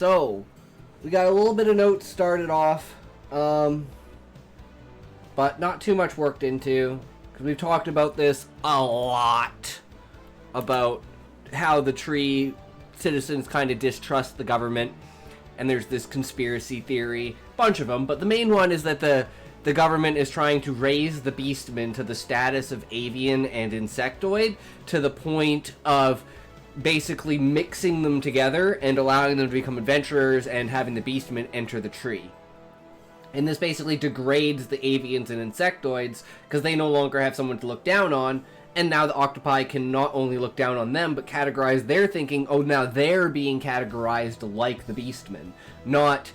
So, we got a little bit of notes started off, but not too much worked into, because we've talked about this a lot, about how the tree citizens kind of distrust the government, and there's this conspiracy theory, bunch of them, but the main one is that the government is trying to raise the Beastmen to the status of avian and insectoid, to the point of basically mixing them together and allowing them to become adventurers and having the Beastmen enter the tree. And this basically degrades the avians and insectoids because they no longer have someone to look down on, and now the octopi can not only look down on them but categorize their thinking. Oh, now they're being categorized like the Beastmen, not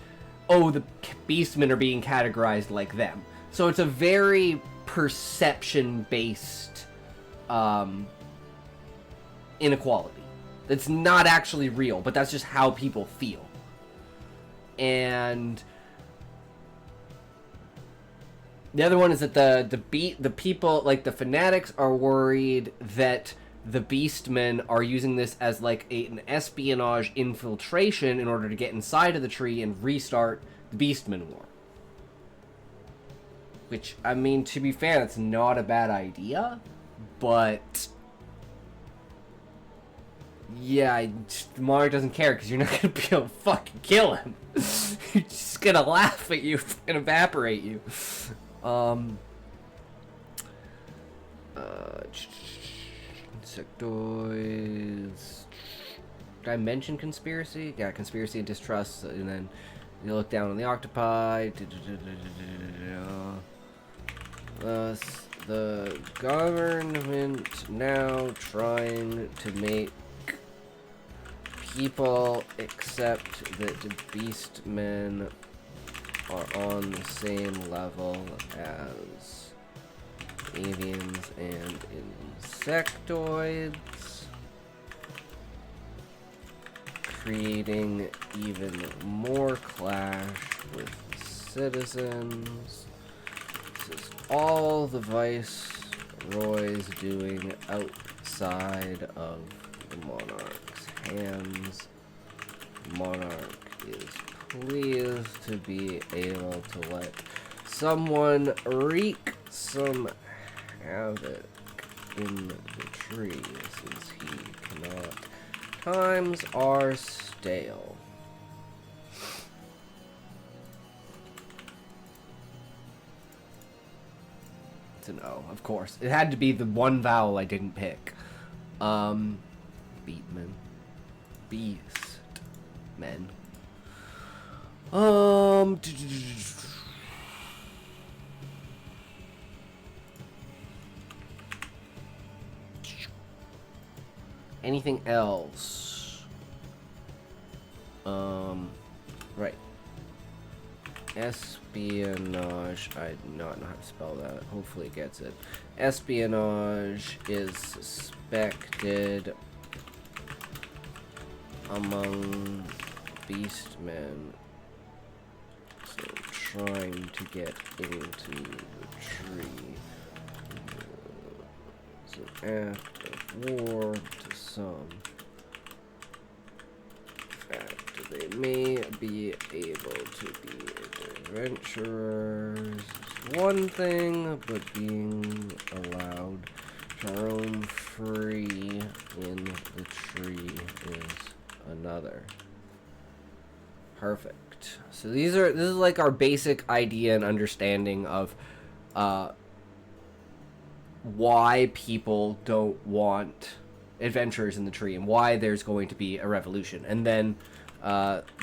oh, the Beastmen are being categorized like them. So it's a very perception-based inequality. That's not actually real, but that's just how people feel. And the other one is that the people, like the fanatics, are worried that the Beastmen are using this as like an espionage infiltration in order to get inside of the tree and restart the Beastmen War. Which, I mean, to be fair, that's not a bad idea, but yeah, Monarch doesn't care because you're not going to be able to fucking kill him. You're just going to laugh at you and evaporate you. Insectoids. Did I mention conspiracy? Yeah, conspiracy and distrust, and then you look down on the octopi. Thus, the government now trying to make people accept that the Beastmen are on the same level as avians and insectoids, creating even more clash with citizens. This is all the Viceroy's doing outside of the Monarch's hands. The Monarch is pleased to be able to let someone wreak some havoc in the tree, since he cannot. Times are stale. It's an O, of course. It had to be the one vowel I didn't pick. Beatman. Beast. Men. Anything else? Right. Espionage. I do not know how to spell that. Hopefully it gets it. Espionage is suspected among Beastmen. So trying to get into the tree. It's an act of war to some. In fact, they may be able to be adventurers is one thing, but being allowed to roam free in the tree is another. Perfect. So this is like our basic idea and understanding of why people don't want adventurers in the tree and why there's going to be a revolution. And then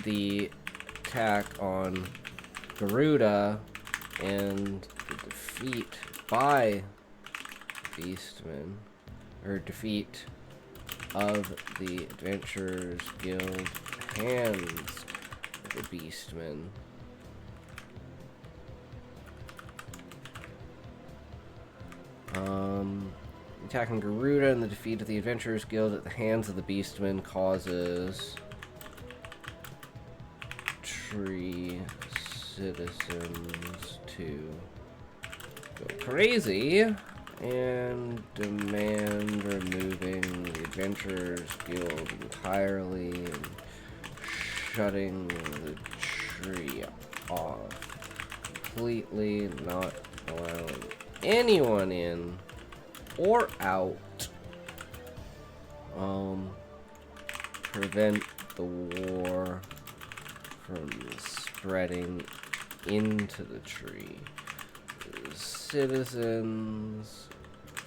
the attack on Garuda and the defeat by Beastmen, or defeat of the Adventurers Guild hands of the Beastmen. Attacking Garuda and the defeat of the Adventurers Guild at the hands of the Beastmen causes tree citizens to go crazy and demand removing the Adventurers Guild entirely and shutting the tree off completely, not allowing anyone in or out. Prevent the war from spreading into the tree. The citizens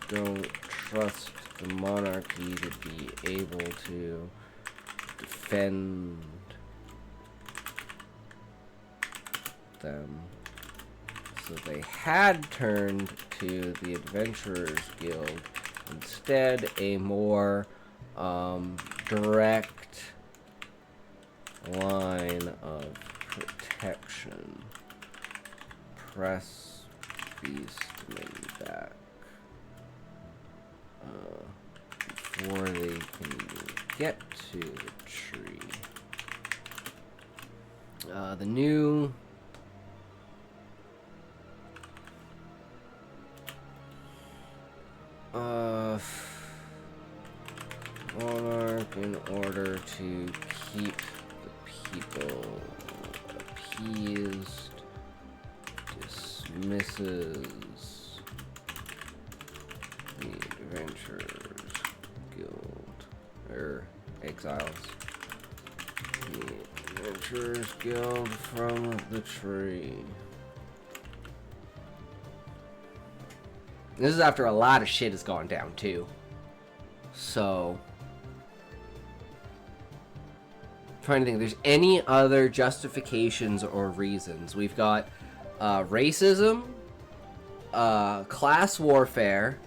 don't trust the monarchy to be able to defend them. So they had turned to the Adventurers Guild. Instead, a more direct line of protection. Press Beastmen back before they can get to the tree. The new monarch, in order to keep the people appeased, dismisses the Adventurers Guild, or exiles the Adventurers Guild from the tree. This is after a lot of shit has gone down, too. So, I'm trying to think if there's any other justifications or reasons. We've got racism, class warfare,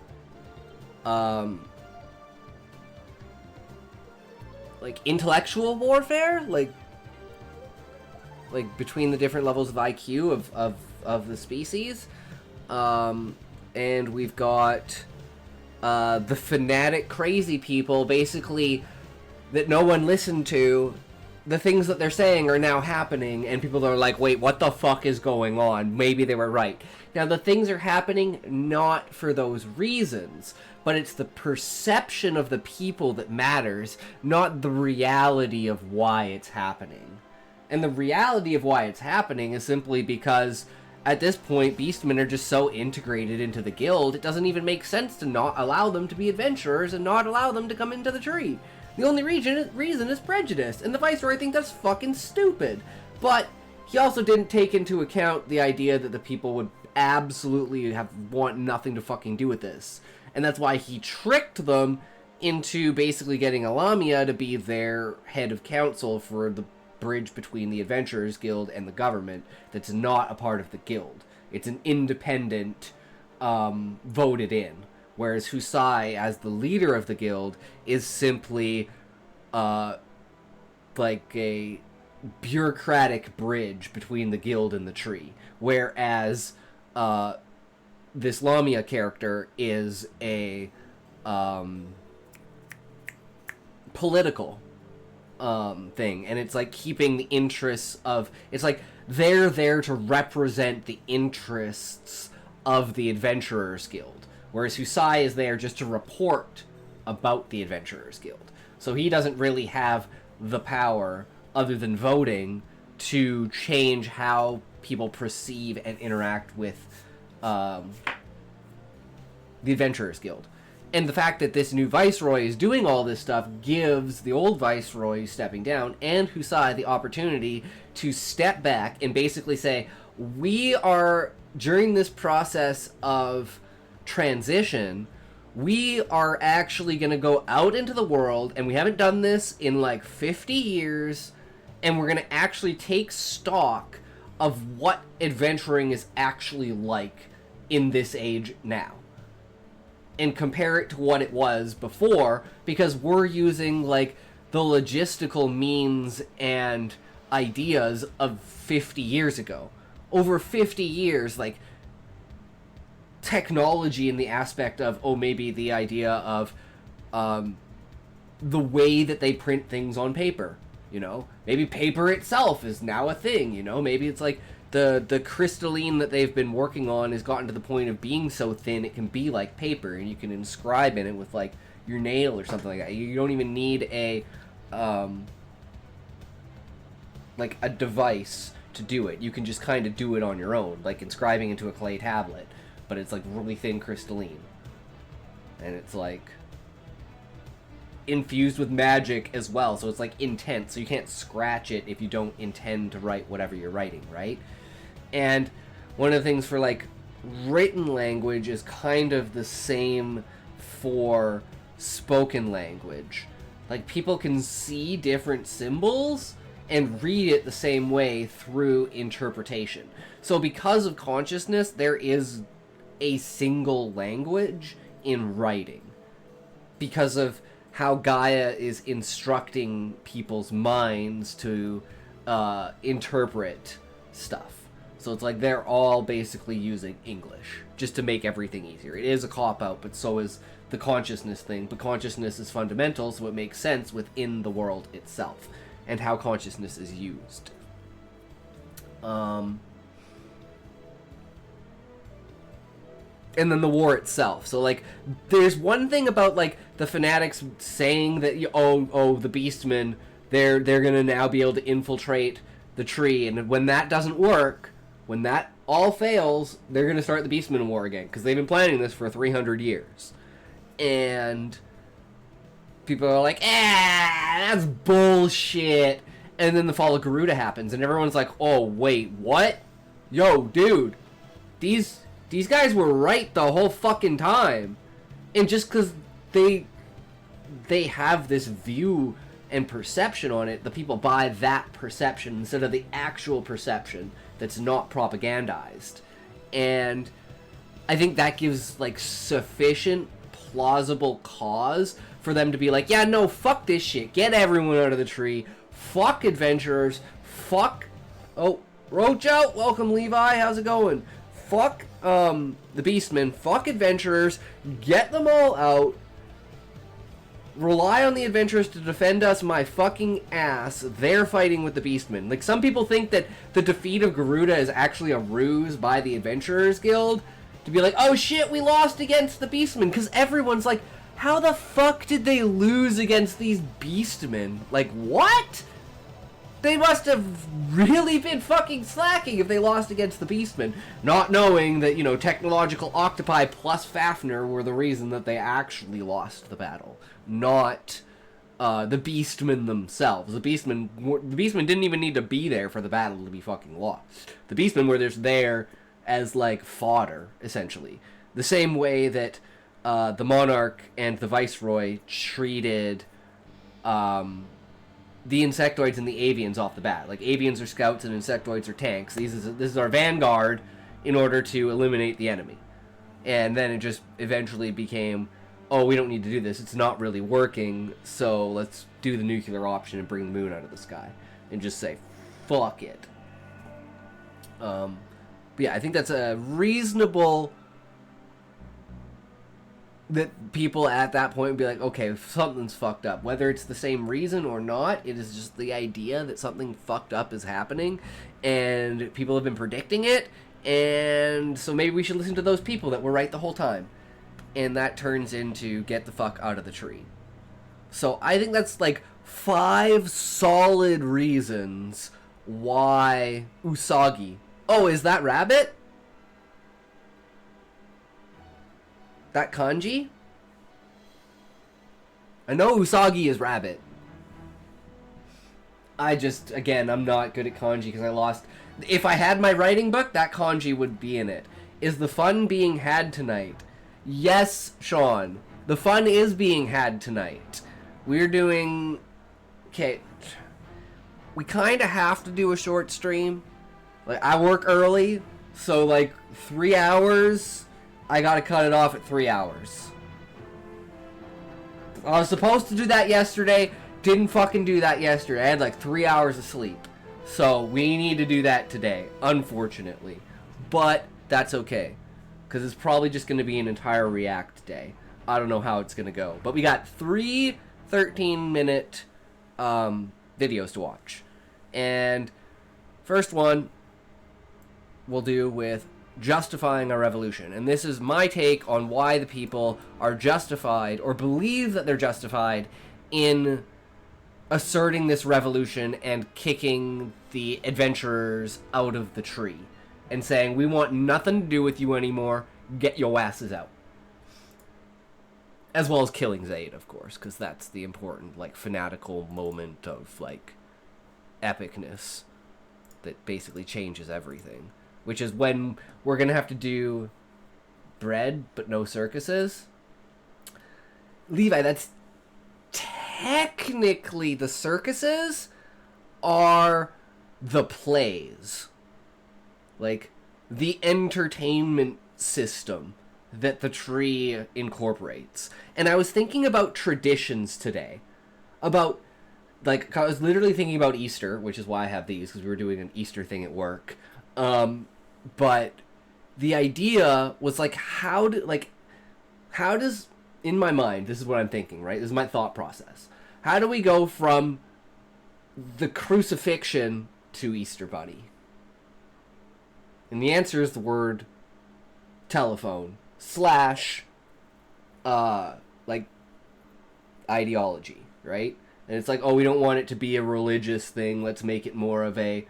like intellectual warfare, like between the different levels of IQ of the species. And we've got the fanatic crazy people, basically, that no one listened to. The things that they're saying are now happening, and people are like, wait, what the fuck is going on? Maybe they were right. Now, the things are happening not for those reasons, but it's the perception of the people that matters, not the reality of why it's happening. And the reality of why it's happening is simply because at this point, Beastmen are just so integrated into the guild, it doesn't even make sense to not allow them to be adventurers and not allow them to come into the tree. The only reason is prejudice, and the Viceroy thinks that's fucking stupid. But he also didn't take into account the idea that the people would absolutely want nothing to fucking do with this. And that's why he tricked them into basically getting Alamia to be their head of council for the bridge between the Adventurers Guild and the government that's not a part of the guild. It's an independent, voted in. Whereas Husai, as the leader of the guild, is simply, like a bureaucratic bridge between the guild and the tree. Whereas, this Lamia character is a, political thing, and it's like keeping the interests of, it's like they're there to represent the interests of the Adventurers Guild, whereas Husai is there just to report about the Adventurers Guild. So he doesn't really have the power, other than voting, to change how people perceive and interact with the Adventurers Guild. And the fact that this new Viceroy is doing all this stuff gives the old Viceroy stepping down and Husai the opportunity to step back and basically say, we are, during this process of transition, we are actually going to go out into the world, and we haven't done this in like 50 years, and we're going to actually take stock of what adventuring is actually like in this age now, and compare it to what it was before, because we're using like the logistical means and ideas of 50 years ago. Over 50 years, like, technology in the aspect of, maybe the idea of the way that they print things on paper, you know? Maybe paper itself is now a thing, you know? Maybe it's like the crystalline that they've been working on has gotten to the point of being so thin it can be like paper, and you can inscribe in it with like your nail or something like that. You don't even need a like a device to do it. You can just kind of do it on your own, like inscribing into a clay tablet, but it's like really thin crystalline. And it's like infused with magic as well, so it's like intent, so you can't scratch it if you don't intend to write whatever you're writing, right? And one of the things for like written language is kind of the same for spoken language. Like people can see different symbols and read it the same way through interpretation. So because of consciousness, there is a single language in writing because of how Gaia is instructing people's minds to interpret stuff. So it's like they're all basically using English just to make everything easier. It is a cop-out, but so is the consciousness thing. But consciousness is fundamental, so it makes sense within the world itself and how consciousness is used. And then the war itself. So like there's one thing about like the fanatics saying that the beastmen, they're gonna now be able to infiltrate the tree, and when that doesn't work, when that all fails, they're gonna start the beastmen war again, because they've been planning this for 300 years. And people are like, that's bullshit. And then the fall of Garuda happens, and everyone's like, oh wait, what? Yo, dude, these guys were right the whole fucking time. And just because they have this view and perception on it, the people buy that perception instead of the actual perception that's not propagandized. And I think that gives like sufficient plausible cause for them to be like, yeah, no, fuck this shit. Get everyone out of the tree. Fuck adventurers. Fuck... Oh, Rojo, welcome Levi, how's it going? Fuck the beastmen, fuck adventurers, get them all out, rely on the adventurers to defend us, my fucking ass, they're fighting with the beastmen. Like, some people think that the defeat of Garuda is actually a ruse by the Adventurers Guild to be like, oh shit, we lost against the beastmen, because everyone's like, how the fuck did they lose against these beastmen? Like, what? They must have really been fucking slacking if they lost against the Beastmen, not knowing that, you know, technological octopi plus Fafnir were the reason that they actually lost the battle, not the Beastmen themselves. The Beastmen didn't even need to be there for the battle to be fucking lost. The Beastmen were just there as, like, fodder, essentially. The same way that the Monarch and the Viceroy treated the insectoids and the avians off the bat. Like, avians are scouts and insectoids are tanks. This is our vanguard in order to eliminate the enemy. And then it just eventually became, oh, we don't need to do this. It's not really working, so let's do the nuclear option and bring the moon out of the sky. And just say, fuck it. But yeah, I think that's a reasonable... that people at that point would be like, okay, something's fucked up. Whether it's the same reason or not, it is just the idea that something fucked up is happening, and people have been predicting it, and so maybe we should listen to those people that were right the whole time. And that turns into get the fuck out of the tree. So I think that's like 5 solid reasons why Usagi... Oh, is that rabbit? That kanji? I know Usagi is rabbit. Again, I'm not good at kanji because I lost... If I had my writing book, that kanji would be in it. Is the fun being had tonight? Yes, Sean. The fun is being had tonight. We're doing... Okay. We kind of have to do a short stream. Like, I work early, so like 3 hours... I gotta cut it off at 3 hours. I was supposed to do that yesterday. Didn't fucking do that yesterday. I had like 3 hours of sleep. So we need to do that today, unfortunately. But that's okay. Because it's probably just going to be an entire React day. I don't know how it's going to go. But we got 3 13-minute videos to watch. And first one we'll do with justifying our revolution. And this is my take on why the people are justified or believe that they're justified in asserting this revolution and kicking the adventurers out of the tree and saying, we want nothing to do with you anymore, get your asses out. As well as killing Zayd, of course, because that's the important, like, fanatical moment of, like, epicness that basically changes everything. Which is when we're going to have to do bread, but no circuses. Levi, that's technically the circuses are the plays. Like, the entertainment system that the tree incorporates. And I was thinking about traditions today. About, like, I was literally thinking about Easter, which is why I have these, because we were doing an Easter thing at work. But the idea was, like, how does, in my mind, this is what I'm thinking, right? This is my thought process. How do we go from the crucifixion to Easter Bunny? And the answer is the word telephone / like, ideology, right? And it's like, oh, we don't want it to be a religious thing. Let's make it more of a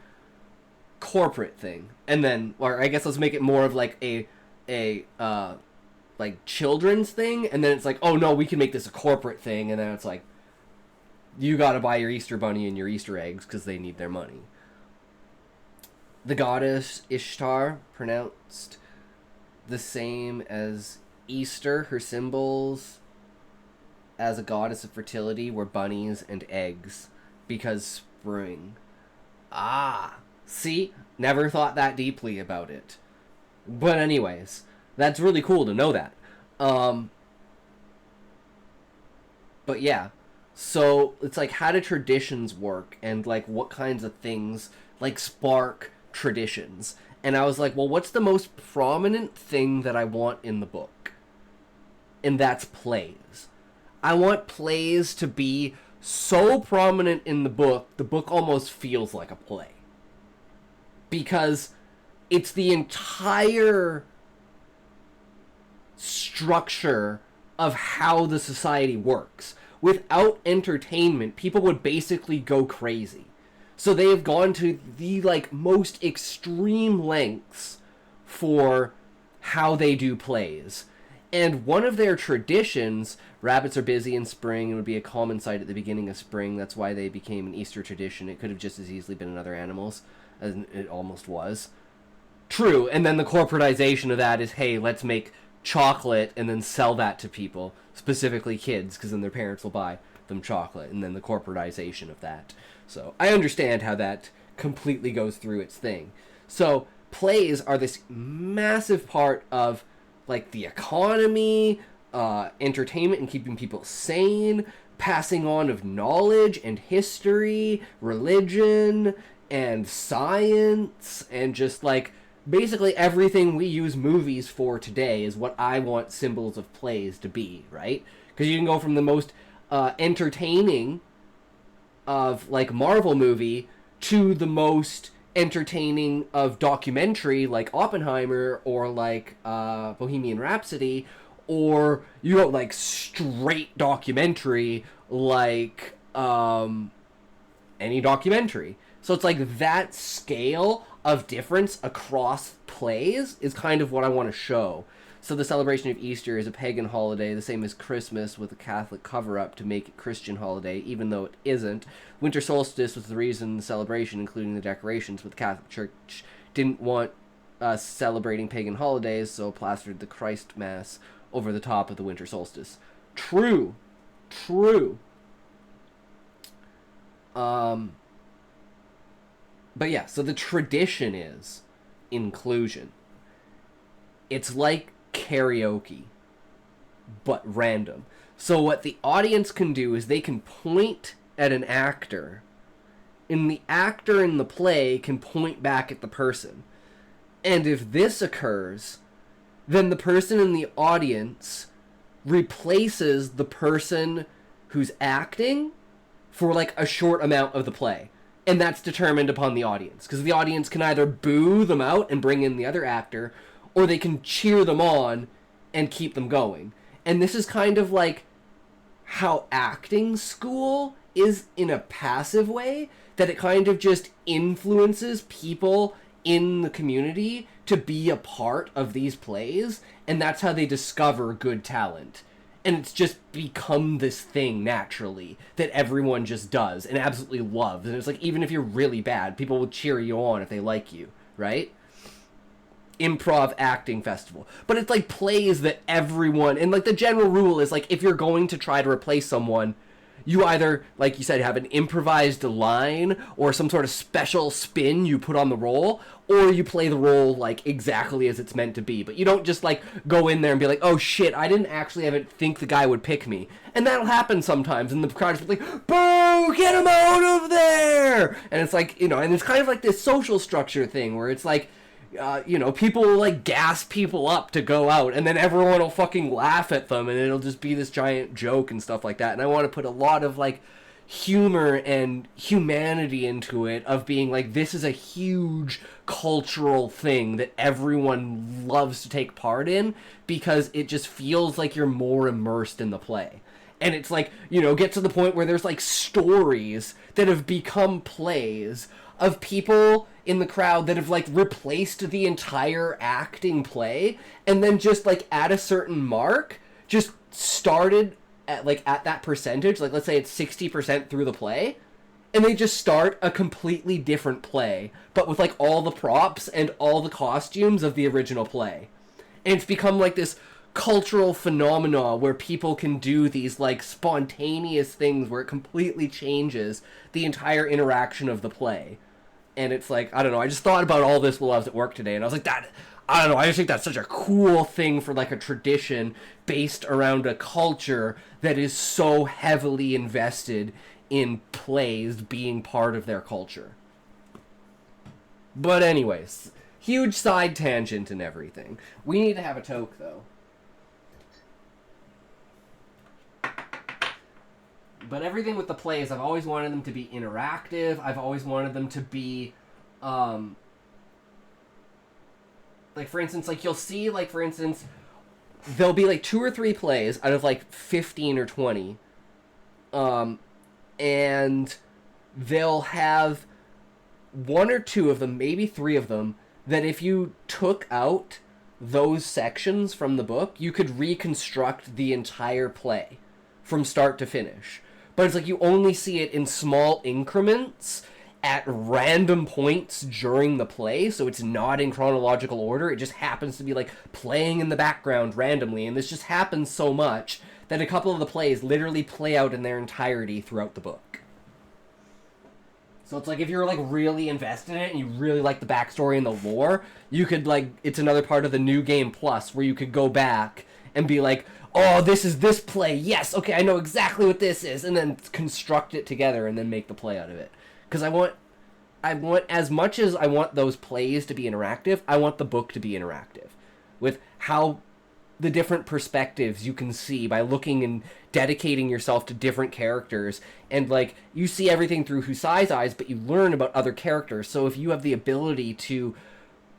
corporate thing. And then, or I guess let's make it more of like a like children's thing. And then it's like, oh no, we can make this a corporate thing. And then it's like, you gotta buy your Easter Bunny and your Easter eggs because they need their money. The goddess Ishtar, pronounced the same as Easter, her symbols as a goddess of fertility were bunnies and eggs because spring. Ah, see? Never thought that deeply about it. But anyways, that's really cool to know that. But yeah, so it's like, how do traditions work, and like what kinds of things like spark traditions? And I was like, well, what's the most prominent thing that I want in the book? And that's plays. I want plays to be so prominent in the book almost feels like a play. Because it's the entire structure of how the society works. Without entertainment, people would basically go crazy. So they have gone to the, like, most extreme lengths for how they do plays. And one of their traditions, rabbits are busy in spring and would be a common sight at the beginning of spring. That's why they became an Easter tradition. It could have just as easily been in other animals, as it almost was. True, and then the corporatization of that is, hey, let's make chocolate and then sell that to people, specifically kids, because then their parents will buy them chocolate, and then the corporatization of that. So I understand how that completely goes through its thing. So plays are this massive part of, like, the economy, entertainment and keeping people sane, passing on of knowledge and history, religion and science, and just, like, basically everything we use movies for today is what I want symbols of plays to be, right? Because you can go from the most entertaining of, like, Marvel movie to the most entertaining of documentary like Oppenheimer or like Bohemian Rhapsody, or you go like straight documentary like any documentary. So it's like that scale of difference across plays is kind of what I want to show. So the celebration of Easter is a pagan holiday, the same as Christmas, with a Catholic cover-up to make it Christian holiday, even though it isn't. Winter solstice was the reason the celebration, including the decorations, but the Catholic Church didn't want us celebrating pagan holidays, so plastered the Christ Mass over the top of the winter solstice. True. But yeah, so the tradition is inclusion. It's like karaoke, but random. So what the audience can do is they can point at an actor, and the actor in the play can point back at the person. And if this occurs, then the person in the audience replaces the person who's acting for like a short amount of the play. And that's determined upon the audience, because the audience can either boo them out and bring in the other actor, or they can cheer them on and keep them going. And this is kind of like how acting school is in a passive way, that it kind of just influences people in the community to be a part of these plays, and that's how they discover good talent. And it's just become this thing naturally that everyone just does and absolutely loves. And it's like, even if you're really bad, people will cheer you on if they like you, right? Improv acting festival. But it's like plays that everyone, and like the general rule is like, if you're going to try to replace someone, you either, like you said, have an improvised line or some sort of special spin you put on the role, or you play the role like exactly as it's meant to be. But you don't just like go in there and be like, oh shit, I didn't actually have it think the guy would pick me. And that'll happen sometimes, and the crowd's like, boo, get him out of there! And it's like, you know, and it's kind of like this social structure thing where it's like, you know, people will like gas people up to go out, and then everyone will fucking laugh at them, and it'll just be this giant joke and stuff like that. And I want to put a lot of like humor and humanity into it, of being like, this is a huge cultural thing that everyone loves to take part in, because it just feels like you're more immersed in the play. And it's like, you know, get to the point where there's like stories that have become plays of people in the crowd that have like replaced the entire acting play, and then just like at a certain mark just started at like at that percentage, like let's say it's 60% through the play, and they just start a completely different play, but with like all the props and all the costumes of the original play. And it's become like this cultural phenomena where people can do these like spontaneous things where it completely changes the entire interaction of the play. And it's like, I don't know, I just thought about all this while I was at work today, and I was like, I don't know, I just think that's such a cool thing for like a tradition based around a culture that is so heavily invested in plays being part of their culture. But anyways, huge side tangent and everything. We need to have a toke, though. But everything with the plays, I've always wanted them to be interactive. I've always wanted them to be, like, for instance, like, you'll see, like, for instance, there'll be, like, 2 or 3 plays out of, like, 15 or 20. And they'll have 1 or 2 of them, maybe 3 of them, that if you took out those sections from the book, you could reconstruct the entire play from start to finish. But it's like you only see it in small increments at random points during the play, so it's not in chronological order. It just happens to be like playing in the background randomly, and this just happens so much that a couple of the plays literally play out in their entirety throughout the book. So it's like if you're like really invested in it and you really like the backstory and the lore, you could like, it's another part of the New Game Plus where you could go back and be like, oh, this is this play, yes, okay, I know exactly what this is, and then construct it together and then make the play out of it. Because I want, as much as I want those plays to be interactive, I want the book to be interactive. With how the different perspectives you can see by looking and dedicating yourself to different characters. And, like, you see everything through Husai's eyes, but you learn about other characters. So if you have the ability to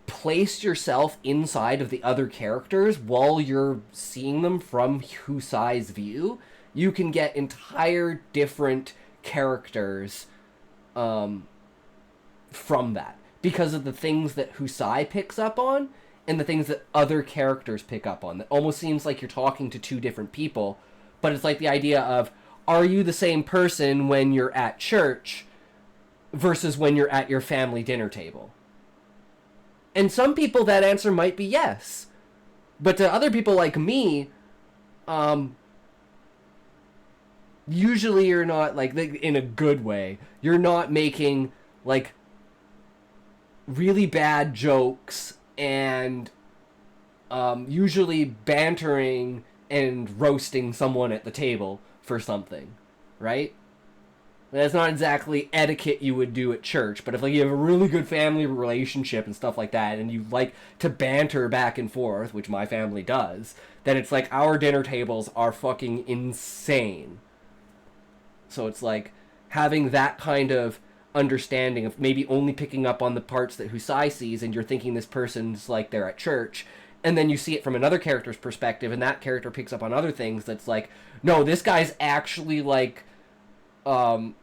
place yourself inside of the other characters while you're seeing them from Husai's view, you can get entire different characters from that, because of the things that Husai picks up on and the things that other characters pick up on. That almost seems like you're talking to 2 different people, but it's like the idea of, are you the same person when you're at church versus when you're at your family dinner table? And some people, that answer might be yes. But to other people like me, usually you're not, like, in a good way, you're not making, like, really bad jokes and usually bantering and roasting someone at the table for something, right? That's not exactly etiquette you would do at church, but if like you have a really good family relationship and stuff like that, and you like to banter back and forth, which my family does, then it's like our dinner tables are fucking insane. So it's like having that kind of understanding of maybe only picking up on the parts that Husai sees, and you're thinking this person's like they're at church, and then you see it from another character's perspective, and that character picks up on other things that's like, no, this guy's actually like um,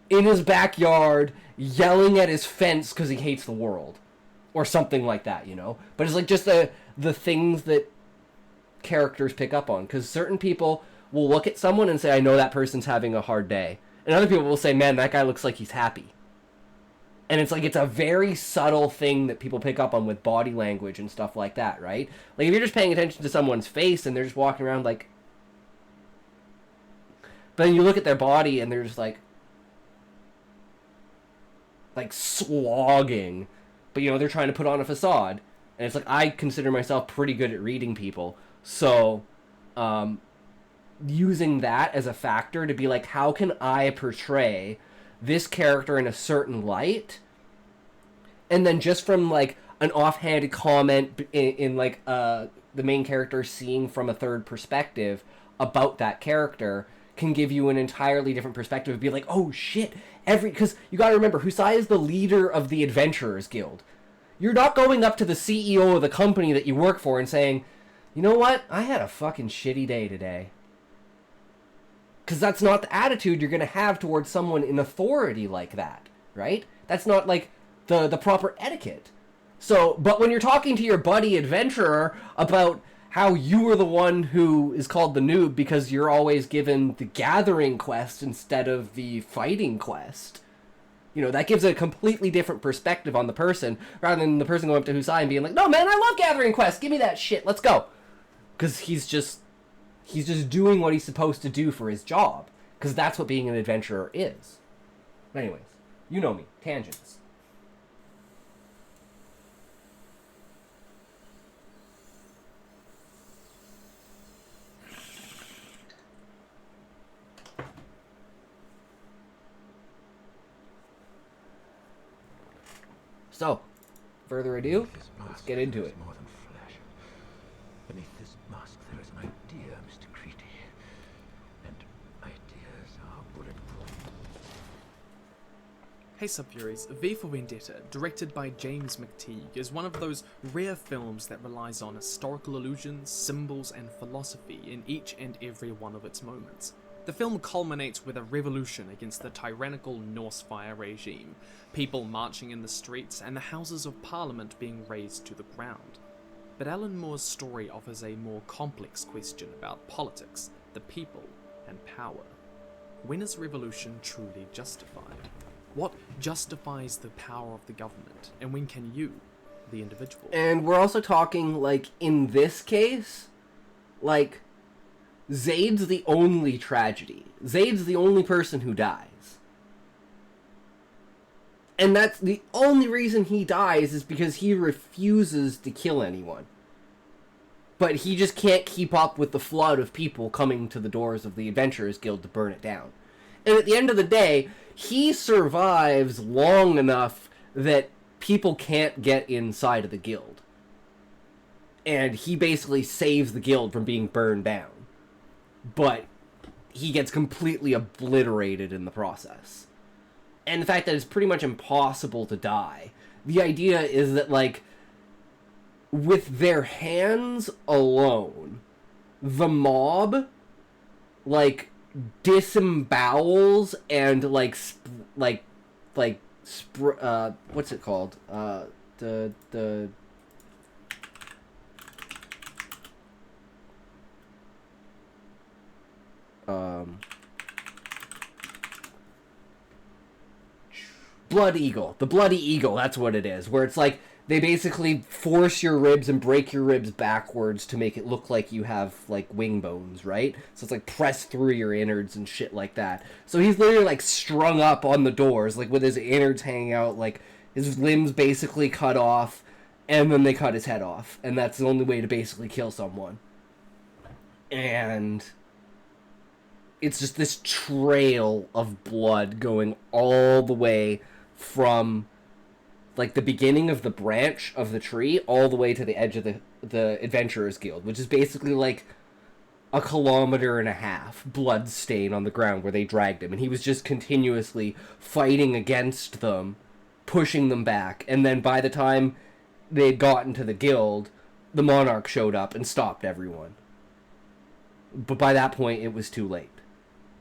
in his backyard yelling at his fence because he hates the world. Or something like that, you know? But it's like just the things that characters pick up on. Because certain people will look at someone and say, I know that person's having a hard day. And other people will say, man, that guy looks like he's happy. And it's like, it's a very subtle thing that people pick up on with body language and stuff like that, right? Like, if you're just paying attention to someone's face and they're just walking around like... But then you look at their body and they're just like slogging. But, you know, they're trying to put on a facade. And it's like, I consider myself pretty good at reading people. So, using that as a factor to be like, how can I portray this character in a certain light? And then just from, like, an offhanded comment in like, the main character seeing from a third perspective about that character can give you an entirely different perspective. Be like, oh, shit. Because you gotta remember, Husai is the leader of the Adventurers Guild. You're not going up to the CEO of the company that you work for and saying, you know what? I had a fucking shitty day today. Because that's not the attitude you're going to have towards someone in authority like that, right? That's not, like, the proper etiquette. So, but when you're talking to your buddy adventurer about how you are the one who is called the noob because you're always given the gathering quest instead of the fighting quest, you know, that gives a completely different perspective on the person, rather than the person going up to Husai and being like, no, man, I love gathering quests. Give me that shit. Let's go. Because he's just doing what he's supposed to do for his job. Because that's what being an adventurer is. But anyways, you know me. Tangents. So, further ado, let's get into it. More than flesh. Beneath this mask there is an idea, Mr. Creedy. And ideas are bulletproof. Hey Subfuries, V for Vendetta, directed by James McTeague, is one of those rare films that relies on historical allusions, symbols, and philosophy in each and every one of its moments. The film culminates with a revolution against the tyrannical Norse fire regime, people marching in the streets, and the Houses of Parliament being razed to the ground. But Alan Moore's story offers a more complex question about politics, the people, and power. When is revolution truly justified? What justifies the power of the government, and when can you, the individual? And we're also talking, like, in this case, like, Zaid's the only tragedy. Zaid's the only person who dies. And that's the only reason he dies is because he refuses to kill anyone. But he just can't keep up with the flood of people coming to the doors of the Adventurers Guild to burn it down. And at the end of the day, he survives long enough that people can't get inside of the guild. And he basically saves the guild from being burned down. But he gets completely obliterated in the process. And the fact that it's pretty much impossible to die. The idea is that, like, with their hands alone, the mob, like, disembowels and, like, what's it called? Blood Eagle. The Bloody Eagle, that's what it is. Where it's like, they basically force your ribs and break your ribs backwards to make it look like you have, like, wing bones, right? So it's like pressed through your innards and shit like that. So he's literally, like, strung up on the doors, like, with his innards hanging out, like, his limbs basically cut off, and then they cut his head off. And that's the only way to basically kill someone. And it's just this trail of blood going all the way from, like, the beginning of the branch of the tree all the way to the edge of the Adventurers Guild, which is basically like 1.5 kilometers blood stain on the ground where they dragged him. And he was just continuously fighting against them, pushing them back. And then by the time they'd gotten to the guild, the Monarch showed up and stopped everyone. But by that point, it was too late.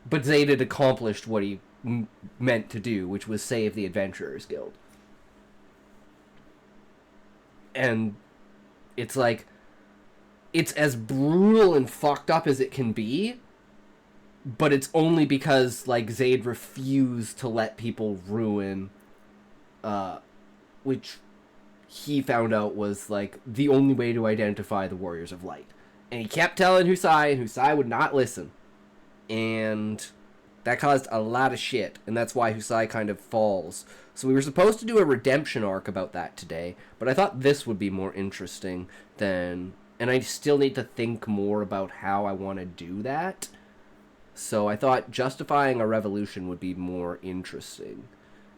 But Zayd had accomplished what he meant to do, which was save the Adventurers Guild. And it's like, it's as brutal and fucked up as it can be, but it's only because, like, Zayd refused to let people ruin, which he found out was, like, the only way to identify the Warriors of Light. And he kept telling Husai, and Husai would not listen. And that caused a lot of shit, and that's why Husai kind of falls. So we were supposed to do a redemption arc about that today, but I thought this would be more interesting than... And I still need to think more about how I want to do that. So I thought justifying a revolution would be more interesting.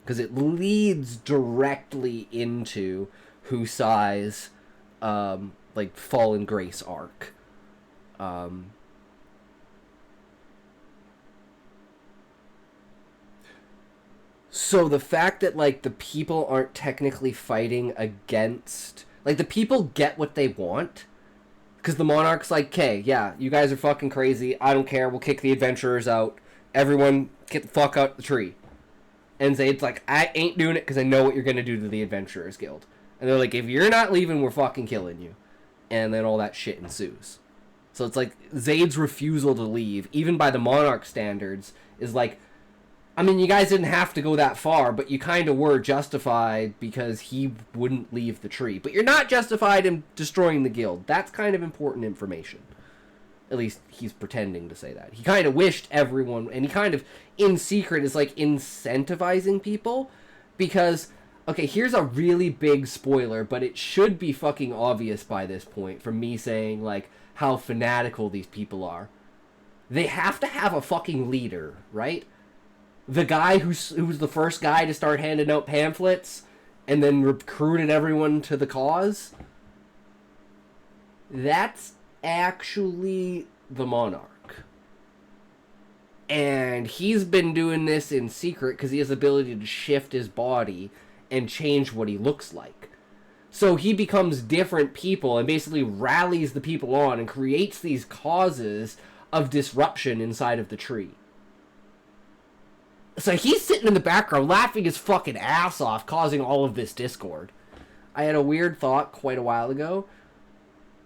Because it leads directly into Husai's, like, Fallen Grace arc. So the fact that, like, the people aren't technically fighting against... Like, the people get what they want. Because the Monarch's like, okay, yeah, you guys are fucking crazy. I don't care. We'll kick the adventurers out. Everyone, get the fuck out the tree. And Zayd's like, I ain't doing it because I know what you're going to do to the Adventurers Guild. And they're like, if you're not leaving, we're fucking killing you. And then all that shit ensues. So it's like, Zayd's refusal to leave, even by the Monarch standards, is like, I mean, you guys didn't have to go that far, but you kind of were justified because he wouldn't leave the tree. But you're not justified in destroying the guild. That's kind of important information. At least he's pretending to say that. He kind of wished everyone, and he kind of, in secret, is like incentivizing people. Because, okay, here's a really big spoiler, but it should be fucking obvious by this point from me saying, like, how fanatical these people are. They have to have a fucking leader, right? The guy who was the first guy to start handing out pamphlets and then recruited everyone to the cause, that's actually the Monarch. And he's been doing this in secret because he has the ability to shift his body and change what he looks like. So he becomes different people and basically rallies the people on and creates these causes of disruption inside of the tree. So he's sitting in the background laughing his fucking ass off, causing all of this discord. I had a weird thought quite a while ago.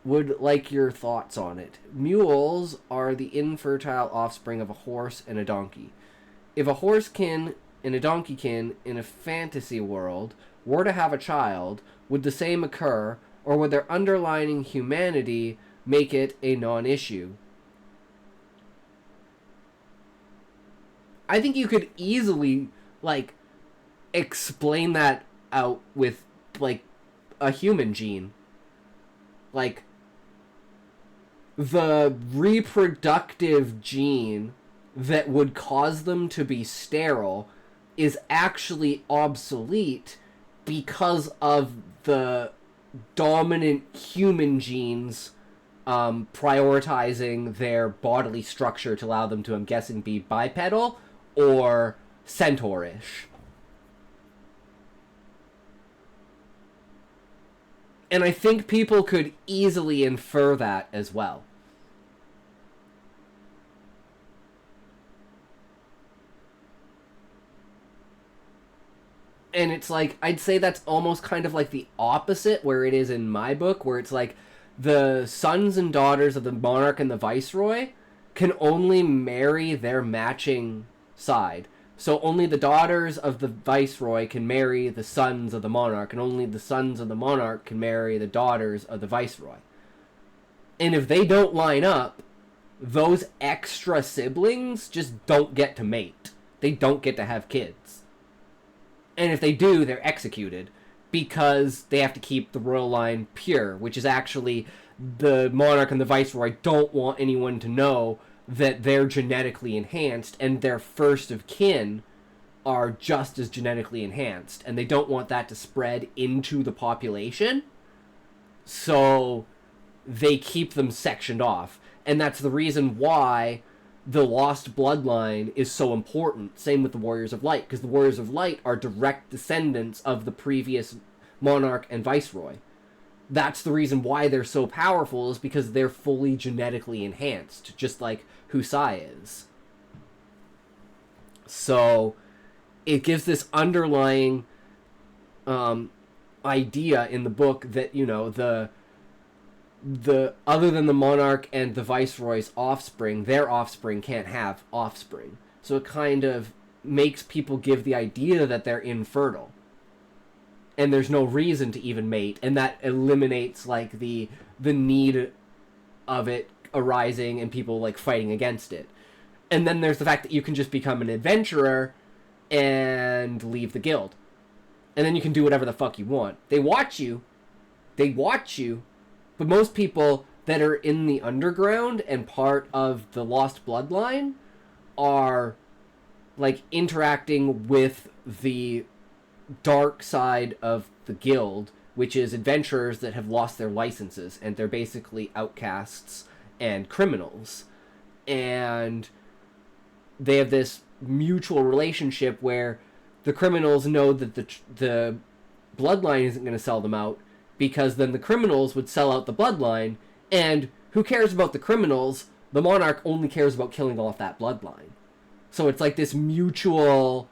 Would like your thoughts on it. Mules are the infertile offspring of a horse and a donkey. If a horsekin and a donkeykin in a fantasy world were to have a child, would the same occur, or would their underlying humanity make it a non-issue? I think you could easily, like, explain that out with, like, a human gene. Like, the reproductive gene that would cause them to be sterile is actually obsolete because of the dominant human genes prioritizing their bodily structure to allow them to, I'm guessing, be bipedal or centaurish. And I think people could easily infer that as well. And it's like, I'd say that's almost kind of like the opposite where it is in my book, where it's like the sons and daughters of the monarch and the viceroy can only marry their matching side. So only the daughters of the viceroy can marry the sons of the monarch, and only the sons of the monarch can marry the daughters of the viceroy. And if they don't line up, those extra siblings just don't get to mate. They don't get to have kids. And if they do, they're executed because they have to keep the royal line pure, which is actually the monarch and the viceroy don't want anyone to know that they're genetically enhanced, and their first of kin are just as genetically enhanced, and they don't want that to spread into the population, so they keep them sectioned off. And that's the reason why the lost bloodline is so important. Same with the Warriors of Light, because the Warriors of Light are direct descendants of the previous monarch and viceroy. That's the reason why they're so powerful, is because they're fully genetically enhanced, just like Husai is. So it gives this underlying idea in the book that, you know, the other than the monarch and the viceroy's offspring, their offspring can't have offspring. So it kind of makes people give the idea that they're infertile. And there's no reason to even mate, and that eliminates like the need of it arising and people like fighting against it. And then there's the fact that you can just become an adventurer and leave the guild. And then you can do whatever the fuck you want. They watch you, but most people that are in the underground and part of the Lost Bloodline are like interacting with the dark side of the guild, which is adventurers that have lost their licenses, and they're basically outcasts and criminals. And they have this mutual relationship where the criminals know that the bloodline isn't going to sell them out, because then the criminals would sell out the bloodline, and who cares about the criminals? The monarch only cares about killing off that bloodline. So it's like this mutually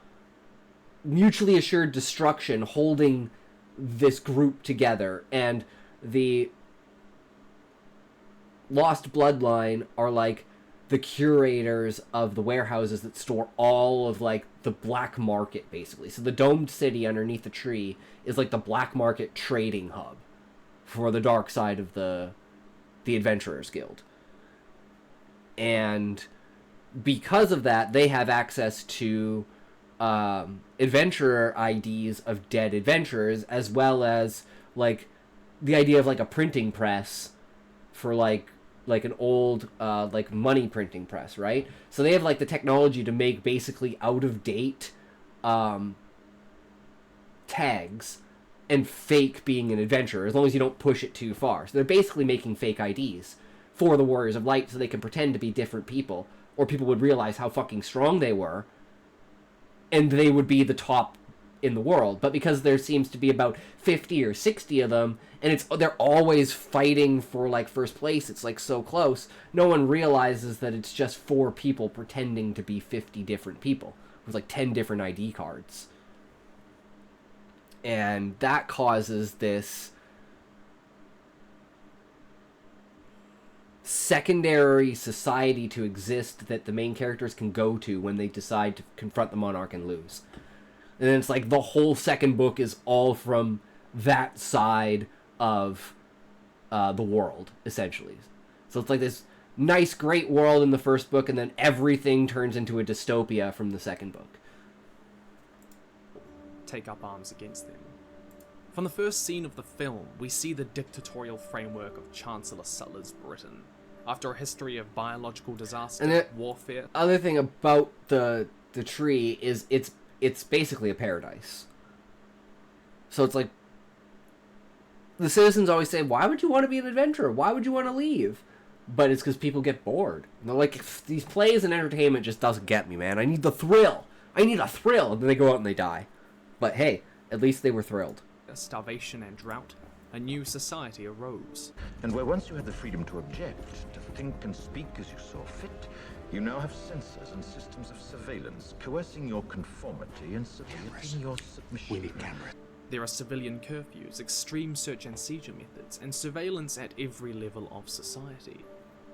assured destruction holding this group together. And the Lost Bloodline are like the curators of the warehouses that store all of like the black market, basically. So the domed city underneath the tree is like the black market trading hub for the dark side of the Adventurers Guild. And because of that, they have access to adventurer IDs of dead adventurers, as well as like the idea of like a printing press for like an old like money printing press, right? So they have like the technology to make basically out of date tags and fake being an adventurer, as long as you don't push it too far. So they're basically making fake IDs for the Warriors of Light so they can pretend to be different people, or people would realize how fucking strong they were, and they would be the top in the world. But because there seems to be about 50 or 60 of them, and they're always fighting for like first place, it's like so close, no one realizes that it's just 4 people pretending to be 50 different people with like 10 different ID cards. And that causes this secondary society to exist that the main characters can go to when they decide to confront the monarch and lose. And then it's like the whole second book is all from that side of the world, essentially. So it's like this nice, great world in the first book, and then everything turns into a dystopia from the second book. Take up arms against them. From the first scene of the film, we see the dictatorial framework of Chancellor Sutler's Britain. After a history of biological disaster, And warfare... Other thing about the tree is it's basically a paradise. So it's like, the citizens always say, why would you want to be an adventurer? Why would you want to leave? But it's because people get bored. And they're like, these plays and entertainment just doesn't get me, man. I need the thrill. I need a thrill. And then they go out and they die. But hey, at least they were thrilled. Starvation and drought, a new society arose. And where once you had the freedom to object, to think and speak as you saw fit, you now have censors and systems of surveillance coercing your conformity and submitting your submission. We need cameras. There are civilian curfews, extreme search and seizure methods, and surveillance at every level of society.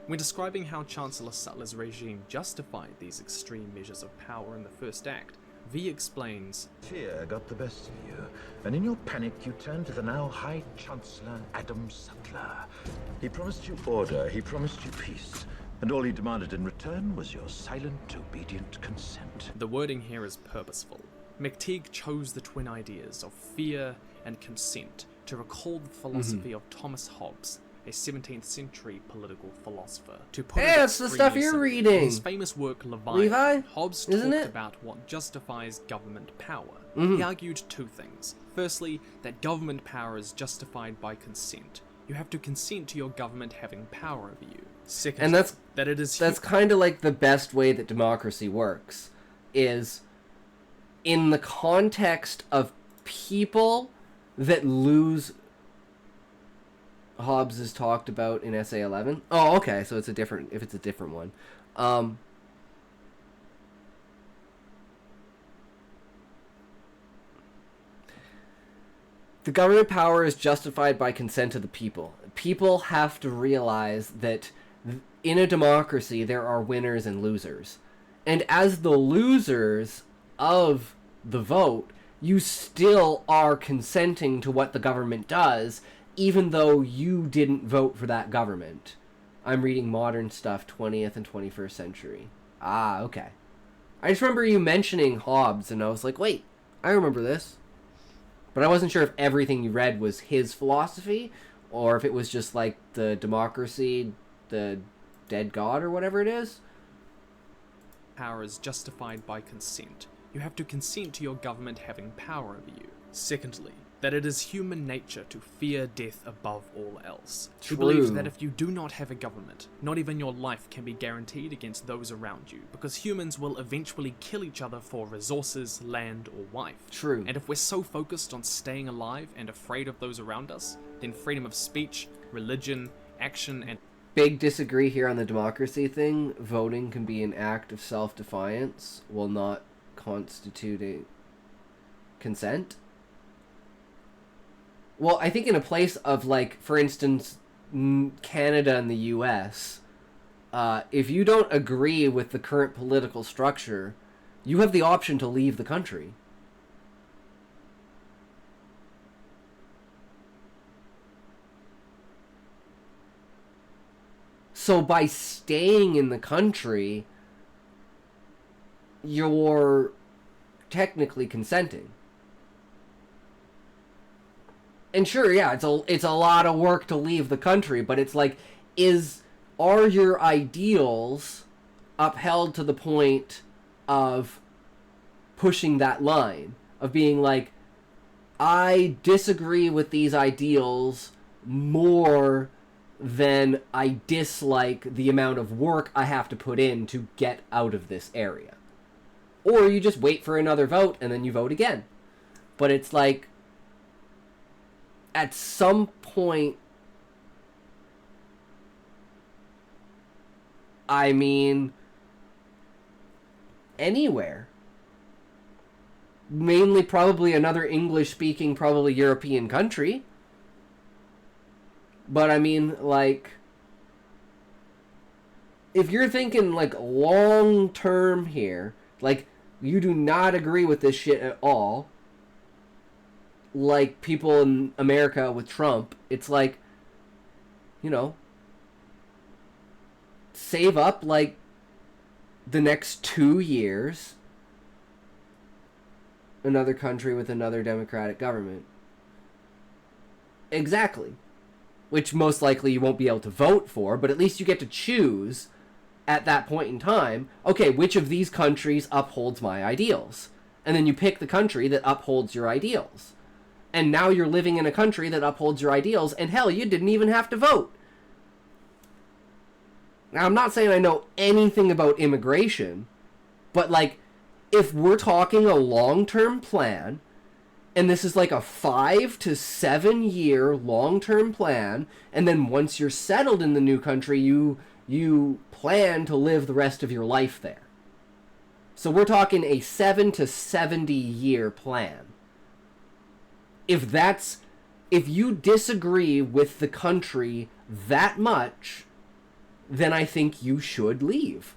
When describing how Chancellor Sutler's regime justified these extreme measures of power in the first act, V explains, Fear got the best of you, and in your panic you turned to the now High Chancellor Adam Sutler. He promised you order, he promised you peace, and all he demanded in return was your silent, obedient consent. The wording here is purposeful. McTeague chose the twin ideas of fear and consent to recall the philosophy of Thomas Hobbes, a 17th century political philosopher. To put Hey, it that's the stuff you're simply, reading. In his famous work Levi, Hobbes isn't talked it? about what justifies government power. He argued 2 things. Firstly, that government power is justified by consent. You have to consent to your government having power over you. Secondly, And that it is that's kind of like the best way that democracy works, is in the context of people that lose. Hobbes is talked about in Essay 11. Oh, okay, so it's a different one. the government power is justified by consent of the people. People have to realize that in a democracy there are winners and losers. And as the losers of the vote, you still are consenting to what the government does, even though you didn't vote for that government. I'm reading Modern Stuff, 20th and 21st Century. Ah, okay. I just remember you mentioning Hobbes, and I was like, wait, I remember this. But I wasn't sure if everything you read was his philosophy, or if it was just like the democracy, the dead god, or whatever it is. Power is justified by consent. You have to consent to your government having power over you. Secondly, that it is human nature to fear death above all else. True. He believes that if you do not have a government, not even your life can be guaranteed against those around you, because humans will eventually kill each other for resources, land, or wife. True. And if we're so focused on staying alive and afraid of those around us, then freedom of speech, religion, action, and Big disagree here on the democracy thing. Voting can be an act of self-defiance while not constituting consent. Well, I think in a place of, like, for instance, Canada and the US, if you don't agree with the current political structure, you have the option to leave the country. So by staying in the country, you're technically consenting. And sure, yeah, it's a lot of work to leave the country, but it's like, are your ideals upheld to the point of pushing that line of being like, I disagree with these ideals more than I dislike the amount of work I have to put in to get out of this area. Or you just wait for another vote and then you vote again. But it's like, at some point, I mean, anywhere. Mainly probably another English-speaking, probably European country. But I mean, like, if you're thinking, like, long-term here, like, you do not agree with this shit at all, like people in America with Trump, it's like, you know, save up, like, the next 2 years, another country with another democratic government. Exactly. Which most likely you won't be able to vote for, but at least you get to choose at that point in time, okay, which of these countries upholds my ideals? And then you pick the country that upholds your ideals. And now you're living in a country that upholds your ideals, and hell, you didn't even have to vote. Now, I'm not saying I know anything about immigration, but, like, if we're talking a long-term plan, and this is like a 5 to 7 year long-term plan, and then once you're settled in the new country, you plan to live the rest of your life there. So we're talking a 7 to 70 year plan. If you disagree with the country that much, then I think you should leave.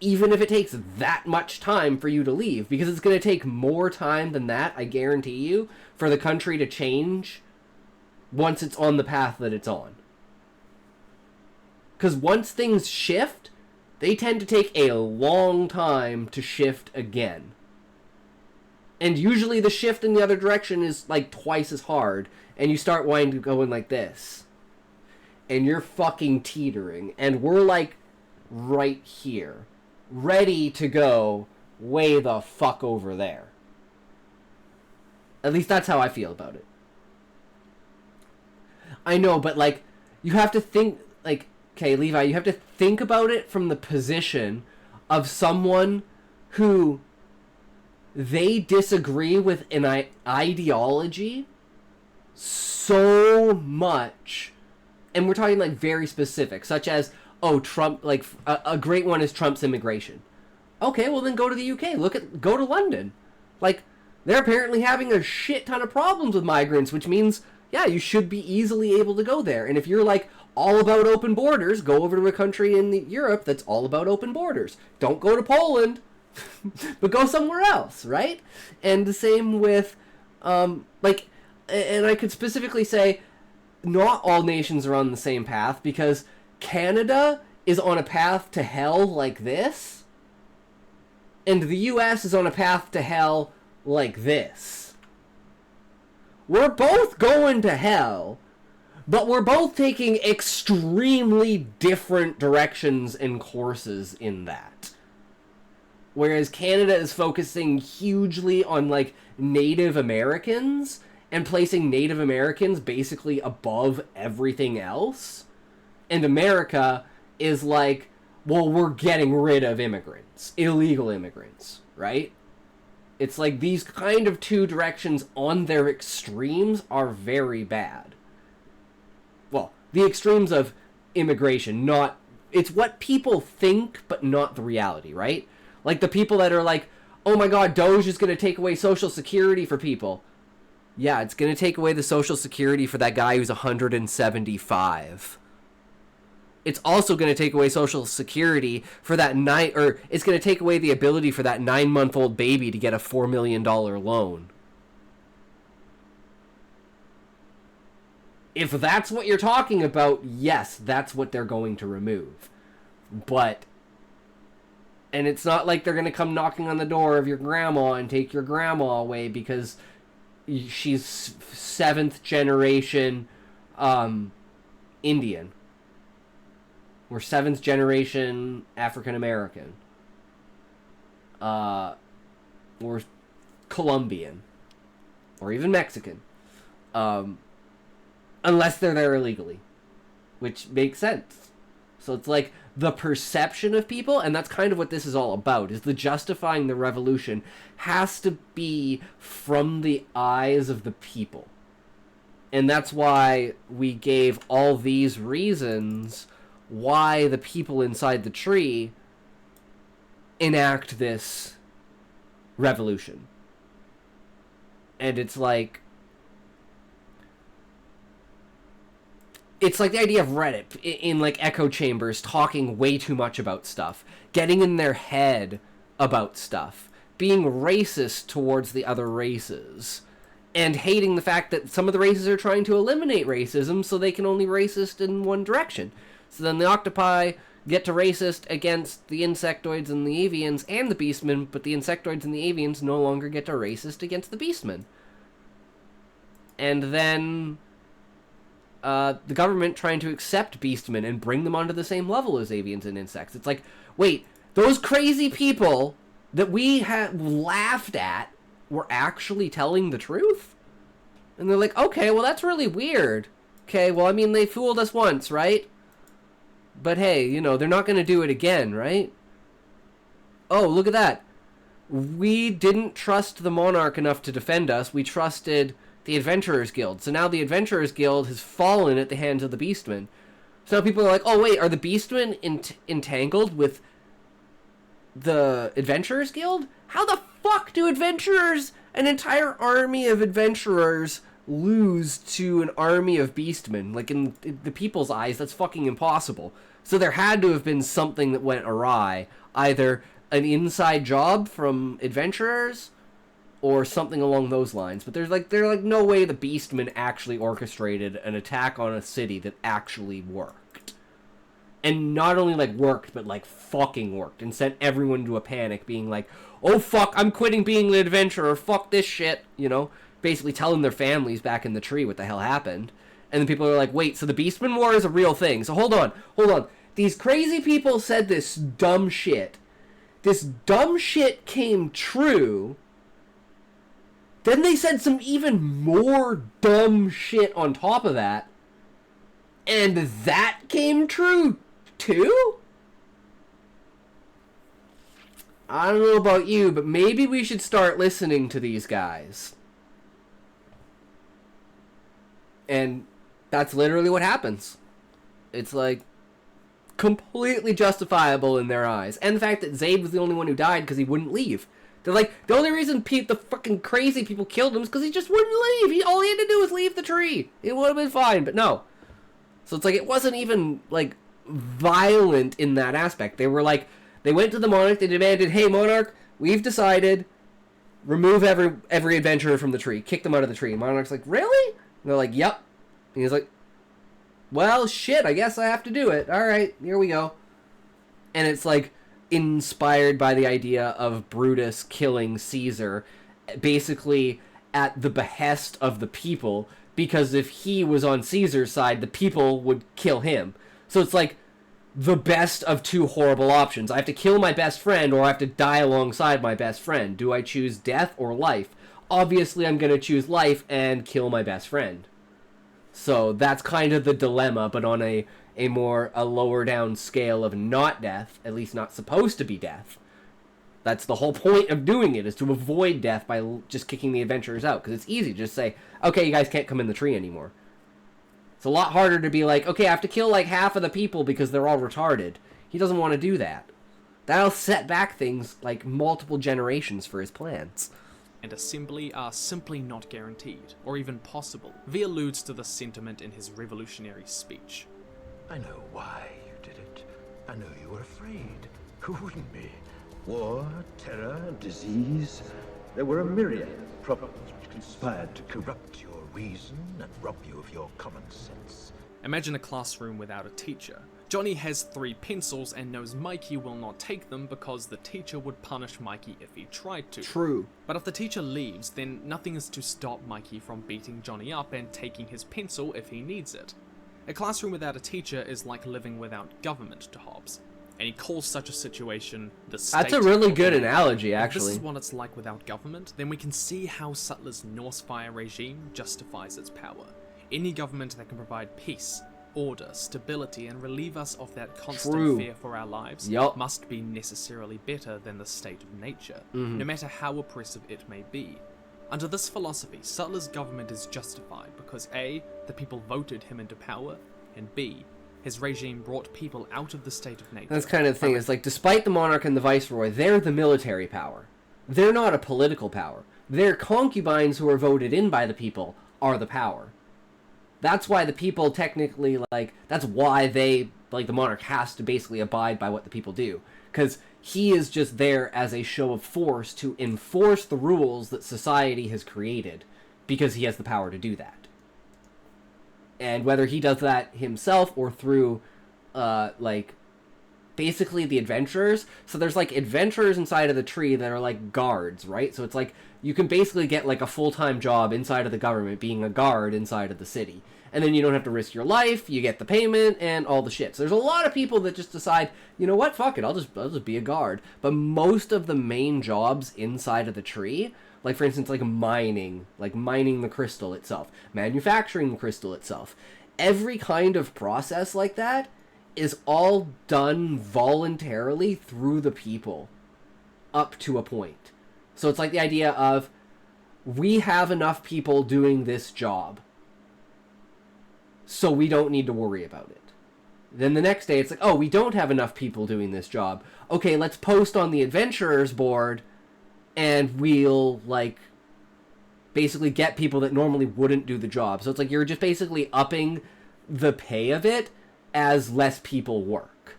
Even if it takes that much time for you to leave, because it's going to take more time than that, I guarantee you, for the country to change once it's on the path that it's on. Because once things shift, they tend to take a long time to shift again. And usually the shift in the other direction is like twice as hard, and you start wanting to go in like this. And you're fucking teetering, and we're like right here, ready to go way the fuck over there. At least that's how I feel about it. I know, but like, you have to think, like, okay, Levi, you have to think about it from the position of someone who they disagree with an ideology so much, and we're talking like very specific, such as, oh, Trump, like a great one is Trump's immigration. Okay, well then go to the UK. Go to London. Like, They're apparently having a shit ton of problems with migrants, which means, yeah, you should be easily able to go there. And if you're like all about open borders, go over to a country in Europe that's all about open borders. Don't go to Poland, but go somewhere else, right? And the same with, like, and I could specifically say, not all nations are on the same path, because Canada is on a path to hell like this, and the US is on a path to hell like this. We're both going to hell, but we're both taking extremely different directions and courses in that. Whereas Canada is focusing hugely on, like, Native Americans and placing Native Americans basically above everything else. And America is like, well, we're getting rid of immigrants, illegal immigrants, right? It's like these kind of two directions on their extremes are very bad. Well, the extremes of immigration, not... It's what people think, but not the reality, right? Like the people that are like, oh my god, Doge is going to take away Social Security for people. Yeah, it's going to take away the Social Security for that guy who's 175. It's also going to take away Social Security for that it's going to take away the ability for that 9-month-old baby to get a $4 million loan. If that's what you're talking about, yes, that's what they're going to remove. But, and it's not like they're going to come knocking on the door of your grandma and take your grandma away because she's 7th generation Indian. We're 7th generation African American. Or Colombian. Or even Mexican. Unless they're there illegally. Which makes sense. So it's like the perception of people, and that's kind of what this is all about, is the justifying the revolution has to be from the eyes of the people. And that's why we gave all these reasons why the people inside the tree enact this revolution. And it's like the idea of Reddit in like echo chambers talking way too much about stuff, getting in their head about stuff, being racist towards the other races, and hating the fact that some of the races are trying to eliminate racism so they can only racist in one direction. So then the octopi get to racist against the insectoids and the avians and the beastmen, but the insectoids and the avians no longer get to racist against the beastmen. And then the government trying to accept beastmen and bring them onto the same level as avians and insects. It's like, wait, those crazy people that we had laughed at were actually telling the truth? And they're like, okay, well, that's really weird. Okay, well, I mean, they fooled us once, right? But hey, you know, they're not going to do it again, right? Oh, look at that. We didn't trust the Monarch enough to defend us. We trusted the Adventurers Guild. So now the Adventurers Guild has fallen at the hands of the Beastmen. So now people are like, oh wait, are the Beastmen entangled with the Adventurers Guild? How the fuck do adventurers, an entire army of adventurers, lose to an army of beastmen? Like, in the people's eyes, that's fucking impossible. So there had to have been something that went awry. Either an inside job from adventurers, or something along those lines. But there's no way the beastmen actually orchestrated an attack on a city that actually worked. And not only, like, worked, but, like, fucking worked. And sent everyone into a panic, being like, oh, fuck, I'm quitting being an adventurer, fuck this shit, you know? Basically telling their families back in the tree what the hell happened. And then people are like, wait, so the Beastman War is a real thing. So hold on. These crazy people said this dumb shit. This dumb shit came true. Then they said some even more dumb shit on top of that. And that came true too? I don't know about you, but maybe we should start listening to these guys. And that's literally what happens. It's like completely justifiable in their eyes. And the fact that Zayd was the only one who died because he wouldn't leave. They're like, the only reason the fucking crazy people killed him is because he just wouldn't leave. All he had to do was leave the tree. It would have been fine, but no. So it's like, it wasn't even, like, violent in that aspect. They were like, they went to the monarch, they demanded, hey, monarch, we've decided, remove every adventurer from the tree. Kick them out of the tree. And monarch's like, really? And they're like, yep. And he's like, well, shit, I guess I have to do it. All right, here we go. And it's like inspired by the idea of Brutus killing Caesar, basically at the behest of the people, because if he was on Caesar's side, the people would kill him. So it's like the best of two horrible options. I have to kill my best friend, or I have to die alongside my best friend. Do I choose death or life? Obviously, I'm going to choose life and kill my best friend. So that's kind of the dilemma, but on a lower down scale of not death, at least not supposed to be death. That's the whole point of doing it, is to avoid death by just kicking the adventurers out, because it's easy to just say, okay, you guys can't come in the tree anymore. It's a lot harder to be like, okay, I have to kill like half of the people because they're all retarded. He doesn't want to do that. That'll set back things like multiple generations for his plans. And assembly are simply not guaranteed, or even possible. V alludes to this sentiment in his revolutionary speech. I know why you did it. I know you were afraid. Who wouldn't be? War, terror, disease. There were a myriad of problems which conspired to corrupt your reason and rob you of your common sense. Imagine a classroom without a teacher. Johnny has 3 pencils and knows Mikey will not take them because the teacher would punish Mikey if he tried to. True. But if the teacher leaves, then nothing is to stop Mikey from beating Johnny up and taking his pencil if he needs it. A classroom without a teacher is like living without government to Hobbes. And he calls such a situation the state. That's a really good of the world. analogy, If actually. this is what it's like without government, then we can see how Sutler's Norse fire regime justifies its power. Any government that can provide peace, order, stability, and relieve us of that constant True. fear for our lives Yup. must be necessarily better than the state of nature, no matter how oppressive it may be. Under this philosophy, Sutler's government is justified because A, the people voted him into power, and B, his regime brought people out of the state of nature. That's kind of the thing, is like, despite the monarch and the viceroy, they're the military power. They're not a political power. Their concubines who are voted in by the people are the power. That's why the people technically, like, that's why they, like, the monarch has to basically abide by what the people do. Because he is just there as a show of force to enforce the rules that society has created, because he has the power to do that. And whether he does that himself or through, like, basically the adventurers. So there's, like, adventurers inside of the tree that are, like, guards, right? So it's like, you can basically get, like, a full-time job inside of the government being a guard inside of the city. And then you don't have to risk your life, you get the payment, and all the shit. So there's a lot of people that just decide, you know what, fuck it, I'll just be a guard. But most of the main jobs inside of the tree, like, for instance, like mining the crystal itself, manufacturing the crystal itself, every kind of process like that is all done voluntarily through the people up to a point. So it's like the idea of, we have enough people doing this job, so we don't need to worry about it. Then the next day it's like, oh, we don't have enough people doing this job. Okay, let's post on the adventurers board, and we'll, like, basically get people that normally wouldn't do the job. So it's like you're just basically upping the pay of it as less people work.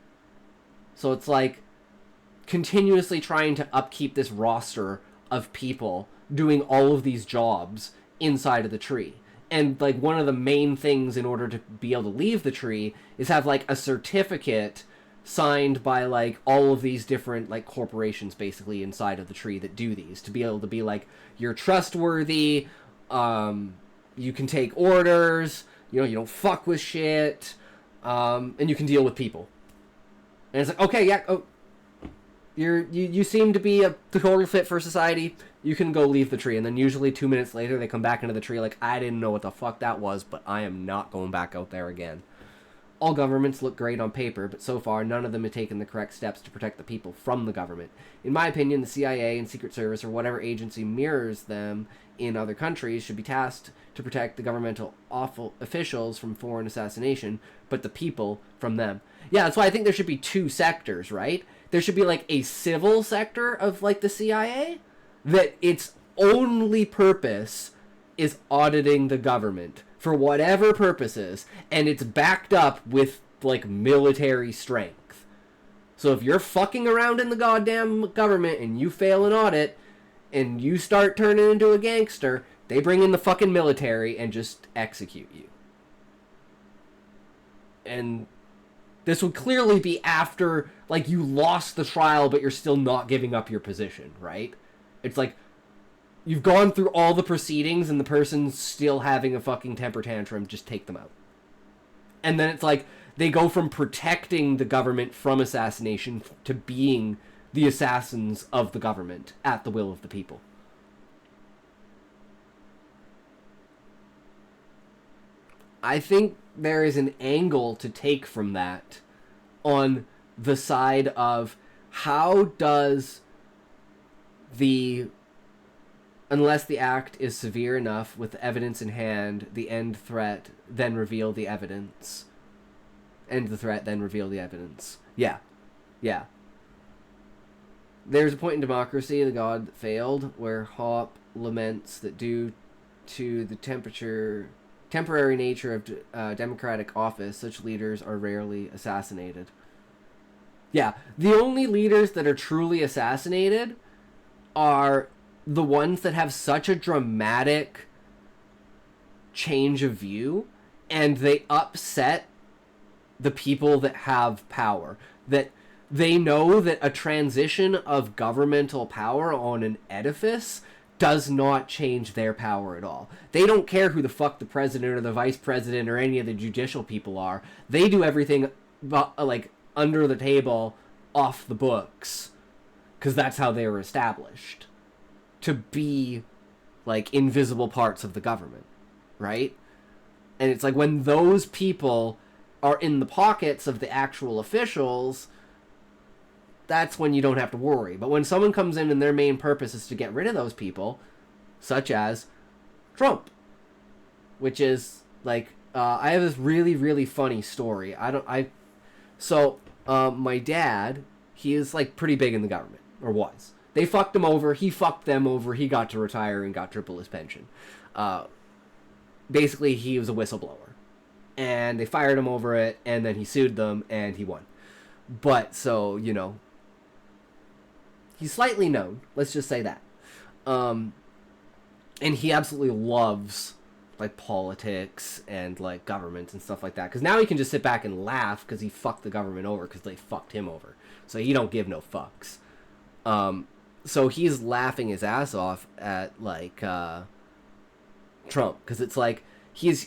So it's like continuously trying to upkeep this roster of people doing all of these jobs inside of the tree. And, like, one of the main things in order to be able to leave the tree is have, like, a certificate signed by, like, all of these different, like, corporations, basically, inside of the tree that do these. To be able to be, like, you're trustworthy, you can take orders, you know, you don't fuck with shit, and you can deal with people. And it's like, okay, yeah, oh, you seem to be a total fit for society, you can go leave the tree. And then usually 2 minutes later they come back into the tree like, I didn't know what the fuck that was, but I am not going back out there again. All governments look great on paper, but so far none of them have taken the correct steps to protect the people from the government. In my opinion, the CIA and Secret Service, or whatever agency mirrors them in other countries, should be tasked to protect the governmental officials from foreign assassination, but the people from them. Yeah, that's why I think there should be 2 sectors, right? There should be, like, a civil sector of, like, the CIA, that its only purpose is auditing the government for whatever purposes, and it's backed up with, like, military strength. So if you're fucking around in the goddamn government and you fail an audit and you start turning into a gangster, they bring in the fucking military and just execute you. And this would clearly be after, like, you lost the trial, but you're still not giving up your position, right? It's like, you've gone through all the proceedings and the person's still having a fucking temper tantrum, just take them out. And then it's like, they go from protecting the government from assassination to being the assassins of the government at the will of the people. I think there is an angle to take from that on the side of how does the, unless the act is severe enough with evidence in hand, the end threat, then reveal the evidence. End the threat, then reveal the evidence. Yeah. Yeah. There's a point in democracy, the god that failed, where Hoppe laments that due to the temporary nature of democratic office, such leaders are rarely assassinated. Yeah, the only leaders that are truly assassinated are the ones that have such a dramatic change of view, and they upset the people that have power. That they know that a transition of governmental power on an edifice does not change their power at all. They don't care who the fuck the president or the vice president or any of the judicial people are. They do everything like under the table, off the books, because that's how they were established, to be like invisible parts of the government, right? And it's like when those people are in the pockets of the actual officials, that's when you don't have to worry. But when someone comes in and their main purpose is to get rid of those people, such as Trump, which is like, I have this really, really funny story. My dad, he is like pretty big in the government, or was. They fucked him over, he fucked them over, he got to retire and got triple his pension. Basically, he was a whistleblower. And they fired him over it, and then he sued them, and he won. But, so, you know, he's slightly known, let's just say that. And he absolutely loves, like, politics and, like, government and stuff like that. Because now he can just sit back and laugh because he fucked the government over because they fucked him over. So he don't give no fucks. So he's laughing his ass off at, like, Trump. Because it's like,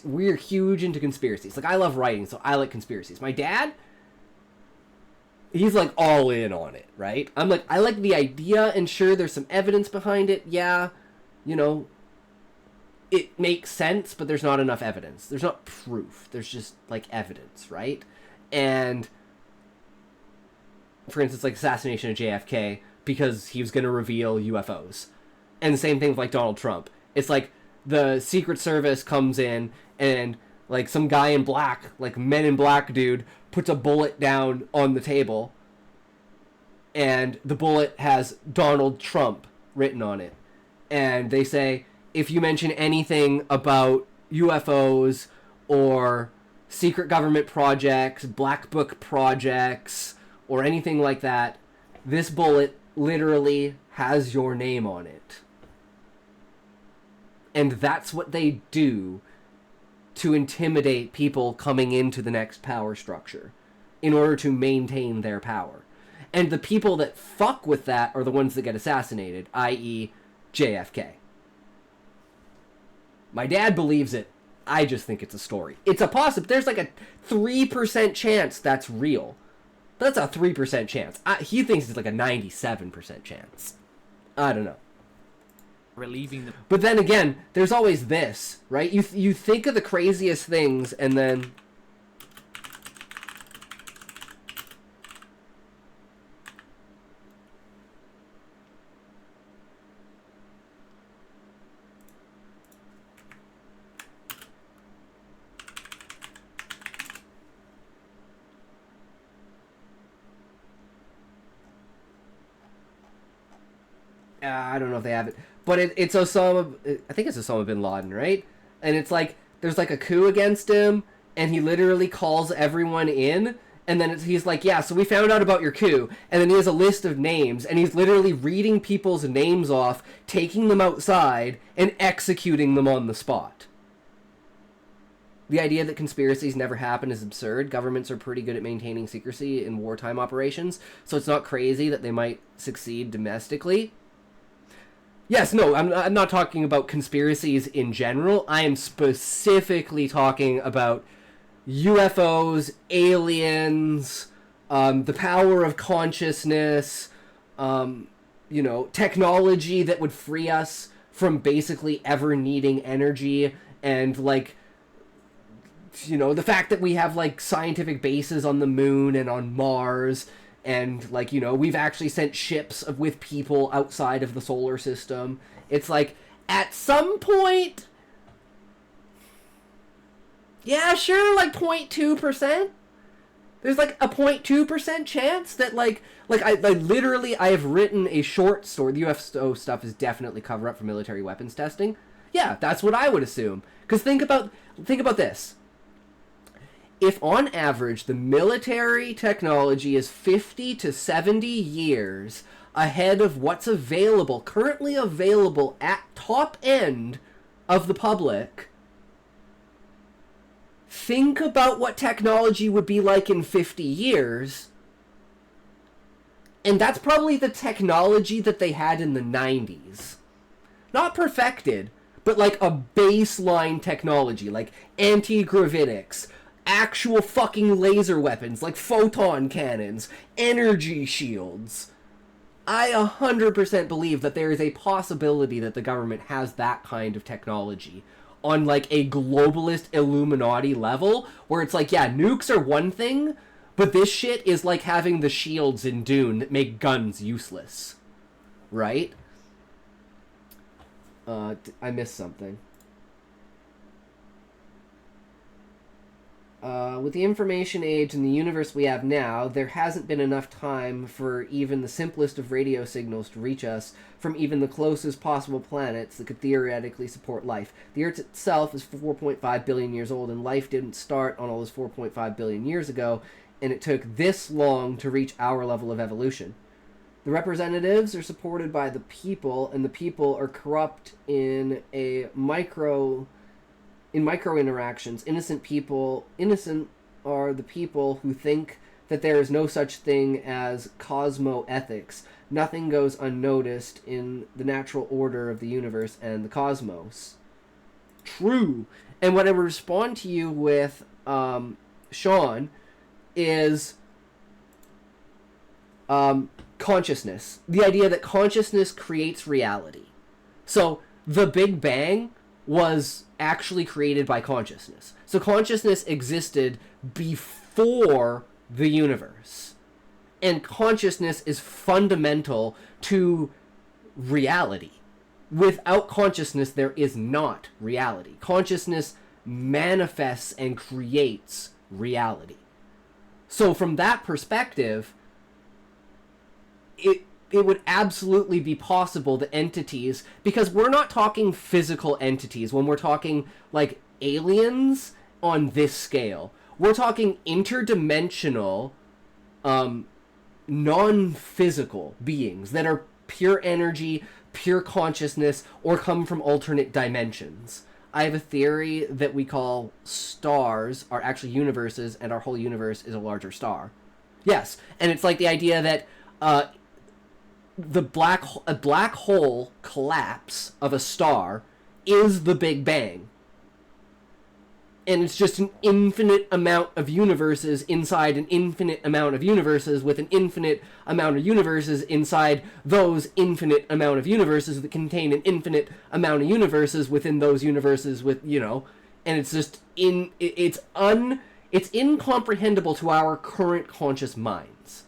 we're huge into conspiracies. Like, I love writing, so I like conspiracies. My dad, he's like all in on it, right? I'm like, I like the idea, and sure, there's some evidence behind it. Yeah, you know, it makes sense, but there's not enough evidence. There's not proof. There's just, like, evidence, right? And, for instance, like, assassination of JFK, because he was going to reveal UFOs. And the same thing with, like, Donald Trump. It's like, the Secret Service comes in and, like, some guy in black, like, Men in Black dude, puts a bullet down on the table, and the bullet has Donald Trump written on it. And they say, if you mention anything about UFOs or secret government projects, black book projects, or anything like that, this bullet literally has your name on it. And that's what they do to intimidate people coming into the next power structure in order to maintain their power. And the people that fuck with that are the ones that get assassinated, i.e. JFK. My dad believes it. I just think it's a story. It's a there's like a 3% chance that's real. That's a 3% chance. He thinks it's like a 97% chance. I don't know. Relieving them. But then again, there's always this, right? You think of the craziest things, and then I don't know if they have it, but it's Osama. I think it's Osama bin Laden, right? And it's like there's like a coup against him, and he literally calls everyone in, and then he's like, yeah, so we found out about your coup, and then he has a list of names, and he's literally reading people's names off, taking them outside, and executing them on the spot. The idea that conspiracies never happen is absurd. Governments are pretty good at maintaining secrecy in wartime operations, so it's not crazy that they might succeed domestically. Yes, no, I'm not talking about conspiracies in general. I am specifically talking about UFOs, aliens, the power of consciousness, technology that would free us from basically ever needing energy, and like, the fact that we have like scientific bases on the moon and on Mars, and like, we've actually sent ships with people outside of the solar system. It's like, at some point, yeah, sure, like 0.2%. There's like a 0.2% chance that like I have written a short story. The UFO stuff is definitely cover up for military weapons testing. Yeah, that's what I would assume. Because think about this. If on average the military technology is 50 to 70 years ahead of what's currently available at top end of the public, think about what technology would be like in 50 years. And that's probably the technology that they had in the 90s. Not perfected, but like a baseline technology, like anti-gravitics, actual fucking laser weapons, like photon cannons, energy shields. I 100% believe that there is a possibility that the government has that kind of technology on like a globalist Illuminati level, where it's like, yeah, nukes are one thing, but this shit is like having the shields in Dune that make guns useless. Right? I missed something. With the information age and the universe we have now, there hasn't been enough time for even the simplest of radio signals to reach us from even the closest possible planets that could theoretically support life. The Earth itself is 4.5 billion years old, and life didn't start on all those 4.5 billion years ago, and it took this long to reach our level of evolution. The representatives are supported by the people, and the people are corrupt in micro interactions. Innocent are the people who think that there is no such thing as cosmoethics. Nothing goes unnoticed in the natural order of the universe and the cosmos. True. And what I would respond to you with, Sean, is consciousness. The idea that consciousness creates reality. So, the Big Bang was actually created by consciousness. So consciousness existed before the universe. And consciousness is fundamental to reality. Without consciousness, there is not reality. Consciousness manifests and creates reality. So from that perspective, it would absolutely be possible that entities, because we're not talking physical entities when we're talking like aliens on this scale. We're talking interdimensional, non-physical beings that are pure energy, pure consciousness, or come from alternate dimensions. I have a theory that we call stars are actually universes, and our whole universe is a larger star. Yes, and it's like the idea that a black hole collapse of a star is the Big Bang. And it's just an infinite amount of universes inside an infinite amount of universes with an infinite amount of universes inside those infinite amount of universes that contain an infinite amount of universes within those universes with, and it's just it's incomprehensible to our current conscious minds.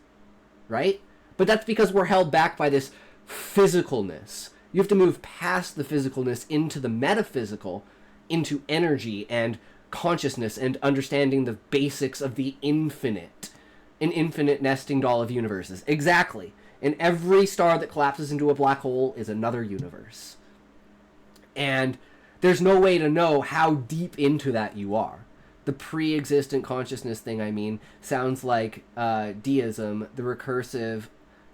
Right? But that's because we're held back by this physicalness. You have to move past the physicalness into the metaphysical, into energy and consciousness and understanding the basics of the infinite. An infinite nesting doll of universes. Exactly. And every star that collapses into a black hole is another universe. And there's no way to know how deep into that you are. The pre-existent consciousness thing, I mean, sounds like deism. The recursive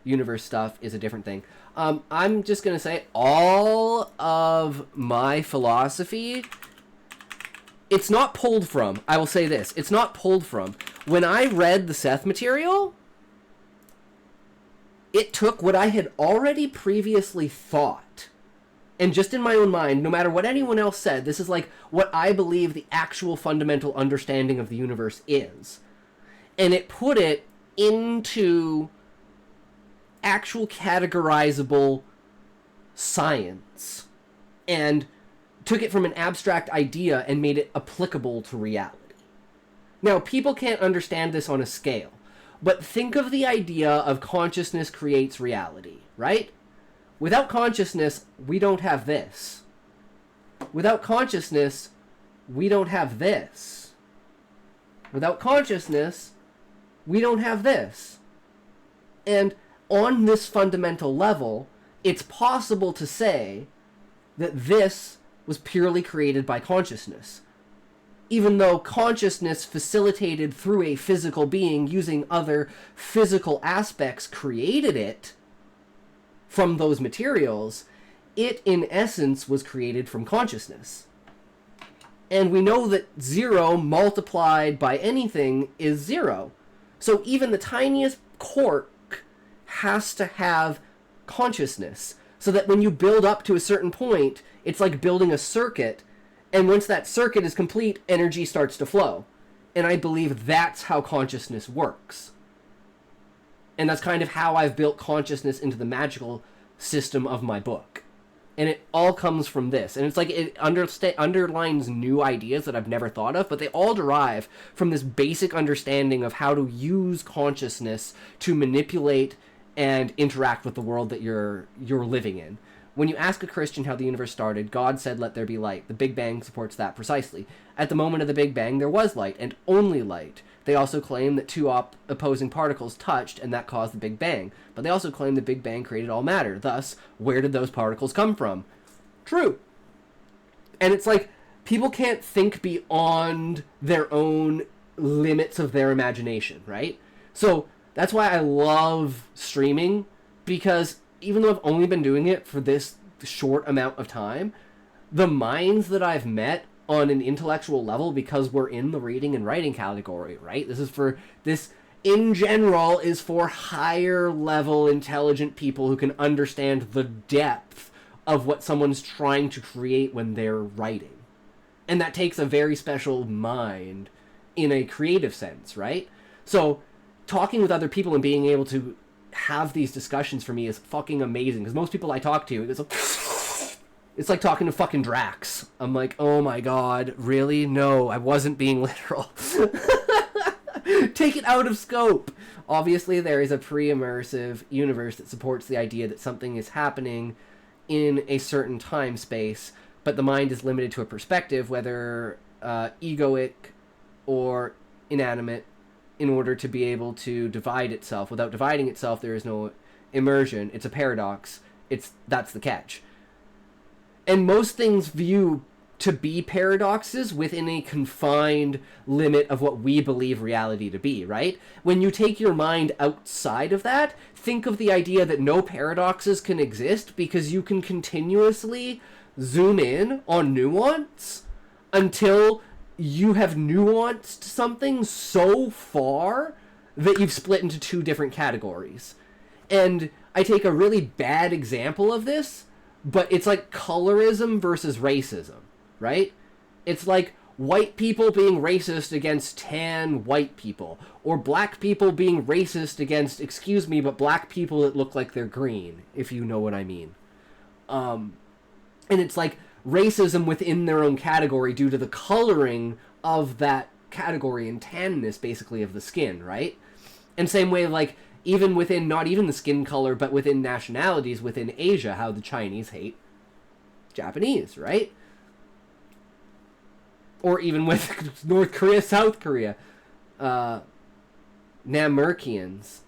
universe stuff is a different thing. I'm just going to say all of my philosophy, it's not pulled from. I will say this. It's not pulled from. When I read the Seth material, it took what I had already previously thought. And just in my own mind, no matter what anyone else said, this is like what I believe the actual fundamental understanding of the universe is. And it put it into actual categorizable science. And took it from an abstract idea and made it applicable to reality. Now, people can't understand this on a scale. But think of the idea of consciousness creates reality, right? Without consciousness, we don't have this. Without consciousness, we don't have this. Without consciousness, we don't have this. And on this fundamental level, it's possible to say that this was purely created by consciousness. Even though consciousness facilitated through a physical being using other physical aspects created it, from those materials, it in essence was created from consciousness. And we know that 0 multiplied by anything is 0. So even the tiniest quark has to have consciousness. So that when you build up to a certain point, it's like building a circuit. And once that circuit is complete, energy starts to flow. And I believe that's how consciousness works. And that's kind of how I've built consciousness into the magical system of my book. And it all comes from this. And it's like it underlines new ideas that I've never thought of, but they all derive from this basic understanding of how to use consciousness to manipulate and interact with the world that you're living in. When you ask a Christian how the universe started, God said, "Let there be light." The Big Bang supports that precisely. At the moment of the Big Bang, there was light, and only light. They also claim that two opposing particles touched, and that caused the Big Bang. But they also claim the Big Bang created all matter. Thus, where did those particles come from? True. And it's like, people can't think beyond their own limits of their imagination, right? So, that's why I love streaming, because even though I've only been doing it for this short amount of time, the minds that I've met on an intellectual level, because we're in the reading and writing category, right? This in general is for higher level intelligent people who can understand the depth of what someone's trying to create when they're writing. And that takes a very special mind in a creative sense, right? So talking with other people and being able to have these discussions for me is fucking amazing, because most people I talk to, it's like talking to fucking Drax. I'm like, oh my god, really? No, I wasn't being literal. Take it out of scope. Obviously, there is a pre-immersive universe that supports the idea that something is happening in a certain time space, but the mind is limited to a perspective, whether egoic or inanimate, in order to be able to divide itself. Without dividing itself, there is no immersion. It's a paradox. That's the catch. And most things view to be paradoxes within a confined limit of what we believe reality to be, right? When you take your mind outside of that, think of the idea that no paradoxes can exist, because you can continuously zoom in on nuance until you have nuanced something so far that you've split into two different categories. And I take a really bad example of this, but it's like colorism versus racism, right? It's like white people being racist against tan white people, or black people being racist against, excuse me, but black people that look like they're green, if you know what I mean. And it's like racism within their own category due to the coloring of that category and tanness, basically, of the skin, right? And same way, like, even within, not even the skin color, but within nationalities within Asia, how the Chinese hate Japanese, right? Or even with North Korea, South Korea, Namekians,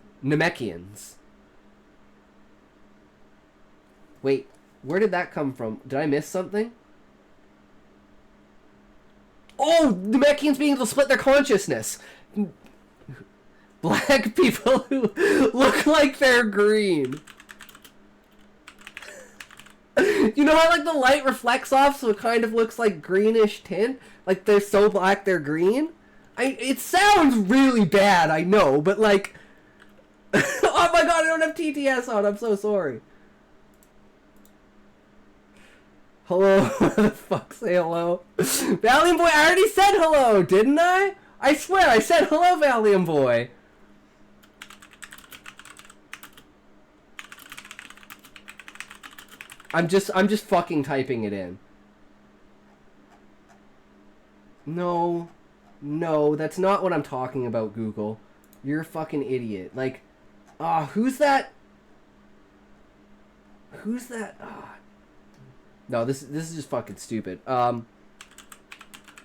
Wait, where did that come from? Did I miss something? Oh, the Namekians being able to split their consciousness. Black people who look like they're green. You know how, like, the light reflects off, so it kind of looks like greenish tint? Like, they're so black, they're green? It sounds really bad, I know, but, like... Oh my god, I don't have TTS on, I'm so sorry. Hello? What the fuck, say hello? Valiant Boy, I already said hello, didn't I? I swear, I said hello, Valiant Boy. I'm just fucking typing it in. No, that's not what I'm talking about, Google. You're a fucking idiot. Like, who's that? Who's that? No, this is just fucking stupid.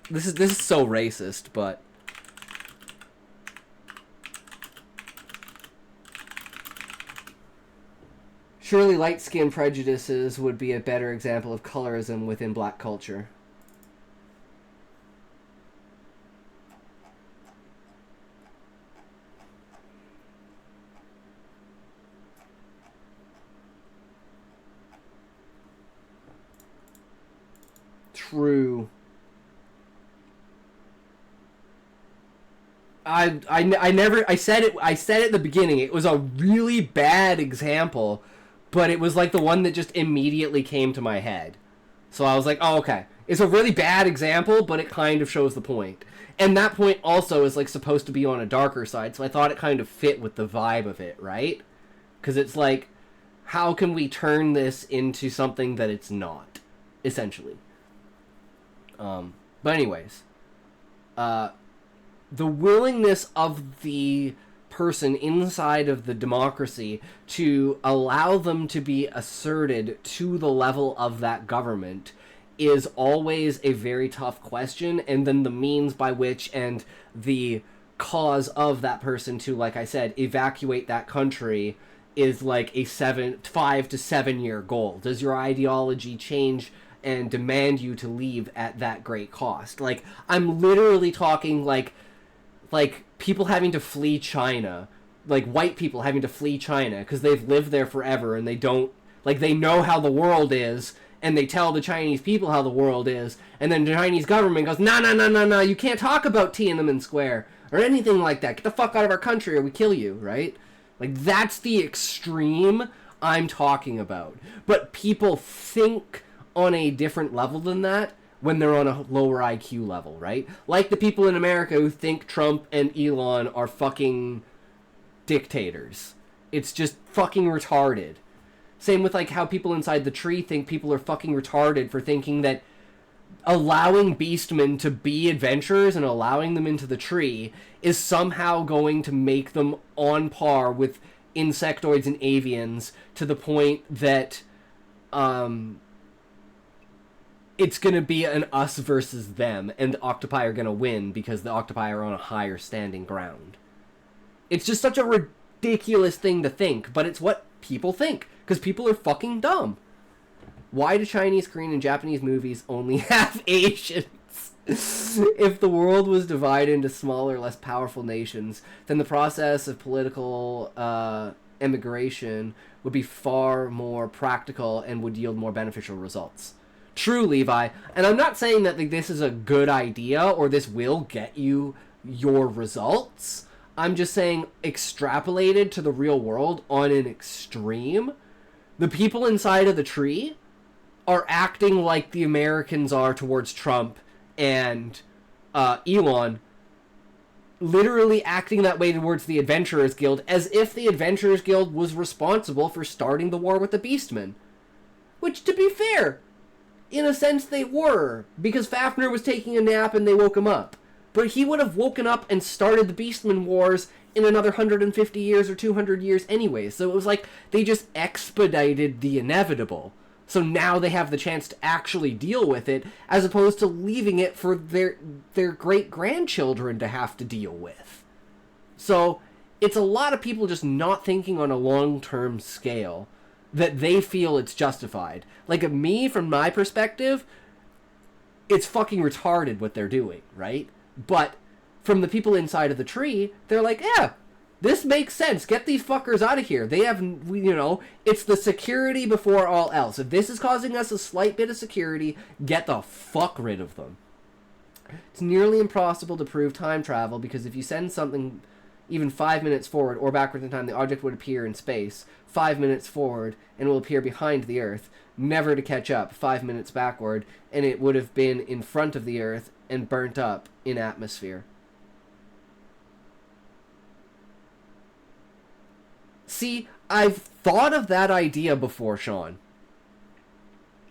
This is so racist, but. Surely light skin prejudices would be a better example of colorism within black culture. True. I said it at the beginning. It was a really bad example. But it was like the one that just immediately came to my head. So I was like, oh, okay. It's a really bad example, but it kind of shows the point. And that point also is like supposed to be on a darker side, so I thought it kind of fit with the vibe of it, right? Because it's like, how can we turn this into something that it's not, essentially? But anyways, the willingness of the person inside of the democracy to allow them to be asserted to the level of that government is always a very tough question, and then the means by which and the cause of that person to, like I said, evacuate that country is like a 5 to 7 year goal. Does your ideology change and demand you to leave at that great cost? Like, I'm literally talking like people having to flee China, like white people having to flee China because they've lived there forever and they don't, like, they know how the world is and they tell the Chinese people how the world is, and then the Chinese government goes, no, you can't talk about Tiananmen Square or anything like that. Get the fuck out of our country or we kill you, right? Like, that's the extreme I'm talking about. But people think on a different level than that when they're on a lower IQ level, right? Like the people in America who think Trump and Elon are fucking dictators. It's just fucking retarded. Same with like how people inside the tree think people are fucking retarded for thinking that allowing beastmen to be adventurers and allowing them into the tree is somehow going to make them on par with insectoids and avians to the point that it's going to be an us versus them, and the octopi are going to win because the octopi are on a higher standing ground. It's just such a ridiculous thing to think, but it's what people think, because people are fucking dumb. Why do Chinese, Korean, and Japanese movies only have Asians? If the world was divided into smaller, less powerful nations, then the process of political immigration would be far more practical and would yield more beneficial results. True, Levi. And I'm not saying that like, this is a good idea or this will get you your results. I'm just saying, extrapolated to the real world on an extreme, the people inside of the tree are acting like the Americans are towards Trump and Elon, literally acting that way towards the Adventurers Guild, as if the Adventurers Guild was responsible for starting the war with the Beastmen. Which, to be fair, in a sense they were, because Fafnir was taking a nap and they woke him up. But he would have woken up and started the Beastmen Wars in another 150 years or 200 years anyway. So it was like they just expedited the inevitable. So now they have the chance to actually deal with it, as opposed to leaving it for their great-grandchildren to have to deal with. So it's a lot of people just not thinking on a long-term scale. that they feel it's justified. Like, me, from my perspective, it's fucking retarded what they're doing, right? But from the people inside of the tree, they're like, yeah, this makes sense. Get these fuckers out of here. They have, you know, it's the security before all else. If this is causing us a slight bit of security, get the fuck rid of them. It's nearly impossible to prove time travel because if you send something even 5 minutes forward or backwards in time, the object would appear in space 5 minutes forward and will appear behind the Earth, never to catch up 5 minutes backward, and it would have been in front of the Earth and burnt up in atmosphere. See, I've thought of that idea before, Sean.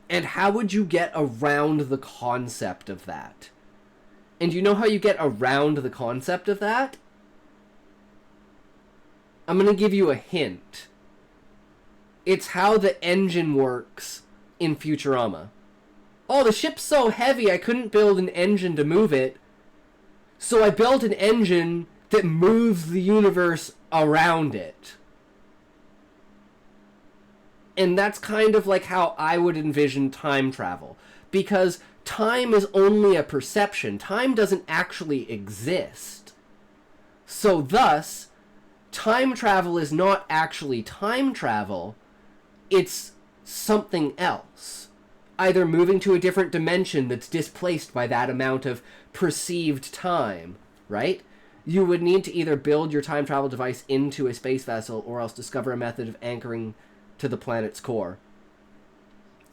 And how would you get around the concept of that? And you know how you get around the concept of that? I'm going to give you a hint. It's how the engine works in Futurama. Oh, the ship's so heavy I couldn't build an engine to move it. So I built an engine that moves the universe around it. And that's kind of like how I would envision time travel. Because time is only a perception. Time doesn't actually exist. So thus, time travel is not actually time travel. It's something else. Either moving to a different dimension that's displaced by that amount of perceived time, right? You would need to either build your time travel device into a space vessel or else discover a method of anchoring to the planet's core.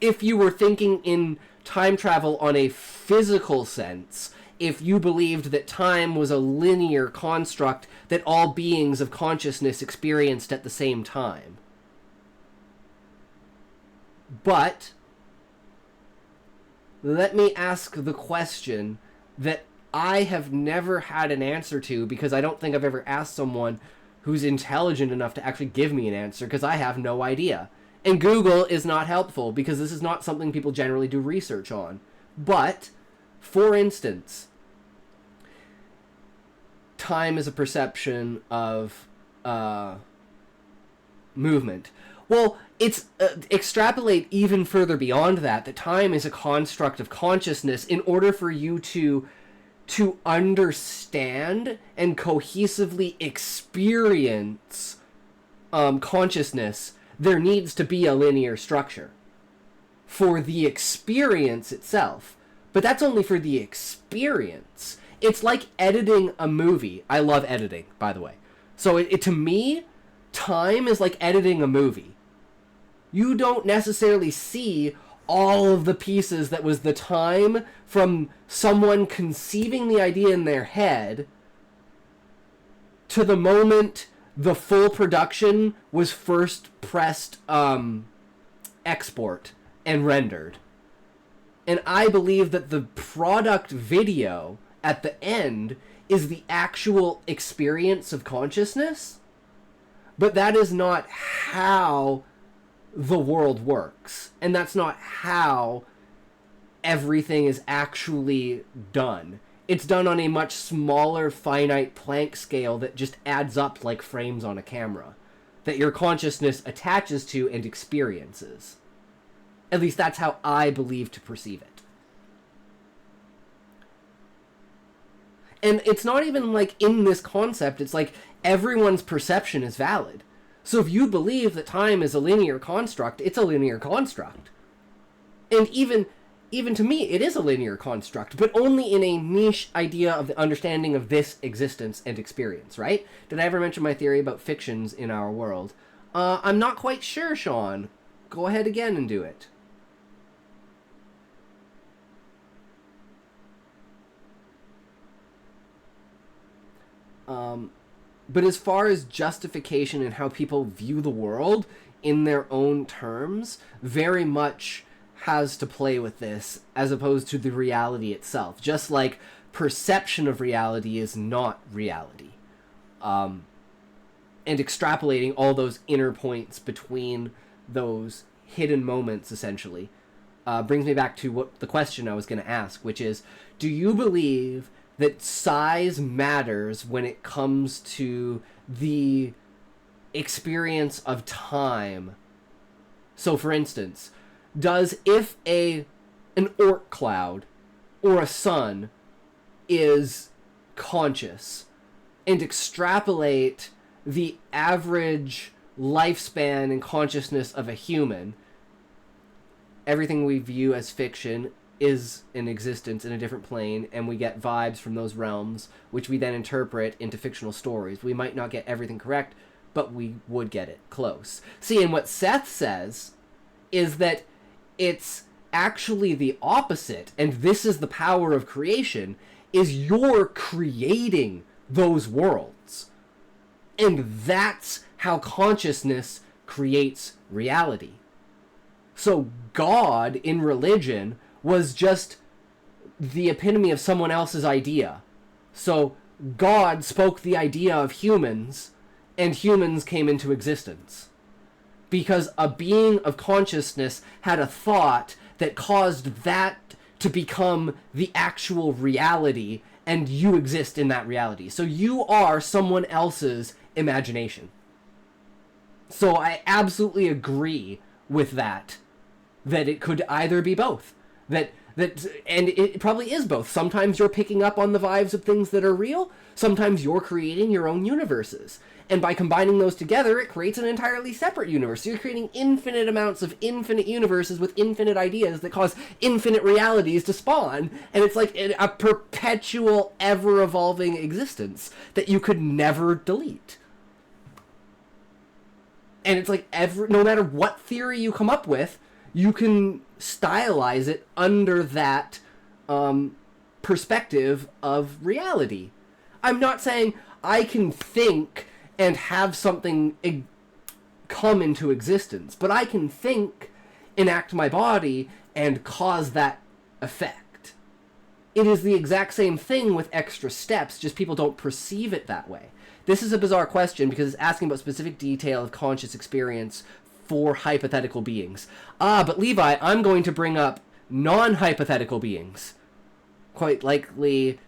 If you were thinking in time travel on a physical sense, if you believed that time was a linear construct that all beings of consciousness experienced at the same time. But let me ask the question that I have never had an answer to because I don't think I've ever asked someone who's intelligent enough to actually give me an answer because I have no idea. And Google is not helpful because this is not something people generally do research on. But, for instance, time is a perception of movement. Well, it's extrapolate even further beyond that, that time is a construct of consciousness in order for you to understand and cohesively experience consciousness, there needs to be a linear structure for the experience itself. But that's only for the experience. It's like editing a movie. I love editing, by the way. So to me, time is like editing a movie. You don't necessarily see all of the pieces that was the time from someone conceiving the idea in their head to the moment the full production was first pressed export and rendered. And I believe that the product video at the end is the actual experience of consciousness, but that is not how the world works, and that's not how everything is actually done. It's done on a much smaller finite Planck scale that just adds up like frames on a camera that your consciousness attaches to and experiences. At least that's how I believe to perceive it. And it's not even like in this concept, it's like everyone's perception is valid. So if you believe that time is a linear construct, it's a linear construct. And even to me, it is a linear construct, but only in a niche idea of the understanding of this existence and experience, right? Did I ever mention my theory about fictions in our world? I'm not quite sure, Sean. Go ahead again and do it. But as far as justification and how people view the world in their own terms, very much has to play with this as opposed to the reality itself. Just like perception of reality is not reality. And extrapolating all those inner points between those hidden moments, essentially, brings me back to what the question I was going to ask, which is, do you believe that size matters when it comes to the experience of time So, for instance, if an Oort cloud or a sun is conscious, and extrapolate the average lifespan and consciousness of a human, everything we view as fiction is in existence in a different plane, and we get vibes from those realms, which we then interpret into fictional stories. We might not get everything correct, but we would get it close. See, and what Seth says is that it's actually the opposite, and this is the power of creation, is you're creating those worlds. And that's how consciousness creates reality. So God in religion was just the epitome of someone else's idea. So God spoke the idea of humans, and humans came into existence. Because a being of consciousness had a thought that caused that to become the actual reality, and you exist in that reality. So you are someone else's imagination. So I absolutely agree with that it could either be both. And it probably is both. Sometimes you're picking up on the vibes of things that are real. Sometimes you're creating your own universes. And by combining those together, it creates an entirely separate universe. So you're creating infinite amounts of infinite universes with infinite ideas that cause infinite realities to spawn. And it's like a perpetual, ever-evolving existence that you could never delete. And it's like no matter what theory you come up with, you can stylize it under that perspective of reality. I'm not saying I can think and have something come into existence, but I can think, enact my body, and cause that effect. It is the exact same thing with extra steps, just people don't perceive it that way. This is a bizarre question because it's asking about specific detail of conscious experience for hypothetical beings. But Levi, I'm going to bring up non-hypothetical beings. Quite likely,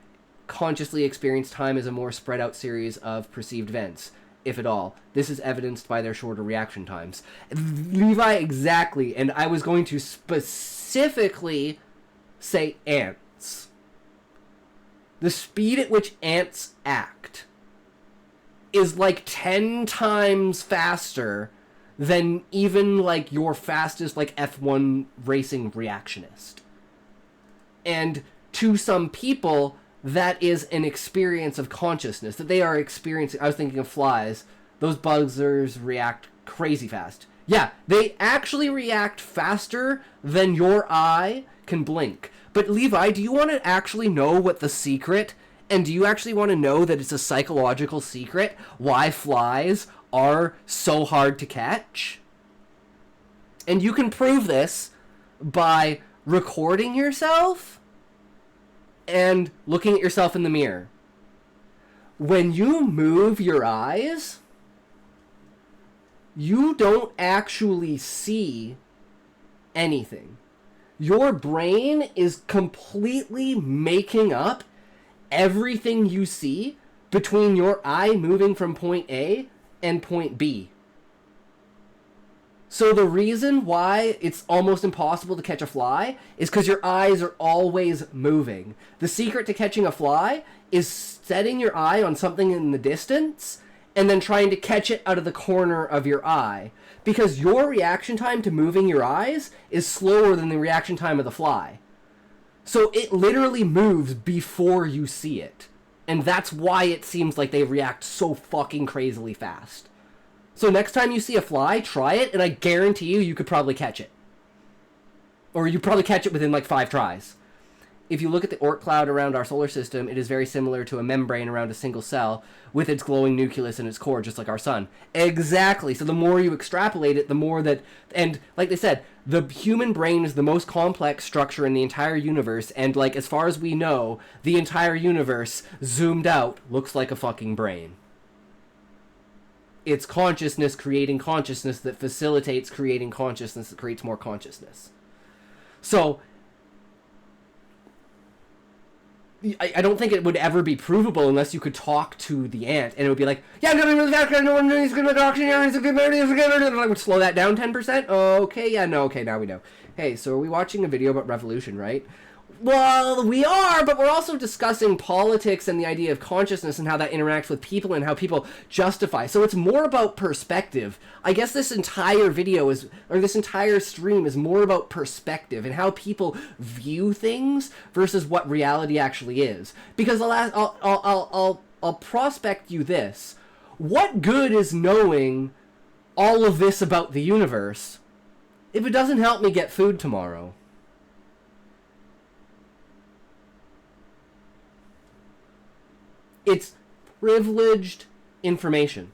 consciously experienced time is a more spread out series of perceived events, if at all. This is evidenced by their shorter reaction times. Levi, exactly. And I was going to specifically say ants. The speed at which ants act is like 10 times faster than even like your fastest like F1 racing reactionist. And to some people, that is an experience of consciousness that they are experiencing. I was thinking of flies. Those buzzers react crazy fast. Yeah, they actually react faster than your eye can blink. But Levi, do you want to actually know what the secret, and do you actually want to know that it's a psychological secret why flies are so hard to catch? And you can prove this by recording yourself and looking at yourself in the mirror. When you move your eyes, you don't actually see anything. Your brain is completely making up everything you see between your eye moving from point A and point B. So the reason why it's almost impossible to catch a fly is because your eyes are always moving. The secret to catching a fly is setting your eye on something in the distance and then trying to catch it out of the corner of your eye. Because your reaction time to moving your eyes is slower than the reaction time of the fly. So it literally moves before you see it. And that's why it seems like they react so fucking crazily fast. So next time you see a fly, try it, and I guarantee you could probably catch it. Or you probably catch it within like 5 tries. If you look at the Oort cloud around our solar system, it is very similar to a membrane around a single cell with its glowing nucleus in its core, just like our sun. Exactly. So the more you extrapolate it, the more that... And like they said, the human brain is the most complex structure in the entire universe, and like as far as we know, the entire universe, zoomed out, looks like a fucking brain. It's consciousness creating consciousness that facilitates creating consciousness that creates more consciousness. So I don't think it would ever be provable unless you could talk to the ant, and it would be like, yeah, I'm gonna be really fast, no one is gonna talk to you, and I would slow that down 10%. Okay, yeah, no, okay, now we know. Hey, so are we watching a video about revolution, right? Well, we are, but we're also discussing politics and the idea of consciousness and how that interacts with people and how people justify. So it's more about perspective. I guess this entire video is, or this entire stream is more about perspective and how people view things versus what reality actually is. Because I'll prospect you this. What good is knowing all of this about the universe if it doesn't help me get food tomorrow? It's privileged information.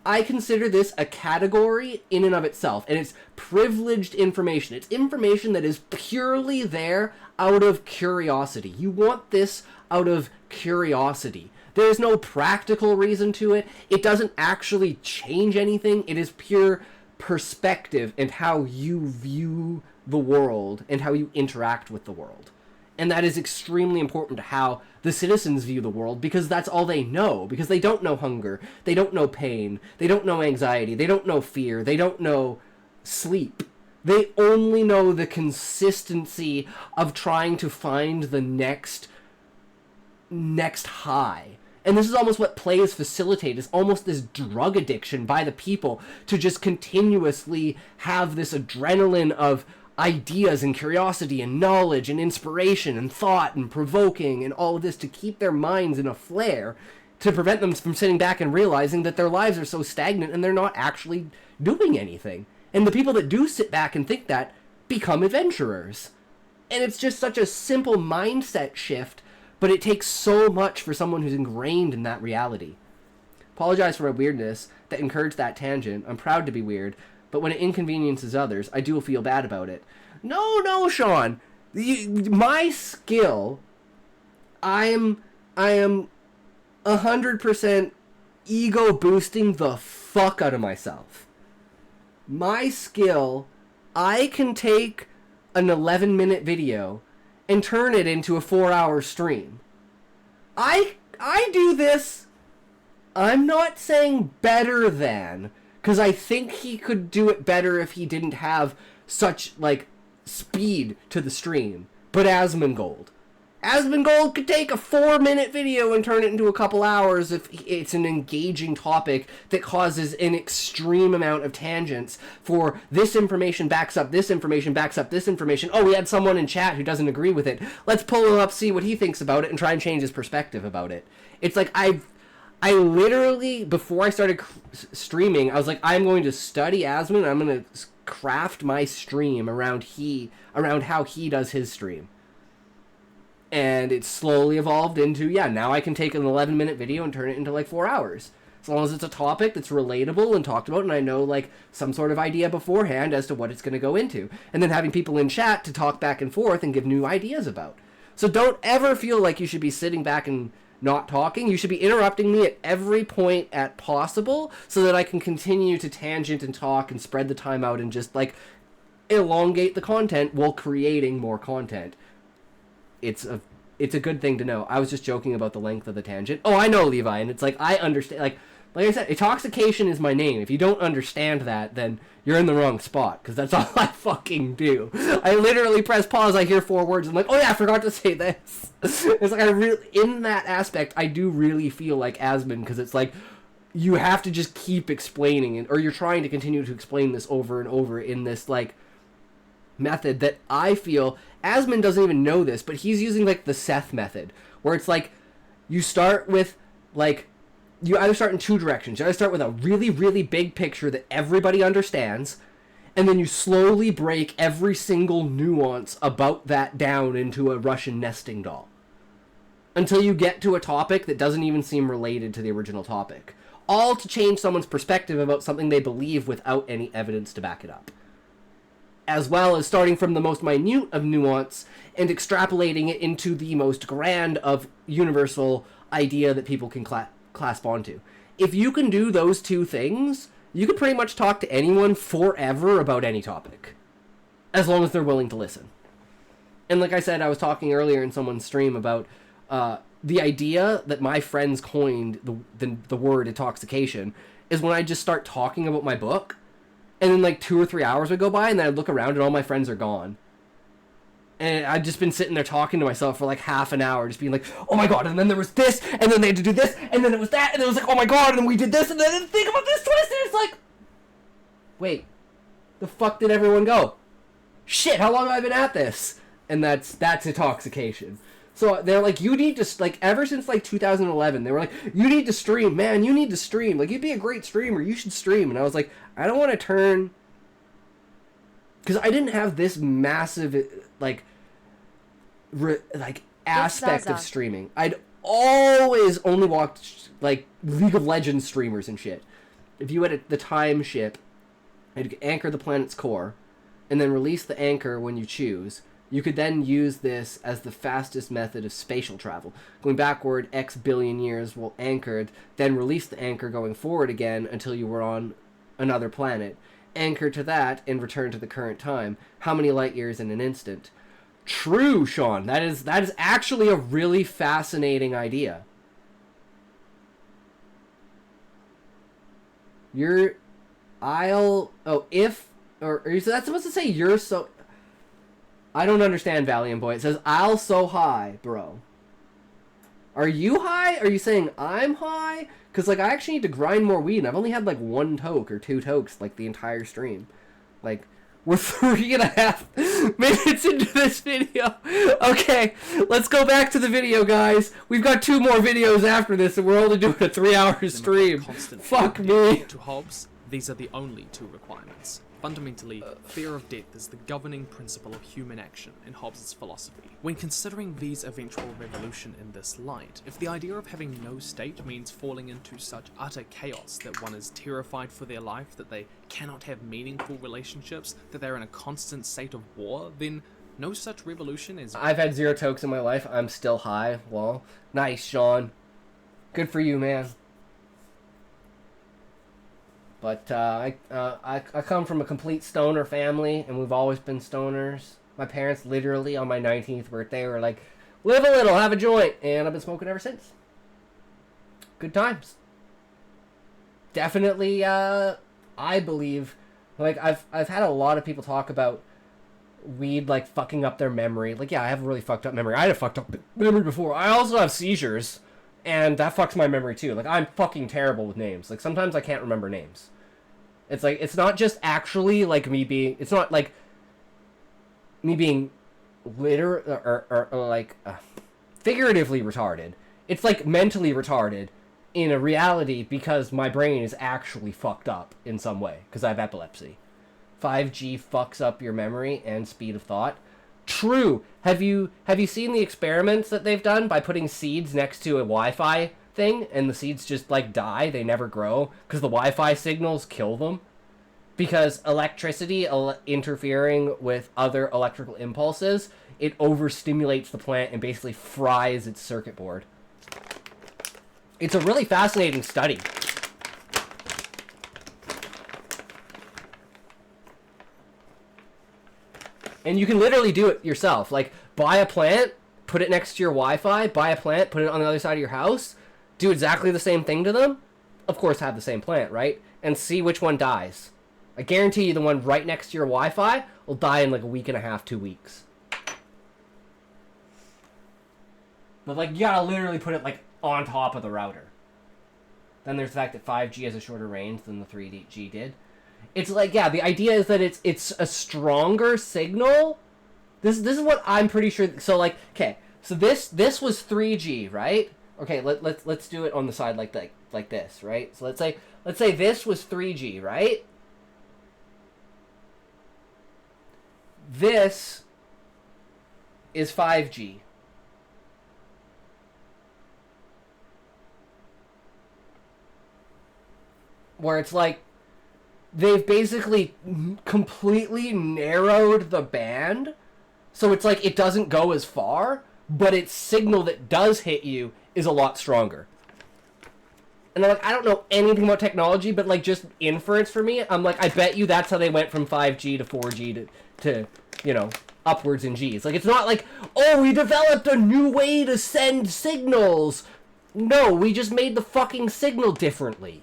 I consider this a category in and of itself, and it's privileged information. It's information that is purely there out of curiosity. You want this out of curiosity. There's no practical reason to it. It doesn't actually change anything. It is pure perspective and how you view the world and how you interact with the world. And that is extremely important to how the citizens view the world, because that's all they know. Because they don't know hunger, they don't know pain, they don't know anxiety, they don't know fear, they don't know sleep. They only know the consistency of trying to find the next high. And this is almost what plays facilitate, is almost this drug addiction by the people to just continuously have this adrenaline of ideas and curiosity and knowledge and inspiration and thought and provoking and all of this to keep their minds in a flare, to prevent them from sitting back and realizing that their lives are so stagnant and they're not actually doing anything. And the people that do sit back and think that become adventurers. And it's just such a simple mindset shift, but it takes so much for someone who's ingrained in that reality. Apologize for my weirdness that encouraged that tangent. I'm proud to be weird, but when it inconveniences others, I do feel bad about it. No, Sean. My skill, I am 100% ego boosting the fuck out of myself. My skill, I can take an 11-minute video and turn it into a 4-hour stream. I do this. I'm not saying better than, because I think he could do it better if he didn't have such, like, speed to the stream. But Asmongold could take a 4-minute video and turn it into a couple hours if it's an engaging topic that causes an extreme amount of tangents for this information backs up this information backs up this information. Oh, we had someone in chat who doesn't agree with it. Let's pull him up, see what he thinks about it, and try and change his perspective about it. It's like I literally, before I started streaming, I was like, I'm going to study Asmon, I'm going to craft my stream around how he does his stream. And it slowly evolved into, yeah, now I can take an 11-minute video and turn it into like 4 hours. As long as it's a topic that's relatable and talked about, and I know like some sort of idea beforehand as to what it's going to go into. And then having people in chat to talk back and forth and give new ideas about. So don't ever feel like you should be sitting back and not talking. You should be interrupting me at every point at possible so that I can continue to tangent and talk and spread the time out and just like elongate the content while creating more content. It's a good thing to know. I was just joking about the length of the tangent. Oh, I know, Levi, and it's like, I understand, like I said, intoxication is my name. If you don't understand that, then you're in the wrong spot, because that's all I fucking do. I literally press pause, I hear 4 words, I'm like, oh yeah, I forgot to say this. It's like, in that aspect, I do really feel like Asmon, because it's like, you have to just keep explaining it, or you're trying to continue to explain this over and over in this, like, method that I feel, Asmon doesn't even know this, but he's using, like, the Seth method, where it's like, you start with, like, you either start in 2 directions. You either start with a really, really big picture that everybody understands, and then you slowly break every single nuance about that down into a Russian nesting doll. Until you get to a topic that doesn't even seem related to the original topic. All to change someone's perspective about something they believe without any evidence to back it up. As well as starting from the most minute of nuance and extrapolating it into the most grand of universal idea that people can clasp onto. If you can do those 2 things, you can pretty much talk to anyone forever about any topic. As long as they're willing to listen. And like I said, I was talking earlier in someone's stream about The idea that my friends coined the word intoxication is when I just start talking about my book, and then like 2 or 3 hours would go by, and then I'd look around and all my friends are gone. And I'd just been sitting there talking to myself for like half an hour, just being like, oh my god, and then there was this, and then they had to do this, and then it was that, and it was like, oh my god, and then we did this, and then I didn't think about this twist, and it's like, wait, the fuck did everyone go? Shit, how long have I been at this? And that's intoxication. So they're like, you need to, like, ever since like 2011, they were like, you need to stream, man, you need to stream. Like, you'd be a great streamer, you should stream. And I was like, I don't want to turn, because I didn't have this massive, like, aspect of streaming. I'd always only watched, like, League of Legends streamers and shit. If you had the time ship, I'd anchor the planet's core, and then release the anchor when you choose. You could then use this as the fastest method of spatial travel. Going backward X billion years while anchored, then release the anchor going forward again until you were on another planet. Anchor to that and return to the current time. How many light years in an instant? True, Sean. That is actually a really fascinating idea. Is that supposed to say you're so... I don't understand, Valiant Boy. It says, I'll so high, bro. Are you high? Are you saying I'm high? Because, like, I actually need to grind more weed, and I've only had, like, 1 toke or 2 tokes, like, the entire stream. Like, we're 3.5 minutes into this video. Okay, let's go back to the video, guys. We've got 2 more videos after this, and we're only doing a 3-hour stream. Fuck me. To Hobbes, these are the only 2 requirements. Fundamentally, fear of death is the governing principle of human action in Hobbes' philosophy. When considering V's eventual revolution in this light, if the idea of having no state means falling into such utter chaos that one is terrified for their life, that they cannot have meaningful relationships, that they're in a constant state of war, then no such revolution is... I've had 0 tokes in my life. I'm still high. Well, nice, Sean. Good for you, man. But I come from a complete stoner family, and we've always been stoners. My parents literally on my 19th birthday were like, live a little, have a joint, and I've been smoking ever since. Good times. Definitely, I believe, like, I've had a lot of people talk about weed, like, fucking up their memory. Like, yeah, I have a really fucked up memory. I had a fucked up memory before. I also have seizures. And that fucks my memory too. Like, I'm fucking terrible with names. Like, sometimes I can't remember names. It's like, it's not just actually like me being, it's not like me being figuratively retarded. It's like mentally retarded in a reality because my brain is actually fucked up in some way because I have epilepsy. 5G fucks up your memory and speed of thought. True. Have you seen the experiments that they've done by putting seeds next to a Wi-Fi thing, and the seeds just like die, they never grow because the Wi-Fi signals kill them? Because electricity interfering with other electrical impulses, it overstimulates the plant and basically fries its circuit board. It's a really fascinating study. And you can literally do it yourself. Like, buy a plant, put it next to your Wi-Fi, buy a plant, put it on the other side of your house, do exactly the same thing to them. Of course, have the same plant, right? And see which one dies. I guarantee you the one right next to your Wi-Fi will die in like a week and a half, 2 weeks. But, like, you gotta literally put it, like, on top of the router. Then there's the fact that 5G has a shorter range than the 3G did. It's like, yeah, the idea is that it's a stronger signal. This is what I'm pretty sure. So, like, okay, so this was 3G, right? Okay, let's do it on the side like this, right? So let's say this was 3G, right? This is 5G. Where it's like, they've basically completely narrowed the band, so it's like it doesn't go as far, but its signal that does hit you is a lot stronger. And I'm like, I don't know anything about technology, but like just inference for me, I'm like, I bet you that's how they went from 5G to 4G to you know, upwards in Gs. Like, it's not like, oh, we developed a new way to send signals. No, we just made the fucking signal differently.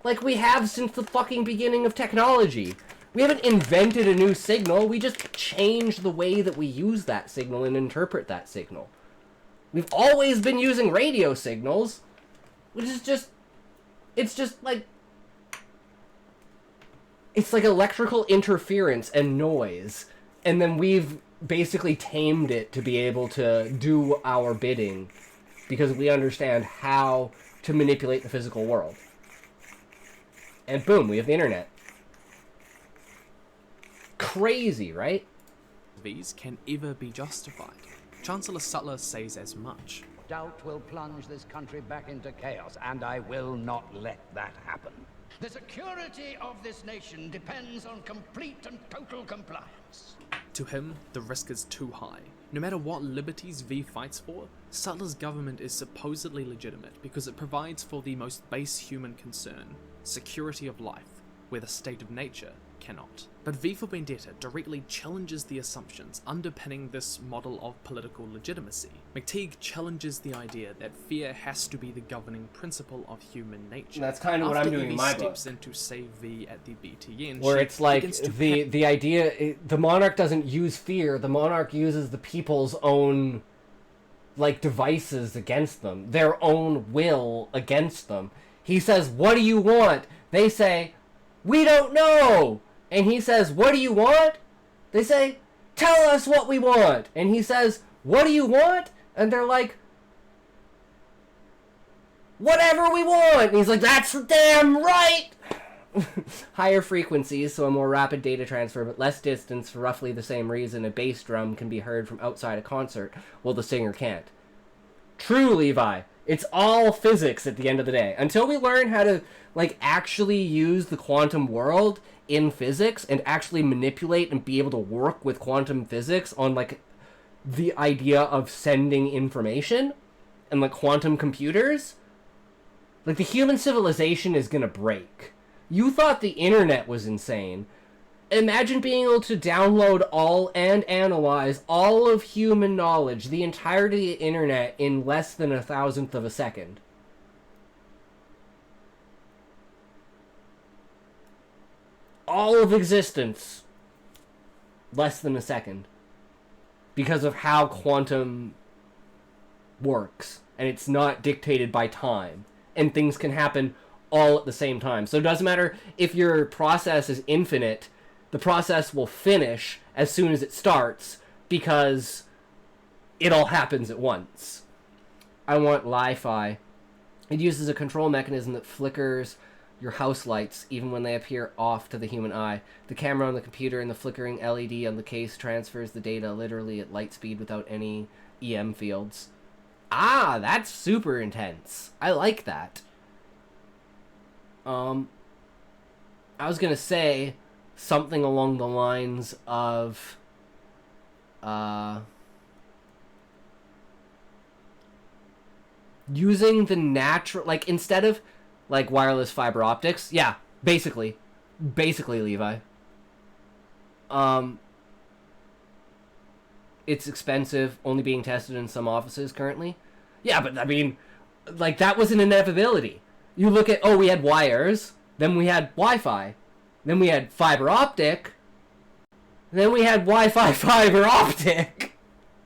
Like we have since the fucking beginning of technology. We haven't invented a new signal, we just changed the way that we use that signal and interpret that signal. We've always been using radio signals, which is just... It's just like... It's like electrical interference and noise. And then we've basically tamed it to be able to do our bidding because we understand how to manipulate the physical world. And boom, we have the internet. Crazy, right? These can ever be justified. Chancellor Sutler says as much. Doubt will plunge this country back into chaos, and I will not let that happen. The security of this nation depends on complete and total compliance. To him, the risk is too high. No matter what liberties V fights for, Sutler's government is supposedly legitimate because it provides for the most base human concern, security of life, where the state of nature cannot. But V for Vendetta directly challenges the assumptions underpinning this model of political legitimacy. McTeague challenges the idea that fear has to be the governing principle of human nature. That's kind of what I'm doing in my book. Steps in to save V at the BTN, where it's like the idea, the monarch doesn't use fear, the monarch uses the people's own like devices against them, their own will against them. He says, "What do you want?" They say, "We don't know." And he says, "What do you want?" They say, "Tell us what we want." And he says, "What do you want?" And they're like, "Whatever we want." And he's like, "That's damn right." Higher frequencies, so a more rapid data transfer, but less distance for roughly the same reason a bass drum can be heard from outside a concert, while the singer can't. True, Levi. It's all physics at the end of the day. Until we learn how to, like, actually use the quantum world in physics and actually manipulate and be able to work with quantum physics on, like, the idea of sending information and, like, quantum computers, like, the human civilization is gonna break. You thought the internet was insane. Imagine being able to download all and analyze all of human knowledge, the entirety of the internet, in less than 1,000th of a second. All of existence, less than a second. Because of how quantum works. And it's not dictated by time. And things can happen all at the same time. So it doesn't matter if your process is infinite, the process will finish as soon as it starts because it all happens at once. I want Li-Fi. It uses a control mechanism that flickers your house lights even when they appear off to the human eye. The camera on the computer and the flickering LED on the case transfers the data literally at light speed without any EM fields. Ah, that's super intense. I like that. I was gonna say something along the lines of using the natural, like, instead of like wireless fiber optics, yeah, basically Levi. It's expensive, only being tested in some offices currently. Yeah, but I mean, like, that was an inevitability. You look at, oh, we had wires, then we had Wi-Fi, then we had fiber optic, then we had Wi-Fi fiber optic.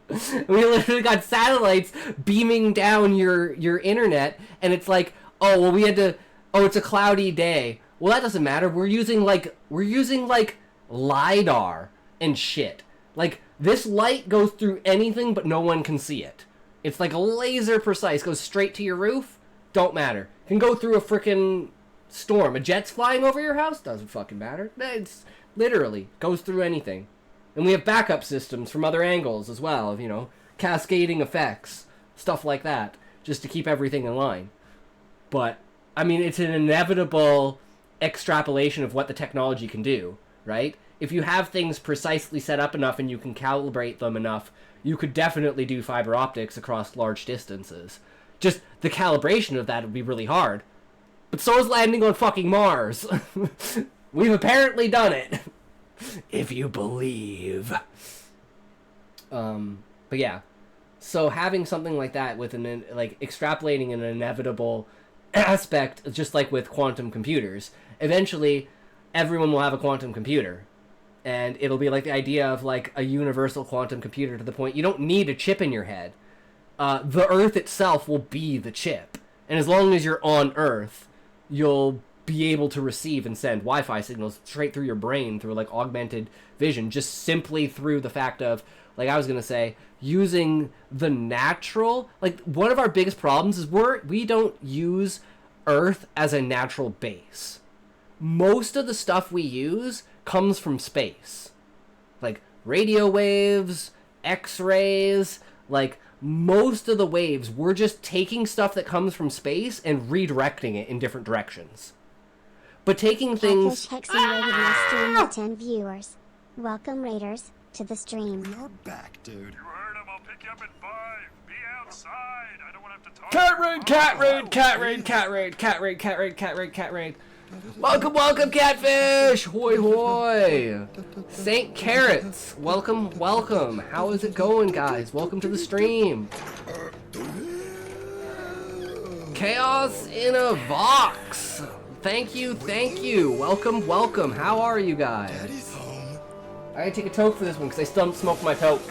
We literally got satellites beaming down your internet, and it's like, oh, well, we had to, oh, it's a cloudy day. Well, that doesn't matter. We're using LiDAR and shit. Like, this light goes through anything, but no one can see it. It's like a laser precise, goes straight to your roof, don't matter. Can go through a frickin' storm. A jet's flying over your house, doesn't fucking matter. It's literally goes through anything. And we have backup systems from other angles as well, you know, cascading effects, stuff like that, just to keep everything in line. But, I mean, it's an inevitable extrapolation of what the technology can do, right? If you have things precisely set up enough and you can calibrate them enough, you could definitely do fiber optics across large distances. Just the calibration of that would be really hard. But so is landing on fucking Mars. We've apparently done it. If you believe. But yeah, so having something like that with like extrapolating an inevitable aspect, just like with quantum computers, eventually everyone will have a quantum computer. And it'll be like the idea of like a universal quantum computer to the point you don't need a chip in your head. The Earth itself will be the chip. And as long as you're on Earth, you'll be able to receive and send Wi-Fi signals straight through your brain through like augmented vision, just simply through the fact of, like I was going to say, using the natural, like one of our biggest problems is we don't use Earth as a natural base. Most of the stuff we use comes from space. Like radio waves, X-rays, like most of the waves, we're just taking stuff that comes from space and redirecting it in different directions. But taking things... Catfish Hexen rated my stream with 10 viewers. Welcome, Raiders, to the stream. You're back, dude. You heard him. I'll pick you up at 5. Be outside. I don't want to have to talk. Cat raid, cat raid, cat raid, cat raid, cat raid, cat raid, cat raid, cat raid. Welcome, welcome, Catfish! Hoi hoi! Saint Carrots, welcome, welcome. How is it going, guys? Welcome to the stream. Chaos in a Vox. Thank you, thank you. Welcome, welcome. How are you guys? Daddy's home. I gotta take a toke for this one because I still haven't smoked my toke.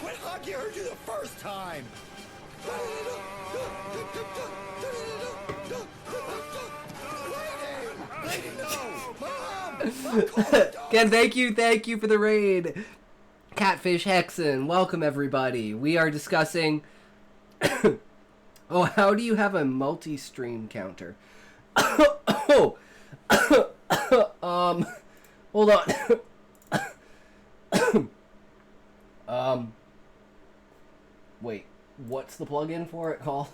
What hockey heard you the first time? Lady, no! Mom! Again, thank you for the raid. Catfish Hexen, welcome everybody. We are discussing... Oh, how do you have a multi-stream counter? Oh! Hold on. Wait, what's the plugin for it called?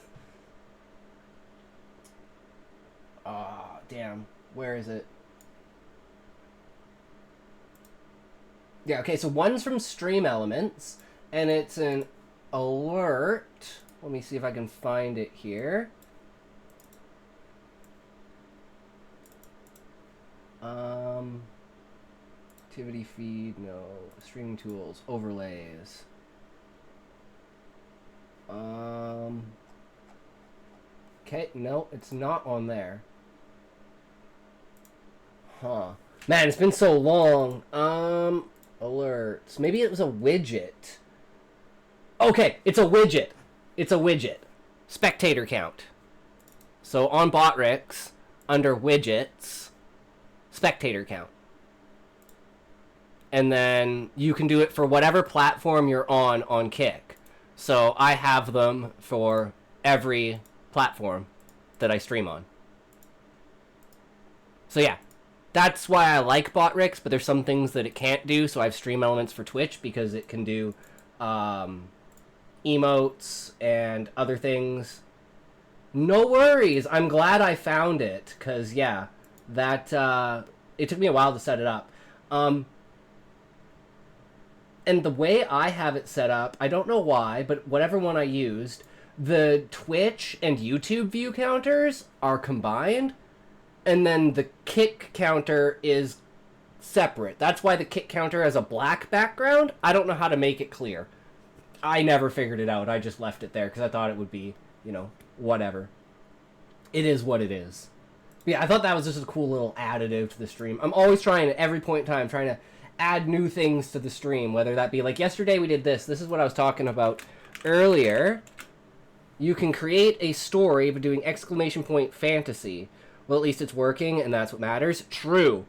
Damn. Where is it? Yeah, okay, so one's from Stream Elements, and it's an alert. Let me see if I can find it here. Activity feed, no. Streaming tools, overlays. Okay, no, it's not on there. Huh. Man, it's been so long. Alerts. Maybe it was a widget. Okay, it's a widget. It's a widget. Spectator count. So on Botrix, under widgets, spectator count. And then you can do it for whatever platform you're on Kick. So I have them for every platform that I stream on. So yeah, that's why I like Botrix, but there's some things that it can't do. So I have Stream Elements for Twitch because it can do emotes and other things. No worries. I'm glad I found it because yeah, that it took me a while to set it up. And the way I have it set up, I don't know why, but whatever one I used, the Twitch and YouTube view counters are combined, and then the Kick counter is separate. That's why the Kick counter has a black background. I don't know how to make it clear. I never figured it out. I just left it there because I thought it would be, you know, whatever. It is what it is. But yeah, I thought that was just a cool little additive to the stream. I'm always trying, at every point in time, trying to add new things to the stream, whether that be like yesterday we did this. This is what I was talking about earlier. You can create a story by doing exclamation point fantasy. Well, at least it's working, and that's what matters. True.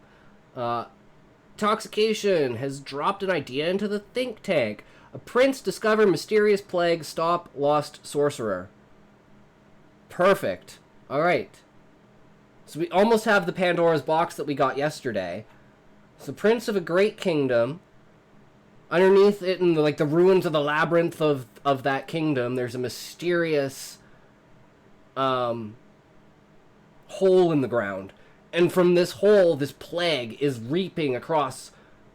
Toxication has dropped an idea into the think tank. A prince discover mysterious plague, stop lost sorcerer. Perfect. All right. So we almost have the Pandora's box that we got yesterday. So prince of a great kingdom. Underneath it, in the ruins of the labyrinth of that kingdom, there's a mysterious hole in the ground. And from this hole, this plague is reaping across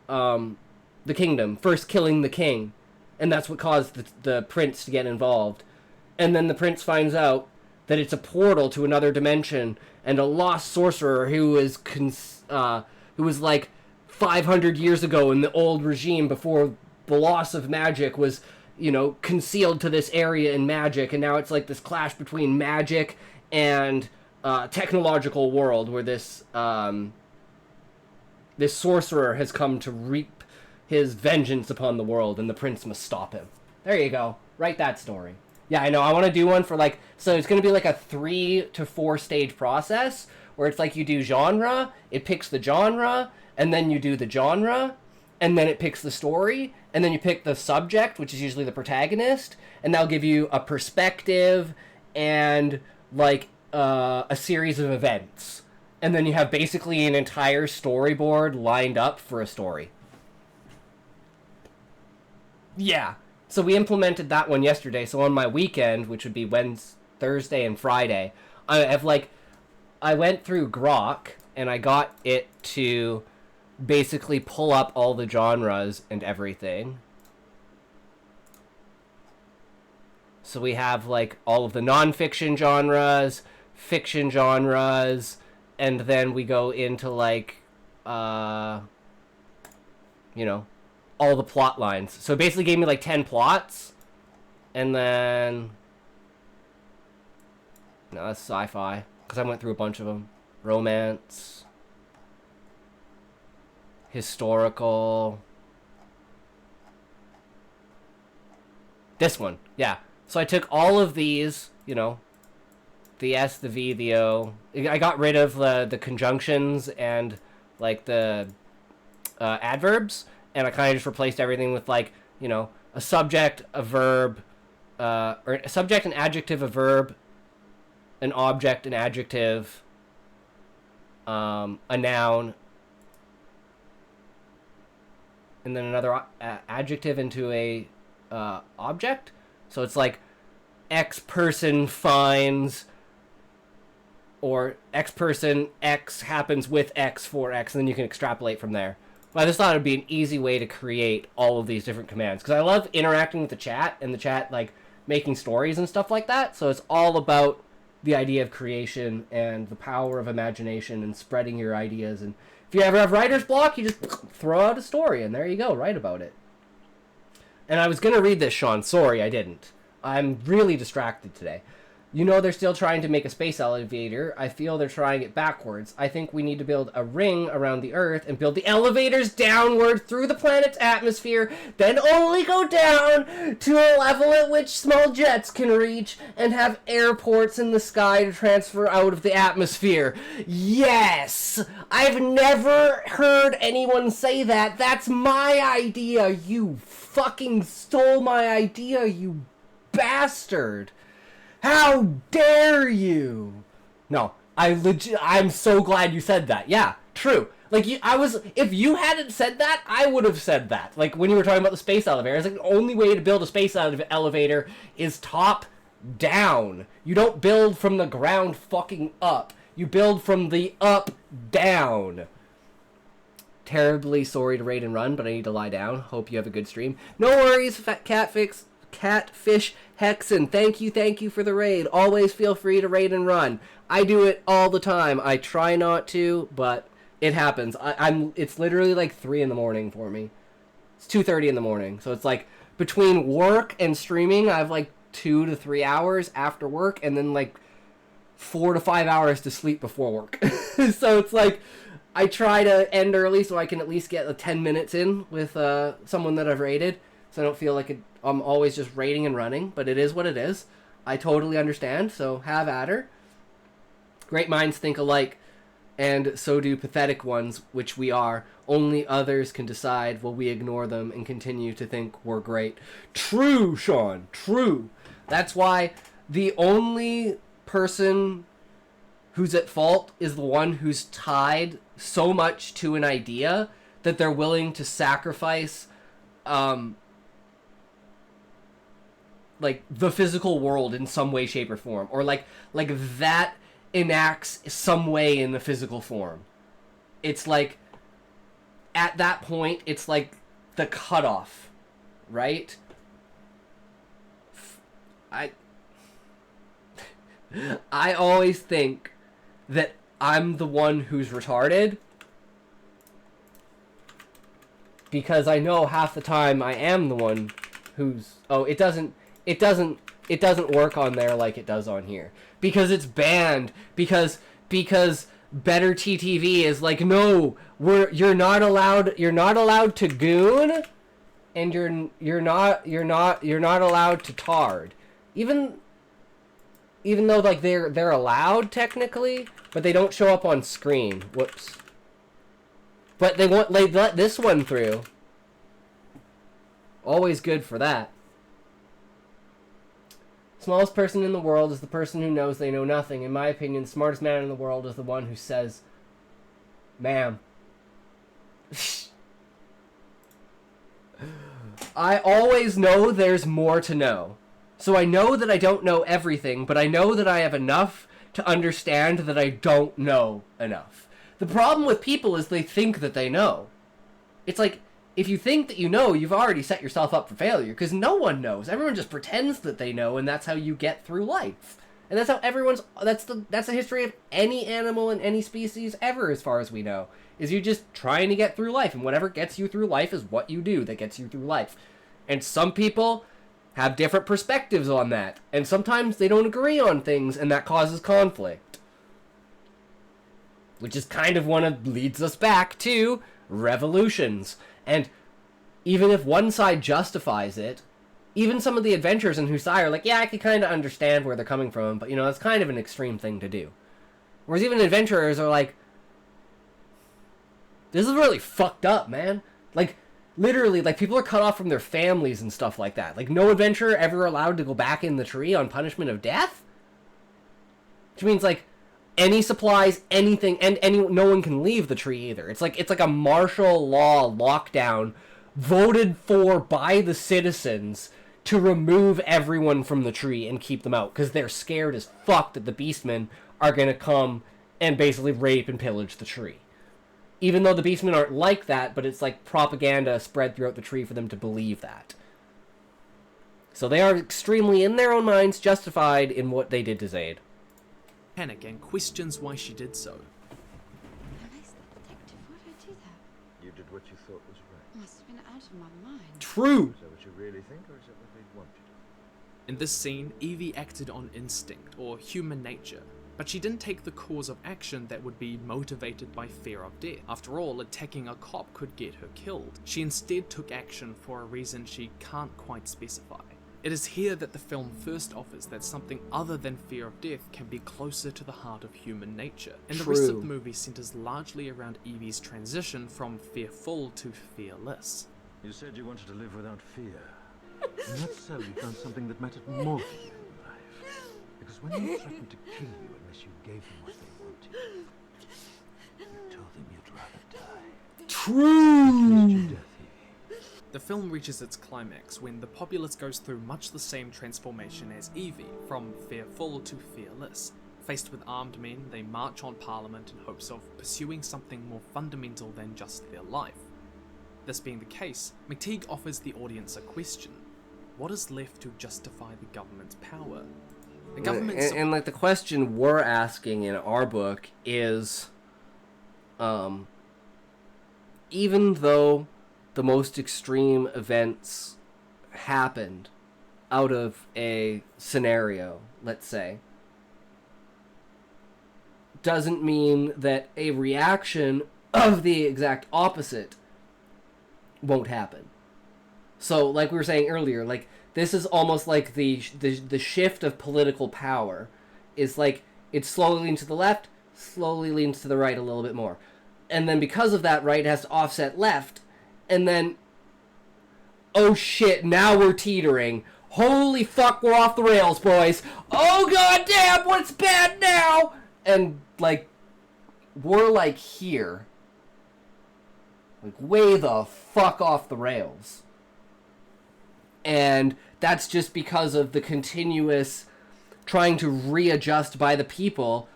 the kingdom, first killing the king. And that's what caused the prince to get involved. And then the prince finds out that it's a portal to another dimension, and a lost sorcerer who was like 500 years ago in the old regime before the loss of magic was, concealed to this area in magic, and now it's like this clash between magic and technological world where this sorcerer has come to reap his vengeance upon the world, and the prince must stop him. There you go. Write that story. Yeah, I know. I want to do one for so it's going to be like a 3 to 4 stage process where it's like you do genre, it picks the genre, and then you do the genre, and then it picks the story, and then you pick the subject, which is usually the protagonist, and that'll give you a perspective and a series of events. And then you have basically an entire storyboard lined up for a story. Yeah. So we implemented that one yesterday. So on my weekend, which would be Wednesday, Thursday, and Friday, I went through Grok and I got it to basically pull up all the genres and everything. So we have all of the non-fiction genres, fiction genres, and then we go into all the plot lines. So it basically gave me 10 plots, and then no, that's sci-fi because I went through a bunch of them. Romance, historical, this one, yeah. So I took all of these, the S, the V, the O. I got rid of the conjunctions and the adverbs, and I kind of just replaced everything with a subject, a verb, or a subject, an adjective, a verb, an object, an adjective, a noun, and then another adjective into a object. So it's X person finds, or X person, X happens with X for X, and then you can extrapolate from there. Well, I just thought it would be an easy way to create all of these different commands, because I love interacting with the chat, and the chat, making stories and stuff like that. So it's all about the idea of creation and the power of imagination and spreading your ideas. And if you ever have writer's block, you just throw out a story, and there you go, write about it. And I was going to read this, Sean. Sorry, I didn't. I'm really distracted today. They're still trying to make a space elevator. I feel they're trying it backwards. I think we need to build a ring around the Earth and build the elevators downward through the planet's atmosphere, then only go down to a level at which small jets can reach, and have airports in the sky to transfer out of the atmosphere. Yes! I've never heard anyone say that. That's my idea. You fucking stole my idea, you bastard. How dare you? No, I'm so glad you said that. Yeah, true. If you hadn't said that, I would have said that. When you were talking about the space elevator, it's the only way to build a space elevator is top down. You don't build from the ground fucking up. You build from the up down. Terribly sorry to raid and run, but I need to lie down. Hope you have a good stream. No worries, Fat Catfish Hexen, thank you for the raid. Always feel free to raid and run. I do it all the time. I try not to, but it happens. It's literally 3 in the morning for me. It's 2:30 in the morning, so it's between work and streaming, I have 2 to 3 hours after work, and then 4 to 5 hours to sleep before work. So it's I try to end early so I can at least get 10 minutes in with someone that I've raided, so I don't feel I'm always just raiding and running, but it is what it is. I totally understand, so have at her. Great minds think alike, and so do pathetic ones, which we are. Only others can decide while we ignore them and continue to think we're great. True, Sean, true. That's why the only person who's at fault is the one who's tied so much to an idea that they're willing to sacrifice the physical world in some way, shape, or form, or that enacts some way in the physical form. It's like, at that point, it's like the cutoff, right? I always think that I'm the one who's retarded, because I know half the time I am the one who's... Oh, it doesn't work on there like it does on here, because it's banned, because Better TTV is like, no, you're not allowed to goon, and you're not allowed to tard, even though like they're allowed technically, but they don't show up on screen. Whoops. But they let this one through. Always good for that. Smallest person in the world is the person who knows they know nothing. In my opinion, the smartest man in the world is the one who says, ma'am. I always know there's more to know. So I know that I don't know everything, but I know that I have enough to understand that I don't know enough. The problem with people is they think that they know. It's like, if you think that you know, you've already set yourself up for failure, because no one knows. Everyone just pretends that they know, and that's how you get through life. And that's how that's the history of any animal and any species ever, as far as we know, is you just trying to get through life, and whatever gets you through life is what you do that gets you through life. And some people have different perspectives on that, and sometimes they don't agree on things, and that causes conflict. Which is kind of leads us back to revolutions. And even if one side justifies it, even some of the adventurers in Husai are like, yeah, I can kind of understand where they're coming from, but, it's kind of an extreme thing to do. Whereas even adventurers are like, this is really fucked up, man. Like, literally, like, people are cut off from their families and stuff like that. Like, no adventurer ever allowed to go back in the tree on punishment of death? Which means, like, any supplies, anything, and no one can leave the tree either. It's like a martial law lockdown voted for by the citizens to remove everyone from the tree and keep them out, because they're scared as fuck that the beastmen are going to come and basically rape and pillage the tree. Even though the beastmen aren't like that, but it's like propaganda spread throughout the tree for them to believe that. So they are extremely, in their own minds, justified in what they did to Zaid. Panic and questions why she did so. Alex, detective, why did I do that? You did what you thought was right. Must have been out of my mind. True! Is that what you really think, or is that what they want you to In this scene, Evie acted on instinct, or human nature, but she didn't take the course of action that would be motivated by fear of death. After all, attacking a cop could get her killed. She instead took action for a reason she can't quite specify. It is here that the film first offers that something other than fear of death can be closer to the heart of human nature, and the rest of the movie centers largely around Evie's transition from fearful to fearless. do? You said you wanted to live without fear. And that's so you found something that mattered more to you in life. Because when they threatened to kill you unless you gave them what they wanted, you told them you'd rather die. True! Your death, Evie. The film reaches its climax when the populace goes through much the same transformation as Evie, from fearful to fearless. Faced with armed men, they march on Parliament in hopes of pursuing something more fundamental than just their life. This being the case, McTeague offers the audience a question. What is left to justify the government's power? The government and like the question we're asking in our book is, even though the most extreme events happened out of a scenario, let's say, doesn't mean that a reaction of the exact opposite won't happen. So, like we were saying earlier, like, this is almost like the shift of political power is like, it slowly leans to the left, slowly leans to the right a little bit more. And then because of that, right has to offset left, and then, oh shit, now we're teetering. Holy fuck, we're off the rails, boys. Oh goddamn, what's bad now? And, like, we're, like, here. Like, way the fuck off the rails. And that's just because of the continuous trying to readjust by the people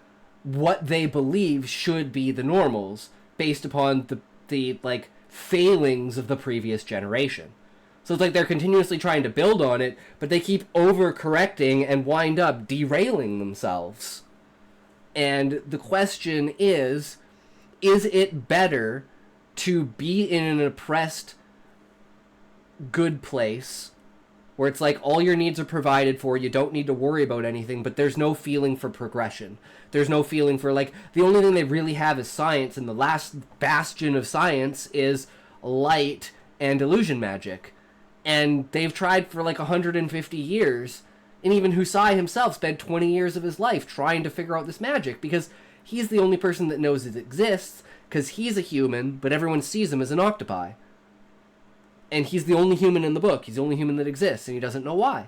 what they believe should be the normals based upon the like failings of the previous generation. So it's like they're continuously trying to build on it, but they keep overcorrecting and wind up derailing themselves. And the question is it better to be in an oppressed good place where it's like all your needs are provided for, you don't need to worry about anything, but there's no feeling for progression. There's no feeling for, like, the only thing they really have is science, and the last bastion of science is light and illusion magic. And they've tried for like 150 years, and even Husai himself spent 20 years of his life trying to figure out this magic, because he's the only person that knows it exists, because he's a human, but everyone sees him as an octopi. And he's the only human in the book. He's the only human that exists, and he doesn't know why.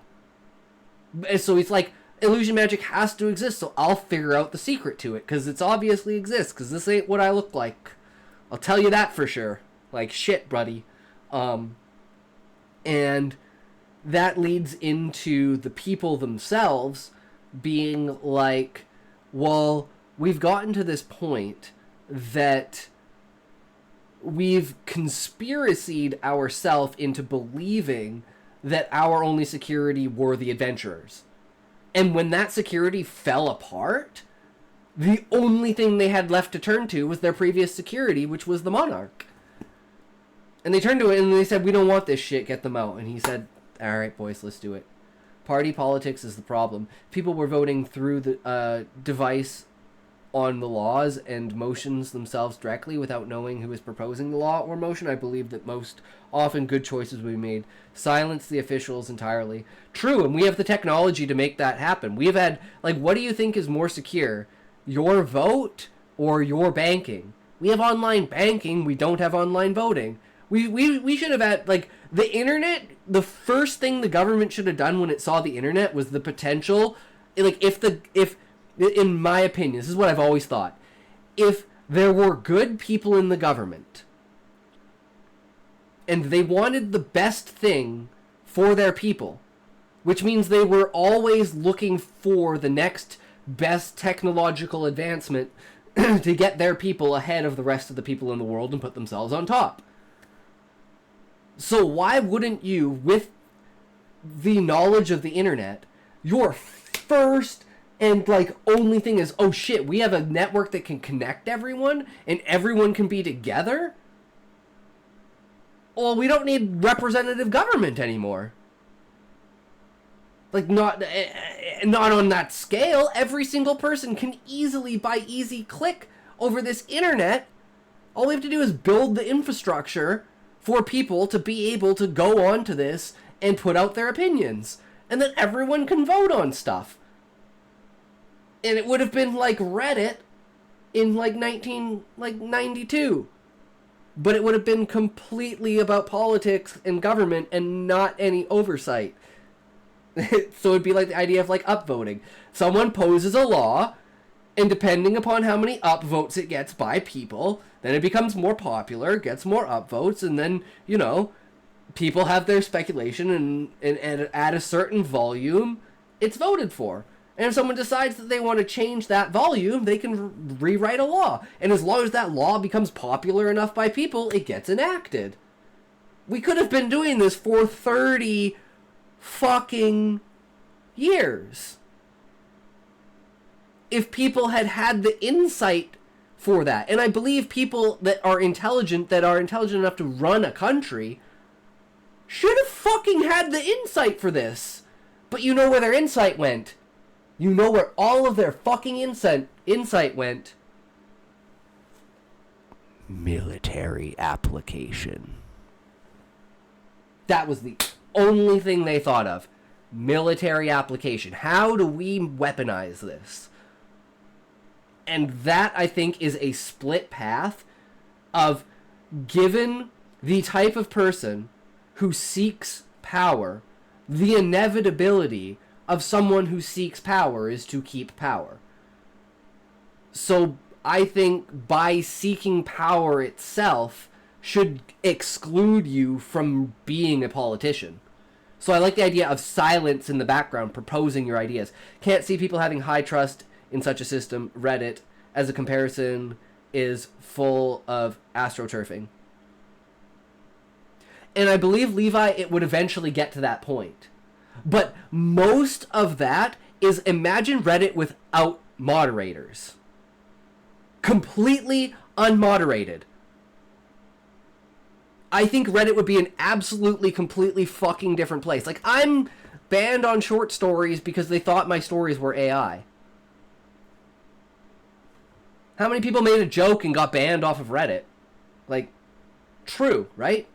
And so he's like, illusion magic has to exist, so I'll figure out the secret to it, because it's obviously exists, because this ain't what I look like. I'll tell you that for sure. Like, shit, buddy. And that leads into the people themselves being like, well, we've gotten to this point that we've conspiracied ourselves into believing that our only security were the adventurers. And when that security fell apart, the only thing they had left to turn to was their previous security, which was the monarch. And they turned to it and they said, we don't want this shit, get them out. And he said, all right, boys, let's do it. Party politics is the problem. People were voting through the device on the laws and motions themselves directly without knowing who was proposing the law or motion. I believe that most often good choices will be made. Silence the officials entirely. True, and we have the technology to make that happen. We have had, like, what do you think is more secure? Your vote or your banking? We have online banking, we don't have online voting. We should have had, like, the internet, the first thing the government should have done when it saw the internet was the potential, like, if, in my opinion, this is what I've always thought, if there were good people in the government, and they wanted the best thing for their people, which means they were always looking for the next best technological advancement to get their people ahead of the rest of the people in the world and put themselves on top. So why wouldn't you, with the knowledge of the internet, your first and, like, only thing is, oh shit, we have a network that can connect everyone and everyone can be together? Well, we don't need representative government anymore. Like, not on that scale. Every single person can easily, by easy click over this internet, all we have to do is build the infrastructure for people to be able to go on to this and put out their opinions. And then everyone can vote on stuff. And it would have been like Reddit in like 92. But it would have been completely about politics and government and not any oversight. So it'd be like the idea of like upvoting. Someone poses a law, and depending upon how many upvotes it gets by people, then it becomes more popular, gets more upvotes, and then, you know, people have their speculation, and at a certain volume, it's voted for. And if someone decides that they want to change that volume, they can rewrite a law. And as long as that law becomes popular enough by people, it gets enacted. We could have been doing this for 30 fucking years if people had had the insight for that. And I believe people that are intelligent enough to run a country should have fucking had the insight for this. But you know where their insight went. You know where all of their fucking insight went. Military application. That was the only thing they thought of. Military application. How do we weaponize this? And that, I think, is a split path of, given the type of person who seeks power, the inevitability of someone who seeks power is to keep power. So I think by seeking power itself should exclude you from being a politician. So I like the idea of silence in the background, proposing your ideas. Can't see people having high trust in such a system. Reddit. as a comparison, is full of astroturfing. And I believe, Levi, it would eventually get to that point. But most of that is, imagine Reddit without moderators. Completely unmoderated. I think Reddit would be an absolutely, completely fucking different place. Like, I'm banned on short stories because they thought my stories were AI. How many people made a joke and got banned off of Reddit? Like, true, right?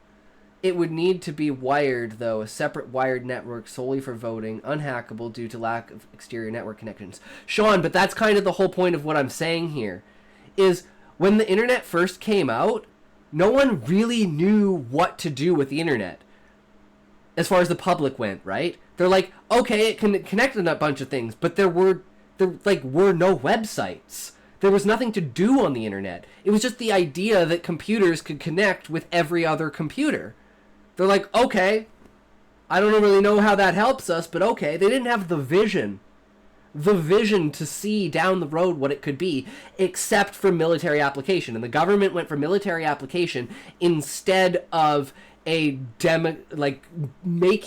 It would need to be wired, though, a separate wired network solely for voting, unhackable due to lack of exterior network connections. Sean, but that's kind of the whole point of what I'm saying here, is when the internet first came out, no one really knew what to do with the internet as far as the public went, right? They're like, okay, it can connect on a bunch of things, but there were no websites. There was nothing to do on the internet. It was just the idea that computers could connect with every other computer. They're like, okay, I don't really know how that helps us, but okay. They didn't have the vision to see down the road what it could be, except for military application. And the government went for military application instead of making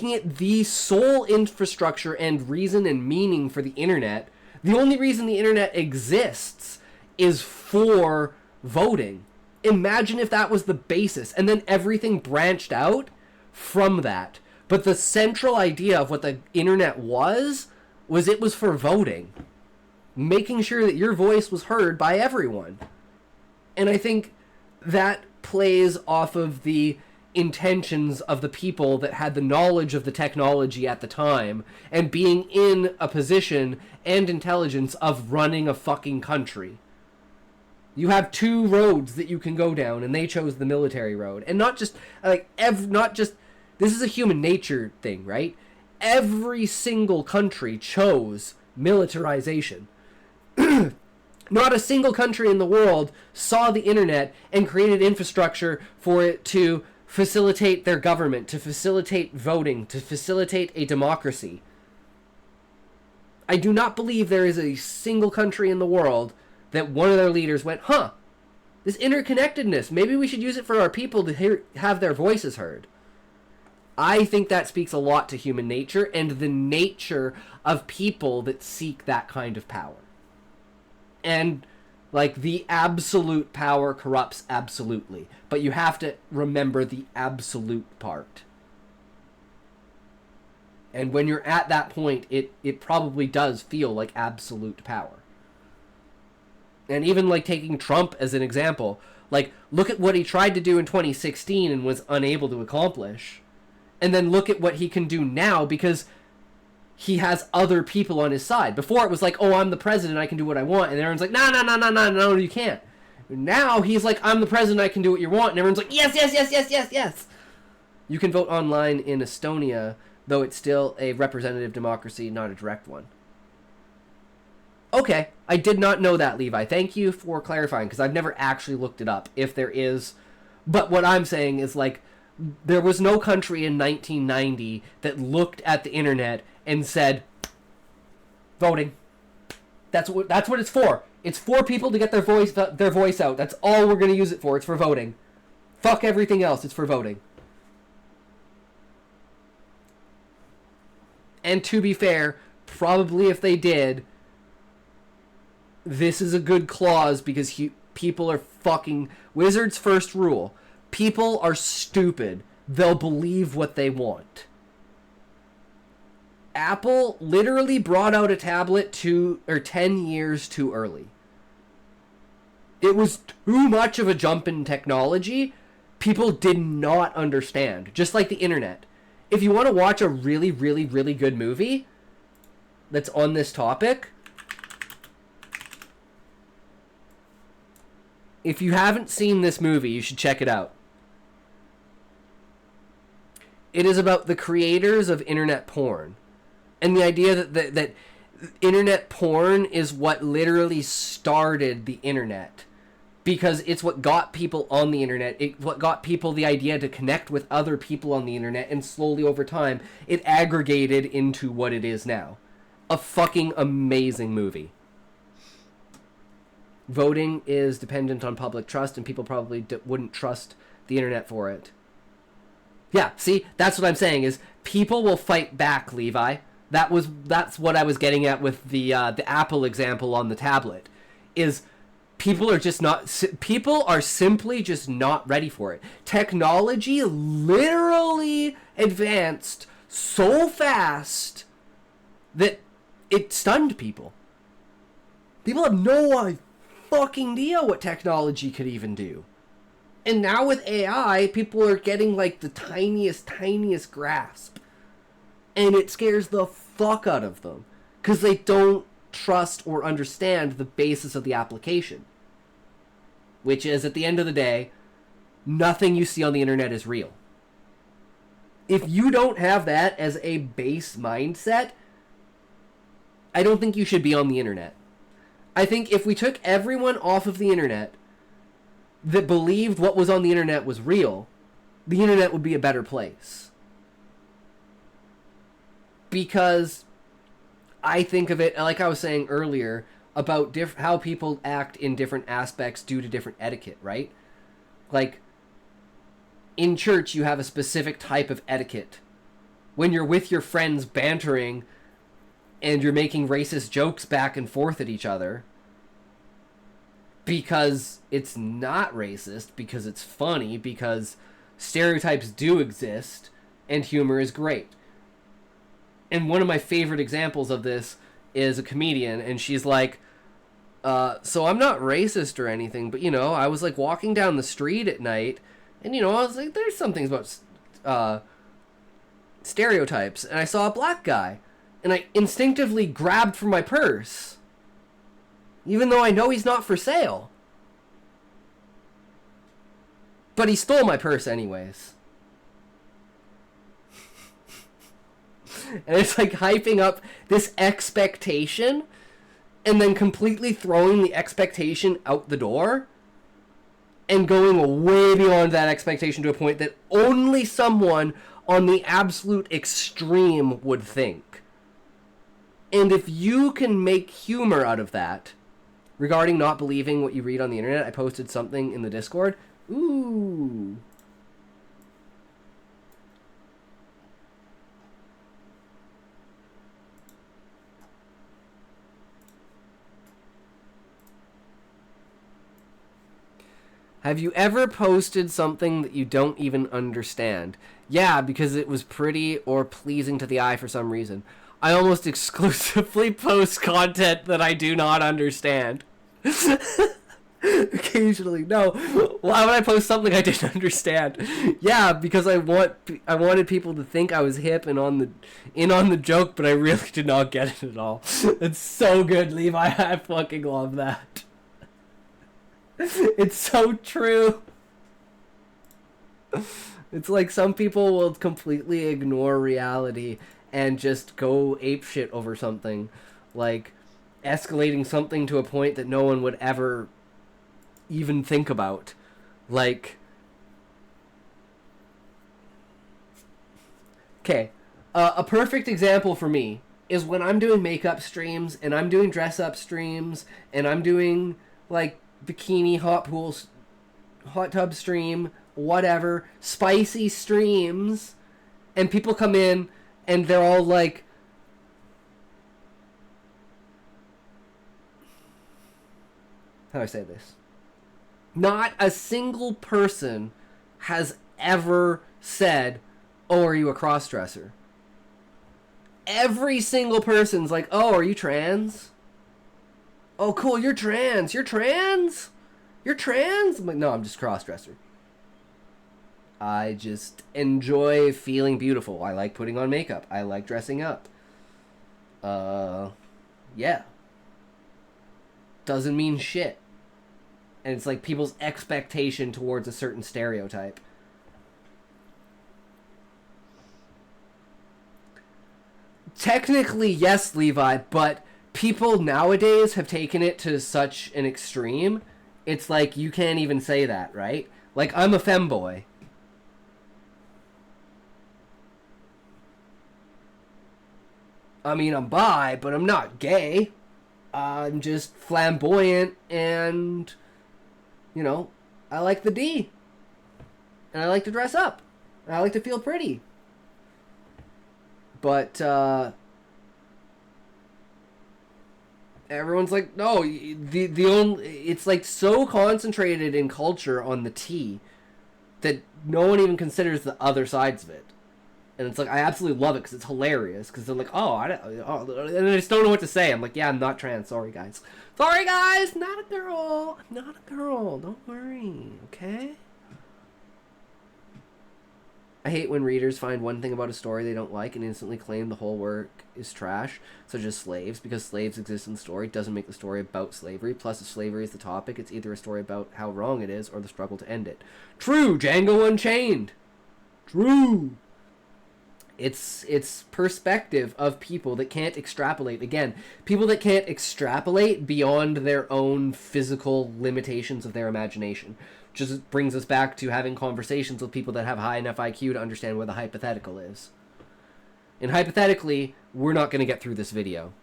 it the sole infrastructure and reason and meaning for the internet. The only reason the internet exists is for voting. Imagine if that was the basis, and then everything branched out from that. But the central idea of what the internet was it was for voting. Making sure that your voice was heard by everyone. And I think that plays off of the intentions of the people that had the knowledge of the technology at the time and being in a position and intelligence of running a fucking country. You have two roads that you can go down, and they chose the military road. And not just this is a human nature thing, right? Every single country chose militarization. Not a single country in the world saw the internet and created infrastructure for it to facilitate their government, to facilitate voting, to facilitate a democracy. I do not believe there is a single country in the world that one of their leaders went, this interconnectedness, maybe we should use it for our people to have their voices heard. I think that speaks a lot to human nature and the nature of people that seek that kind of power. And, the absolute power corrupts absolutely. But you have to remember the absolute part. And when you're at that point, it probably does feel like absolute power. And even, taking Trump as an example, look at what he tried to do in 2016 and was unable to accomplish. And then look at what he can do now because he has other people on his side. Before it was like, oh, I'm the president, I can do what I want. And everyone's like, no, you can't. Now he's like, I'm the president, I can do what you want. And everyone's like, yes. You can vote online in Estonia, though it's still a representative democracy, not a direct one. Okay, I did not know that, Levi. Thank you for clarifying, because I've never actually looked it up, if there is. But what I'm saying is, there was no country in 1990 that looked at the internet and said, voting. That's what it's for. It's for people to get their voice out. That's all we're going to use it for. It's for voting. Fuck everything else. It's for voting. And to be fair, probably if they did, this is a good clause because people are fucking... Wizard's first rule. People are stupid. They'll believe what they want. Apple literally brought out a tablet 10 years too early. It was too much of a jump in technology. People did not understand. Just like the internet. If you want to watch a really, really, really good movie that's on this topic, if you haven't seen this movie, you should check it out. It is about the creators of internet porn. And the idea that internet porn is what literally started the internet. Because it's what got people on the internet. What got people the idea to connect with other people on the internet. And slowly over time, it aggregated into what it is now. A fucking amazing movie. Voting is dependent on public trust, and people probably wouldn't trust the internet for it. Yeah, see, that's what I'm saying, is people will fight back, Levi. That's what I was getting at with the Apple example on the tablet, is people are simply just not ready for it. Technology literally advanced so fast that it stunned people. People have no fucking idea what technology could even do. And now with AI, people are getting like the tiniest grasp. And it scares the fuck out of them. Because they don't trust or understand the basis of the application. Which is, at the end of the day, nothing you see on the internet is real. If you don't have that as a base mindset, I don't think you should be on the internet. I think if we took everyone off of the internet that believed what was on the internet was real, the internet would be a better place. Because I think of it, like I was saying earlier, about how people act in different aspects due to different etiquette, right? Like, in church, you have a specific type of etiquette. When you're with your friends bantering and you're making racist jokes back and forth at each other, because it's not racist, because it's funny, because stereotypes do exist, and humor is great. And one of my favorite examples of this is a comedian, and she's like, so I'm not racist or anything, but, I was, like, walking down the street at night, and, I was like, there's some things about stereotypes, and I saw a black guy, and I instinctively grabbed for my purse, even though I know he's not for sale. But he stole my purse anyways. And it's like hyping up this expectation and then completely throwing the expectation out the door and going way beyond that expectation to a point that only someone on the absolute extreme would think. And if you can make humor out of that, regarding not believing what you read on the internet, I posted something in the Discord. Ooh. Have you ever posted something that you don't even understand? Yeah, because it was pretty or pleasing to the eye for some reason. I almost exclusively post content that I do not understand. Occasionally, no. Why would I post something I didn't understand? Yeah, because I wanted people to think I was hip and on the joke, but I really did not get it at all. It's so good, Levi. I fucking love that. It's so true. It's like some people will completely ignore reality and just go apeshit over something, like escalating something to a point that no one would ever even think about. Like, okay, a perfect example for me is when I'm doing makeup streams and I'm doing dress up streams and I'm doing like bikini hot tub stream, whatever, spicy streams, and people come in and they're all like, how do I say this? Not a single person has ever said, oh, are you a cross-dresser? Every single person's like, oh, are you trans? Oh, cool, you're trans. You're trans? You're trans? I'm like, no, I'm just cross-dresser. I just enjoy feeling beautiful. I like putting on makeup. I like dressing up. Yeah. Doesn't mean shit. And it's like people's expectation towards a certain stereotype. Technically, yes, Levi, but people nowadays have taken it to such an extreme. It's like you can't even say that, right? Like, I'm a femboy. I mean, I'm bi, but I'm not gay. I'm just flamboyant and, you know, I like the D. And I like to dress up. And I like to feel pretty. But, everyone's like, no, the only, it's like so concentrated in culture on the T that no one even considers the other sides of it. And it's like, I absolutely love it because it's hilarious. Because they're like, and I just don't know what to say. I'm like, yeah, I'm not trans. Sorry, guys. Sorry, guys. Not a girl. I'm not a girl. Don't worry. Okay? I hate when readers find one thing about a story they don't like and instantly claim the whole work is trash, such as Slaves. Because slaves exist in the story doesn't make the story about slavery. Plus, if slavery is the topic, it's either a story about how wrong it is or the struggle to end it. True, Django Unchained. True. It's perspective of people that can't extrapolate. Again, people that can't extrapolate beyond their own physical limitations of their imagination. Just brings us back to having conversations with people that have high enough IQ to understand where the hypothetical is. And hypothetically, we're not going to get through this video.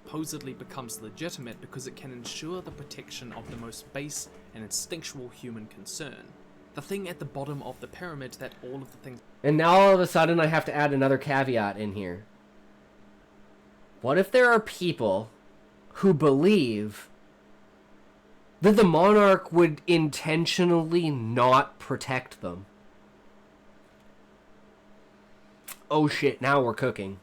Supposedly becomes legitimate because it can ensure the protection of the most base and instinctual human concern. The thing at the bottom of the pyramid that all of the things... And now all of a sudden I have to add another caveat in here. What if there are people who believe that the monarch would intentionally not protect them? Oh shit, now we're cooking.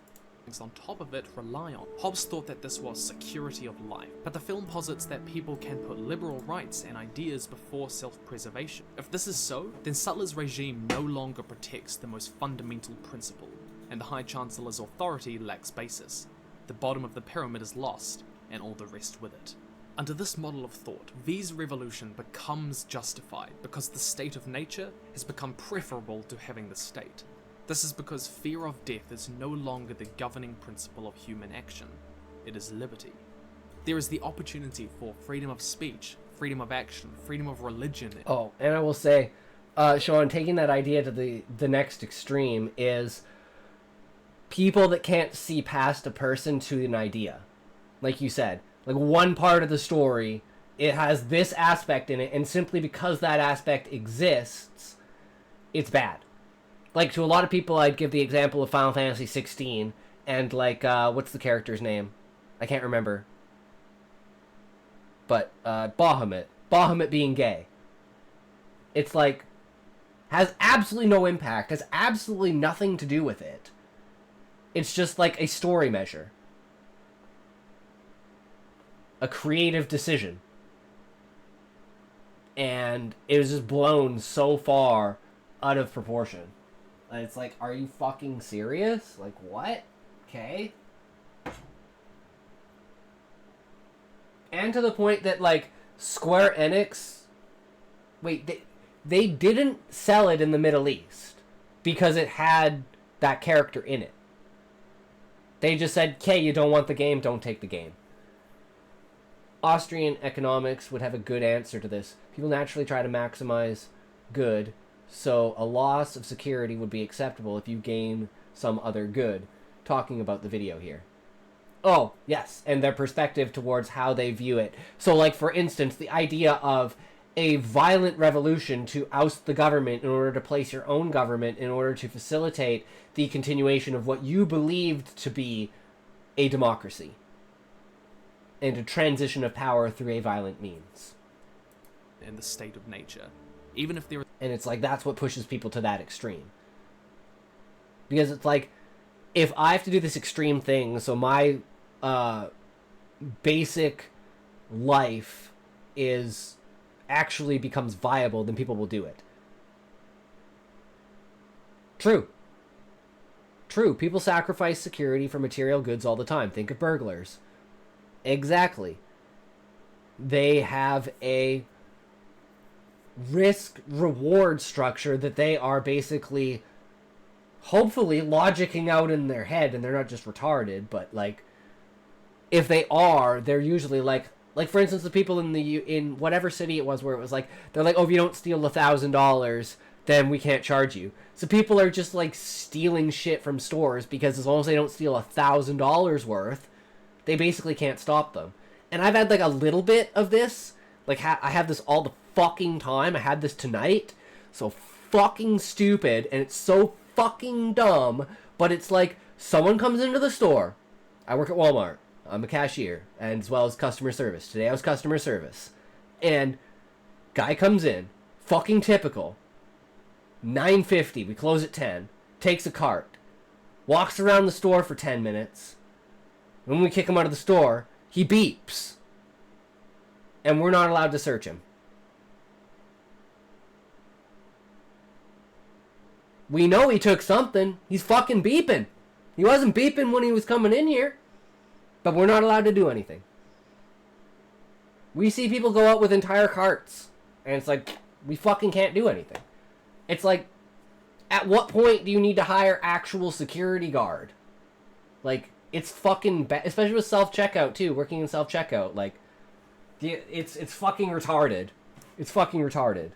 on top of it rely on. Hobbes thought that this was security of life, but the film posits that people can put liberal rights and ideas before self-preservation. If this is so, then Sutler's regime no longer protects the most fundamental principle, and the High Chancellor's authority lacks basis. The bottom of the pyramid is lost, and all the rest with it. Under this model of thought, V's revolution becomes justified because the state of nature has become preferable to having the state. This is because fear of death is no longer the governing principle of human action. It is liberty. There is the opportunity for freedom of speech, freedom of action, freedom of religion. Oh, and I will say, Sean, taking that idea to the next extreme is people that can't see past a person to an idea. Like you said, like one part of the story, it has this aspect in it, and simply because that aspect exists, it's bad. Like, to a lot of people, I'd give the example of Final Fantasy 16, and, like, what's the character's name? I can't remember. But, Bahamut. Bahamut being gay. It's, like, has absolutely no impact, has absolutely nothing to do with it. It's just, like, a story measure. A creative decision. And it was just blown so far out of proportion. It's like, are you fucking serious? Like, what? Okay. And to the point that, like, Square Enix... Wait, they didn't sell it in the Middle East because it had that character in it. They just said, okay, you don't want the game, don't take the game. Austrian economics would have a good answer to this. People naturally try to maximize good, so a loss of security would be acceptable if you gain some other good. Talking about the video here. Oh, yes, and their perspective towards how they view it. So, like, for instance, the idea of a violent revolution to oust the government in order to place your own government in order to facilitate the continuation of what you believed to be a democracy. And a transition of power through a violent means. In the state of nature. Even if there... And it's like, that's what pushes people to that extreme. Because it's like, if I have to do this extreme thing, so my basic life is actually becomes viable, then people will do it. True. True, people sacrifice security for material goods all the time. Think of burglars. Exactly. They have a risk-reward structure that they are basically, hopefully, logicking out in their head, and they're not just retarded, but, like, if they are, they're usually, like for instance, the people in whatever city it was where it was like, they're like, oh, if you don't steal $1,000, then we can't charge you. So people are just, like, stealing shit from stores, because as long as they don't steal $1,000 worth, they basically can't stop them. And I've had like a little bit of this. Like I have this all the fucking time. I had this tonight. So fucking stupid, and it's so fucking dumb. But it's like someone comes into the store. I work at Walmart. I'm a cashier, and as well as customer service. Today I was customer service. And guy comes in, fucking typical. 9:50, we close at 10. Takes a cart. Walks around the store for 10 minutes. When we kick him out of the store, he beeps. And we're not allowed to search him. We know he took something. He's fucking beeping. He wasn't beeping when he was coming in here. But we're not allowed to do anything. We see people go out with entire carts. And it's like, we fucking can't do anything. It's like, at what point do you need to hire actual security guard? Like, it's fucking bad. Especially with self-checkout, too. Working in self-checkout. Like, it's fucking retarded. It's fucking retarded.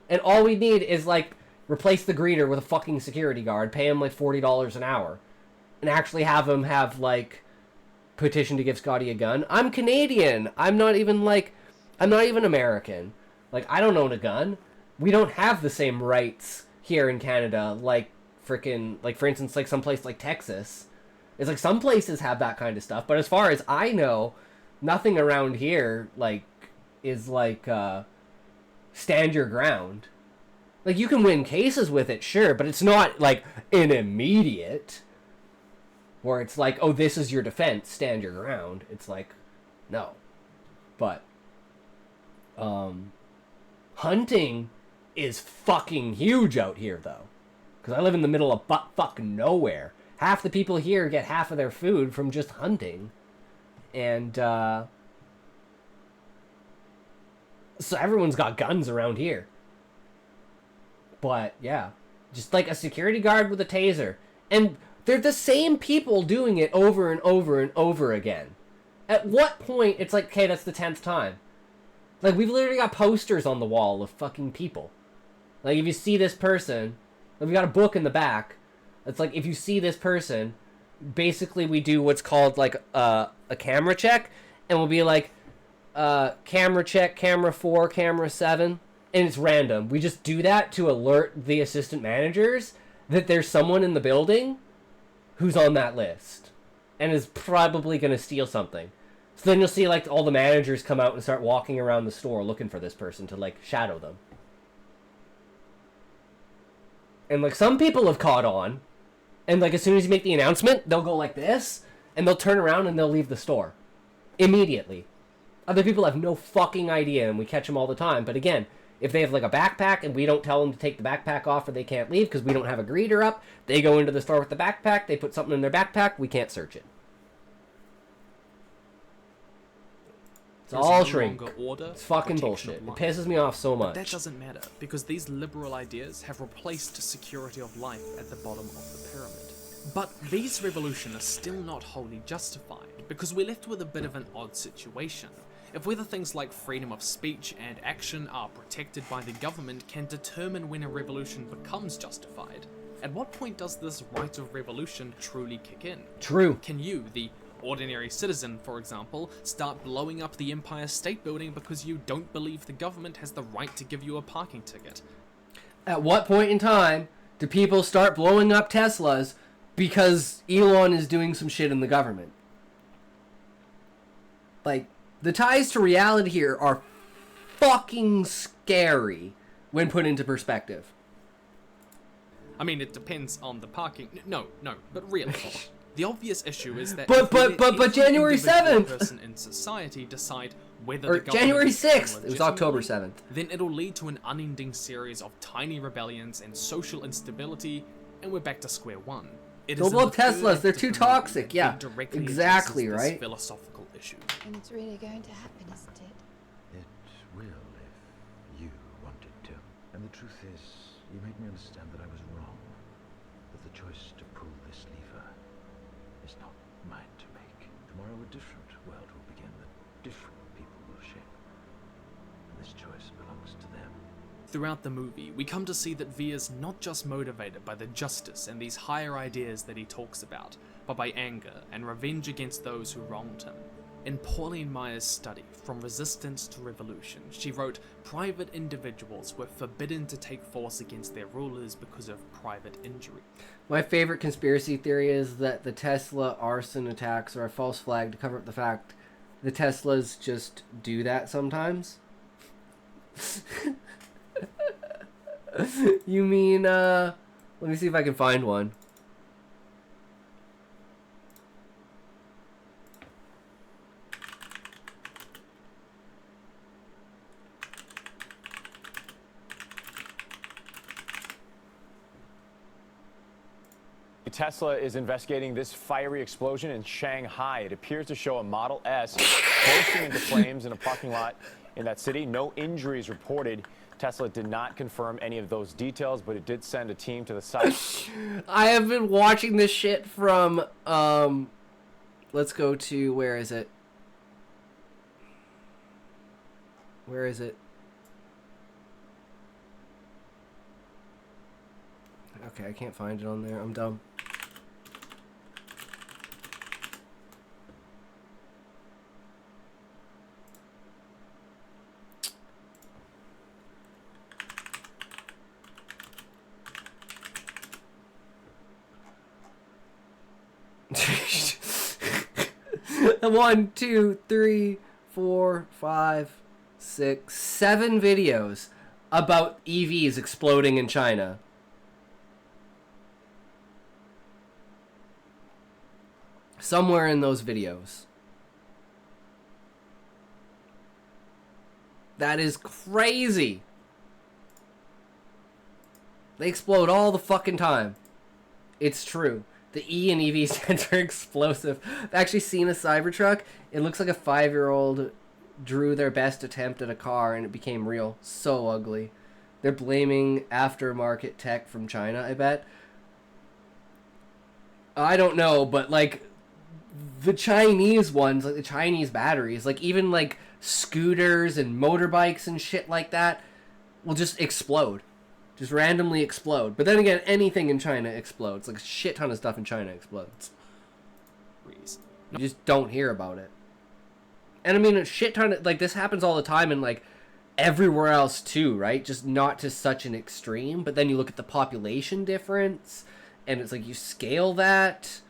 And all we need is, like, replace the greeter with a fucking security guard. Pay him, like, $40 an hour. And actually have him have, like, petition to give Scotty a gun. I'm Canadian. I'm not even American. Like, I don't own a gun. We don't have the same rights here in Canada, like, frickin', like, for instance, like, some place like Texas. It's like, some places have that kind of stuff, but as far as I know, nothing around here, like, is, like, stand your ground. Like, you can win cases with it, sure, but it's not, like, an immediate... where it's like, oh, this is your defense, stand your ground. It's like, no. But, hunting is fucking huge out here, though. Because I live in the middle of butt-fuck nowhere. Half the people here get half of their food from just hunting. And, so everyone's got guns around here. But, yeah. Just like a security guard with a taser. And... they're the same people doing it over and over and over again. At what point, it's like, okay, that's the 10th time. Like, we've literally got posters on the wall of fucking people. Like, if you see this person, we've got a book in the back. It's like, if you see this person, basically we do what's called, like, a camera check. And we'll be like, camera check, camera 4, camera 7. And it's random. We just do that to alert the assistant managers that there's someone in the building who's on that list and is probably going to steal something. So then you'll see, like, all the managers come out and start walking around the store looking for this person to, like, shadow them. And, like, some people have caught on, and, like, as soon as you make the announcement, they'll go like this, and they'll turn around and they'll leave the store. Immediately. Other people have no fucking idea, and we catch them all the time. But again, if they have, like, a backpack and we don't tell them to take the backpack off or they can't leave because we don't have a greeter up, they go into the store with the backpack, they put something in their backpack, we can't search it. It's all shrink. It's fucking bullshit. It pisses me off so much. But that doesn't matter, because these liberal ideas have replaced security of life at the bottom of the pyramid. But these revolutions are still not wholly justified, because we're left with a bit of an odd situation. If whether things like freedom of speech and action are protected by the government can determine when a revolution becomes justified, at what point does this right of revolution truly kick in? True. Can you, the ordinary citizen, for example, start blowing up the Empire State Building because you don't believe the government has the right to give you a parking ticket? At what point in time do people start blowing up Teslas because Elon is doing some shit in the government? Like, the ties to reality here are fucking scary when put into perspective. I mean, it depends on the parking. No, but really, the obvious issue is that but January 7th person in society decide whether or the January 6th. is It was October 7th. Then it'll lead to an unending series of tiny rebellions and social instability, and we're back to square one. Don't blow up Teslas. They're too toxic. Yeah, exactly right. Philosophical issue. And it's really going to happen, isn't it? It will if you wanted to. And the truth is, you made me understand that I was wrong. That the choice to pull this lever is not mine to make. Tomorrow a different world will begin that different people will shape. And this choice belongs to them. Throughout the movie, we come to see that Via's not just motivated by the justice and these higher ideas that he talks about, but by anger and revenge against those who wronged him. In Pauline Meyer's study, From Resistance to Revolution, she wrote, private individuals were forbidden to take force against their rulers because of private injury. My favorite conspiracy theory is that the Tesla arson attacks are a false flag to cover up the fact the Teslas just do that sometimes. You mean, let me see if I can find one. Tesla is investigating this fiery explosion in Shanghai. It appears to show a Model S bursting into flames in a parking lot in that city. No injuries reported. Tesla did not confirm any of those details, but it did send a team to the site. I have been watching this shit from, let's go to, where is it? Where is it? Okay, I can't find it on there. I'm dumb. One, two, three, 4, 5, 6, 7 videos about EVs exploding in China. Somewhere in those videos. That is crazy. They explode all the fucking time. It's true. The E in EV stands for explosive. I've actually seen a Cybertruck. It looks like a 5-year-old drew their best attempt at a car and it became real. So ugly. They're blaming aftermarket tech from China, I bet. I don't know, but like the Chinese ones, like the Chinese batteries, like even like scooters and motorbikes and shit like that will just explode. Just randomly explode. But then again, anything in China explodes. Like a shit ton of stuff in China explodes. You just don't hear about it. And I mean, a shit ton of, like, this happens all the time in, like, everywhere else too, right? Just not to such an extreme. But then you look at the population difference, and it's like you scale that.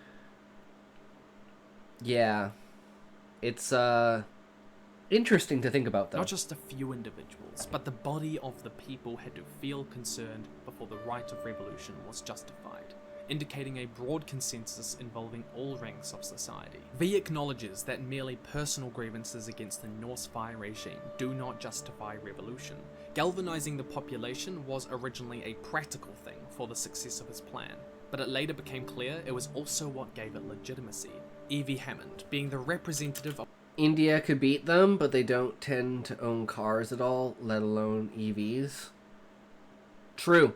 Yeah. It's, interesting to think about, though. Not just a few individuals, but the body of the people had to feel concerned before the right of revolution was justified, indicating a broad consensus involving all ranks of society. V acknowledges that merely personal grievances against the Norse fire regime do not justify revolution. Galvanizing the population was originally a practical thing for the success of his plan, but it later became clear it was also what gave it legitimacy. Evie Hammond, being the representative of India could beat them, but they don't tend to own cars at all, let alone EVs. True.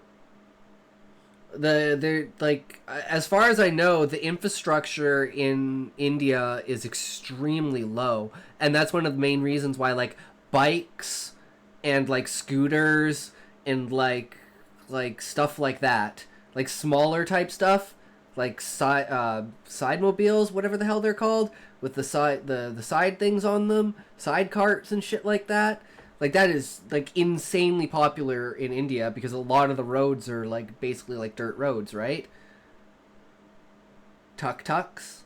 They're like, as far as I know, the infrastructure in India is extremely low, and that's one of the main reasons why like bikes and like scooters and like stuff like that, like smaller type stuff, like side mobiles, whatever the hell they're called, with the side things on them, side carts and shit like that. Like that is like insanely popular in India because a lot of the roads are like basically like dirt roads, right? Tuk-tuks.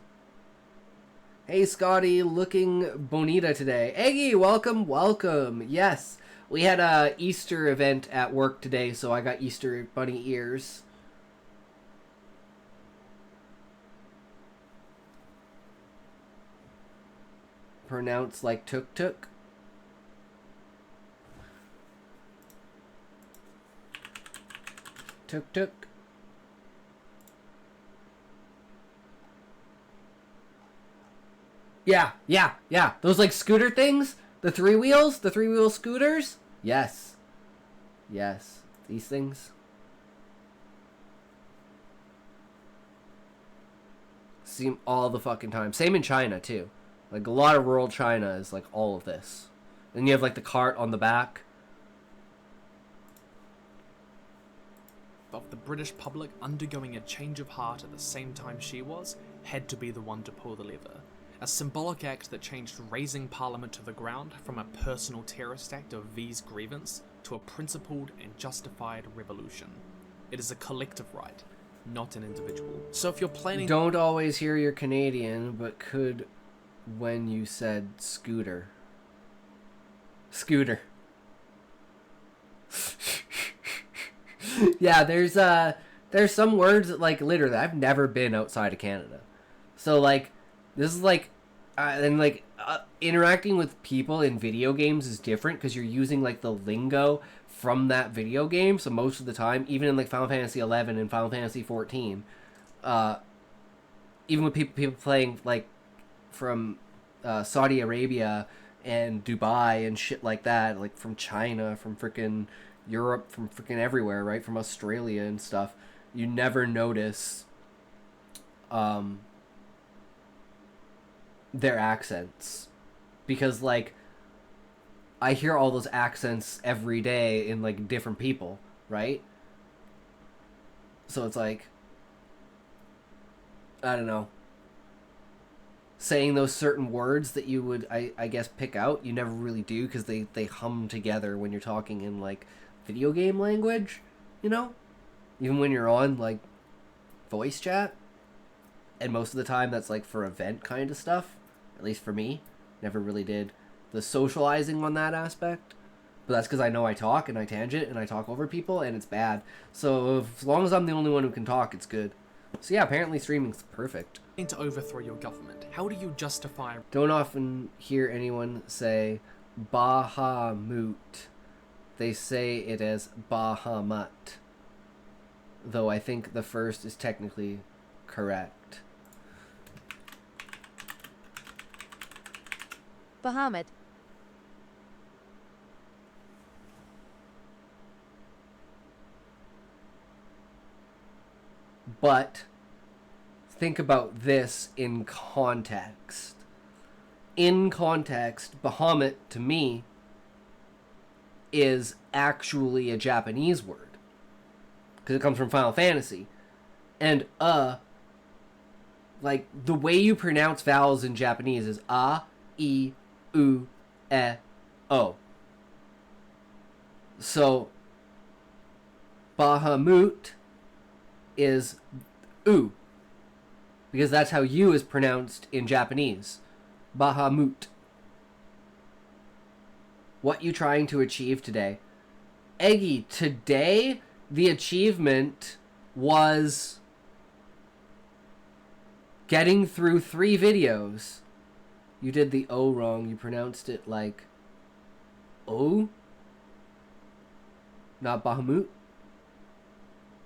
Hey Scotty, looking bonita today. Eggy, welcome. Yes, we had a Easter event at work today, so I got Easter bunny ears. Pronounced like tuk-tuk. Tuk-tuk. Yeah. Those like scooter things? The three wheel scooters? Yes. These things. See them all the fucking time. Same in China too. Like, a lot of rural China is, like, all of this. Then you have, like, the cart on the back. Of the British public undergoing a change of heart at the same time she was, had to be the one to pull the lever. a symbolic act that changed razing Parliament to the ground from a personal terrorist act of V's grievance to a principled and justified revolution. It is a collective right, not an individual. So if you're planning... Don't always hear you're Canadian, but could when you said scooter. Scooter. Yeah, there's some words that, like, literally, I've never been outside of Canada. So, like, this is, like, interacting with people in video games is different because you're using, like, the lingo from that video game. So most of the time, even in, like, Final Fantasy 11 and Final Fantasy 14, even with people playing, like, from Saudi Arabia and Dubai and shit like that, like, from China, from freaking Europe, from freaking everywhere, right? From Australia and stuff, you never notice their accents, because, like, I hear all those accents every day in, like, different people, right? So it's like, I don't know, saying those certain words that you would, I guess, pick out, you never really do, because they hum together when you're talking in, like, video game language, you know? Even when you're on, like, voice chat. And most of the time that's, like, for event kind of stuff. At least for me. Never really did the socializing on that aspect. But that's because I know I talk and I tangent and I talk over people and it's bad. So as long as I'm the only one who can talk, it's good. So yeah, apparently streaming's perfect. To overthrow your government, how do you justify... Don't often hear anyone say Bahamut. They say it as Bahamut. Though I think the first is technically correct. Bahamut. But think about this in context. In context, Bahamut, to me, is actually a Japanese word. Because it comes from Final Fantasy. And, like, the way you pronounce vowels in Japanese is a, I, U, E, O. So, Bahamut is U. Because that's how U is pronounced in Japanese. Bahamut. What you trying to achieve today? Eggy, today the achievement was getting through 3 videos. You did the O wrong. You pronounced it like O, not Bahamut.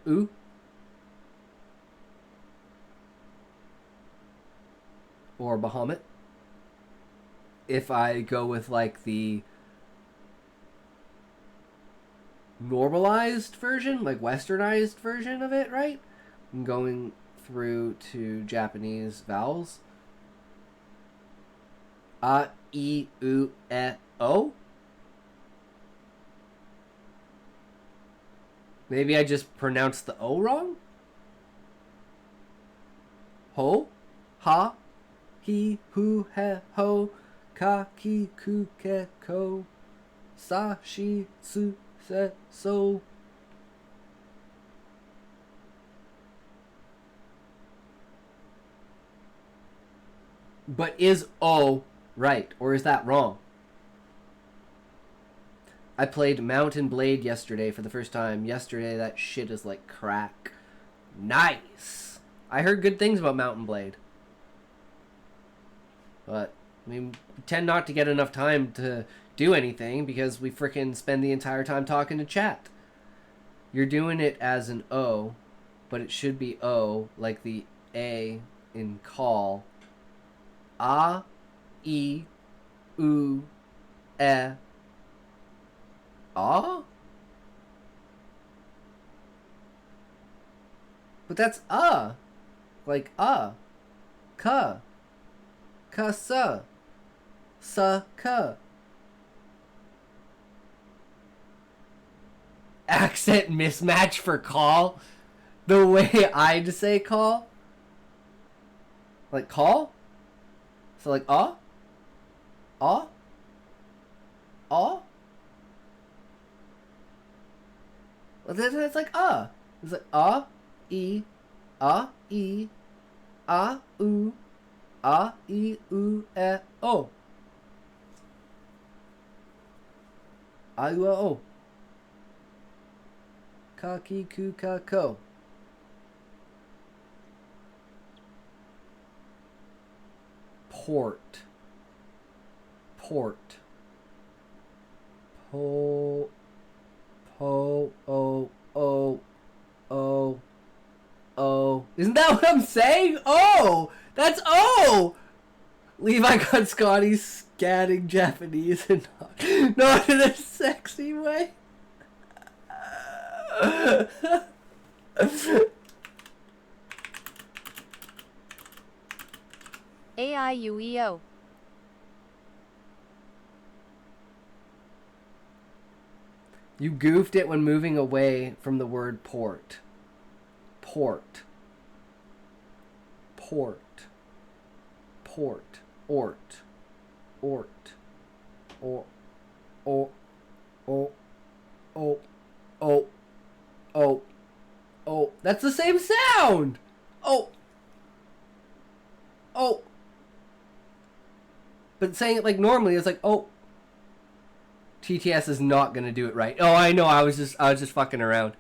U. Or Bahamut. If I go with, like, the normalized version, like westernized version of it, right? I'm going through to Japanese vowels. A, I, U, E, O. Maybe I just pronounced the O wrong? Ho, ha, hi, hu, he, ho, ka, ki, ku, ke, ko, sa, shi, su, se, so. But is O right, or is that wrong? I played Mount & Blade yesterday for the first time. Yesterday, that shit is like crack. Nice! I heard good things about Mount & Blade. But, I mean, we tend not to get enough time to do anything because we frickin' spend the entire time talking to chat. You're doing it as an O, but it should be O, like the A in call. A, I, U, E, A? But that's like ka, sa, ka. Accent mismatch for call? The way I'd say call? Like call? So like ah. Ah. Ah. Well, then it's like ah. It's like ah, e, ah, e, ah, oo, ah, e, oo, o. Ah, oo, o. Ka, ki, ku, ka, ko. Port. Port. Po. Po. O. O. O. O. Isn't that what I'm saying? Oh! That's O! Levi got Scotty scatting Japanese and not in a sexy way. AIUEO. You goofed it when moving away from the word port. Port. Port. Port. Ort. Ort. Or. Oh. Oh. Oh. Oh. Oh. Oh. That's the same sound! Oh. Oh. But saying it like normally, it's like, oh. TTS is not gonna do it right. Oh, I know. I was just fucking around.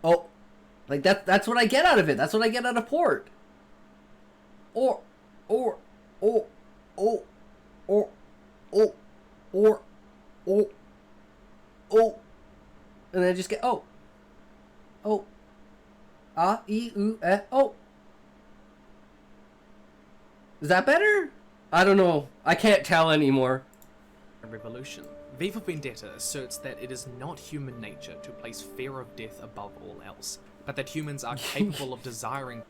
Oh, like that's what I get out of it. That's what I get out of port. Or, oh, oh, oh, oh, oh, oh. And then I just get oh. Ah, e, oo, oh. Is that better? I don't know. I can't tell anymore. Revolution. V for Vendetta asserts that it is not human nature to place fear of death above all else, but that humans are capable of desiring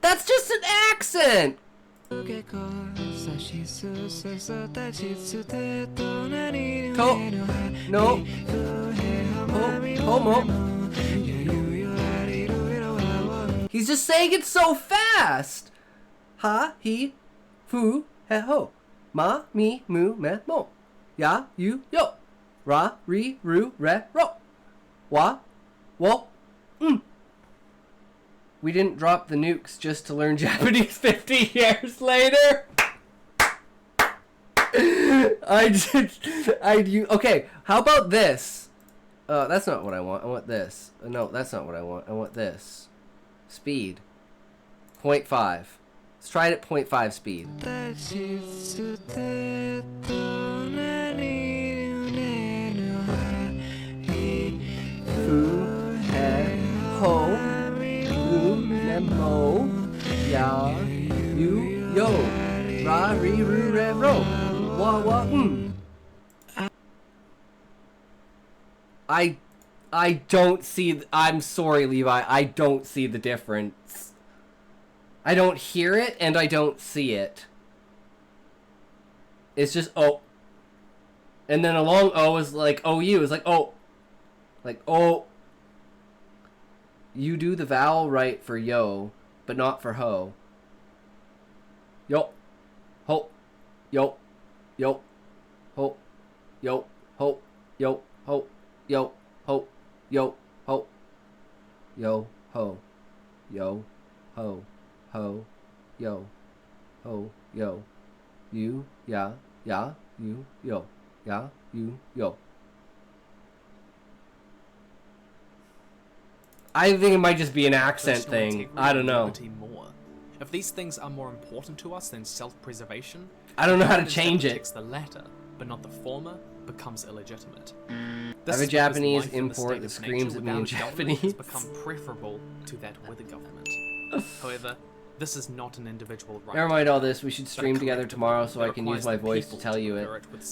That's just an accent! No. Homo. He's just saying it so fast! Ha, he, fu, he, ho. Ma, mi, mu, me, mo. Ya, you, yo. Ra, ri, ru, re, ro. Wa, wo, We didn't drop the nukes just to learn Japanese 50 years later. Okay, how about this? That's not what I want. I want this. No, that's not what I want. I want this. Speed. 0.5. Let's try it at 0.5 speed. Fu, he, ho, mo, ya, you, yo, ra, ri, ru, re, ro, wa, wa, I don't see. I'm sorry, Levi. I don't see the difference. I don't hear it and I don't see it. It's just oh. And then a long O is like OU is like oh. Like oh. You do the vowel right for yo, but not for ho. Yo. Ho. Yo. Yo. Ho. Yo. Ho. Yo. Ho. Yo. Ho. Yo. Ho. Yo. Ho. Yo. Ho. Ho. Yo. Ho. Yo. You. Ya. Ya. You. Yo. Ya. You. Yo. I think it might just be an accent thing. I don't know. More. If these things are more important to us than self-preservation, I don't know how to change it. The latter, but not the former, becomes illegitimate. I have a Japanese import that screams at me in Japanese. Has become preferable to that with a government. However, this is not an individual right. Never mind all this. We should stream together tomorrow so I can use my voice to tell you it.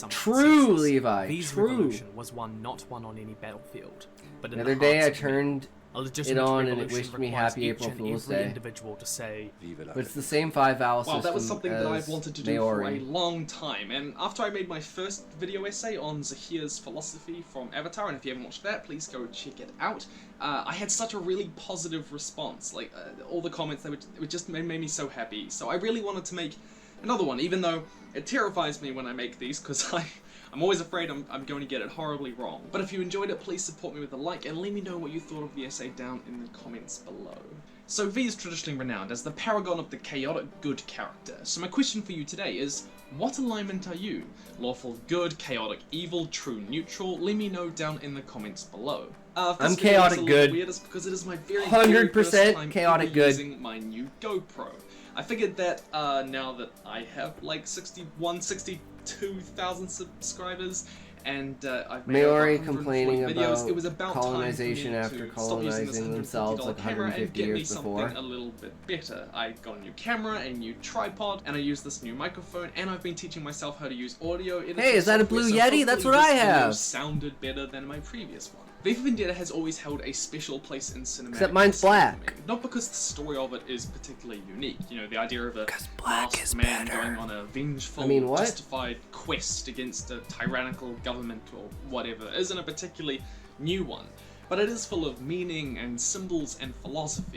True, Levi. V's True. revolution was not won on any battlefield. But The other day I turned a legitimate on, and it revolution wished me requires happy each April and Fool's every Day. individual to say, But it's the same 5 vowel system Well, that was something that as I've wanted to do for a Maori. long time, and after I made my first video essay on Zahir's philosophy from Avatar, and if you haven't watched that, please go check it out, I had such a really positive response. Like, all the comments, it just made me so happy. So I really wanted to make another one, even though it terrifies me when I make these, because I'm always afraid I'm going to get it horribly wrong. But if you enjoyed it, please support me with a like, and let me know what you thought of the essay down in the comments below. So V is traditionally renowned as the paragon of the chaotic good character. So my question for you today is, what alignment are you? Lawful good, chaotic evil, true neutral? Let me know down in the comments below. I'm chaotic good. Weird is because it is my very 100% first time chaotic ever good. using my new GoPro. I figured that now that I have like 62,000 subscribers, and I've made Maori over 140 complaining videos, about it was about colonization time for after me to stop using this colonizing themselves $150 like camera and 150 get me years something before. a little bit better. I got a new camera, a new tripod, and I use this new microphone, and I've been teaching myself how to use audio editing Hey, is that a software, Blue so Yeti? That's hopefully what I this video have. sounded better than my previous one. V for Vendetta has always held a special place in cinematic Except mine's history for black. me. Not because the story of it is particularly unique. You know, the idea of a black masked is man better. going on a vengeful, I mean, what? justified quest against a tyrannical government or whatever isn't a particularly new one. But it is full of meaning and symbols and philosophy.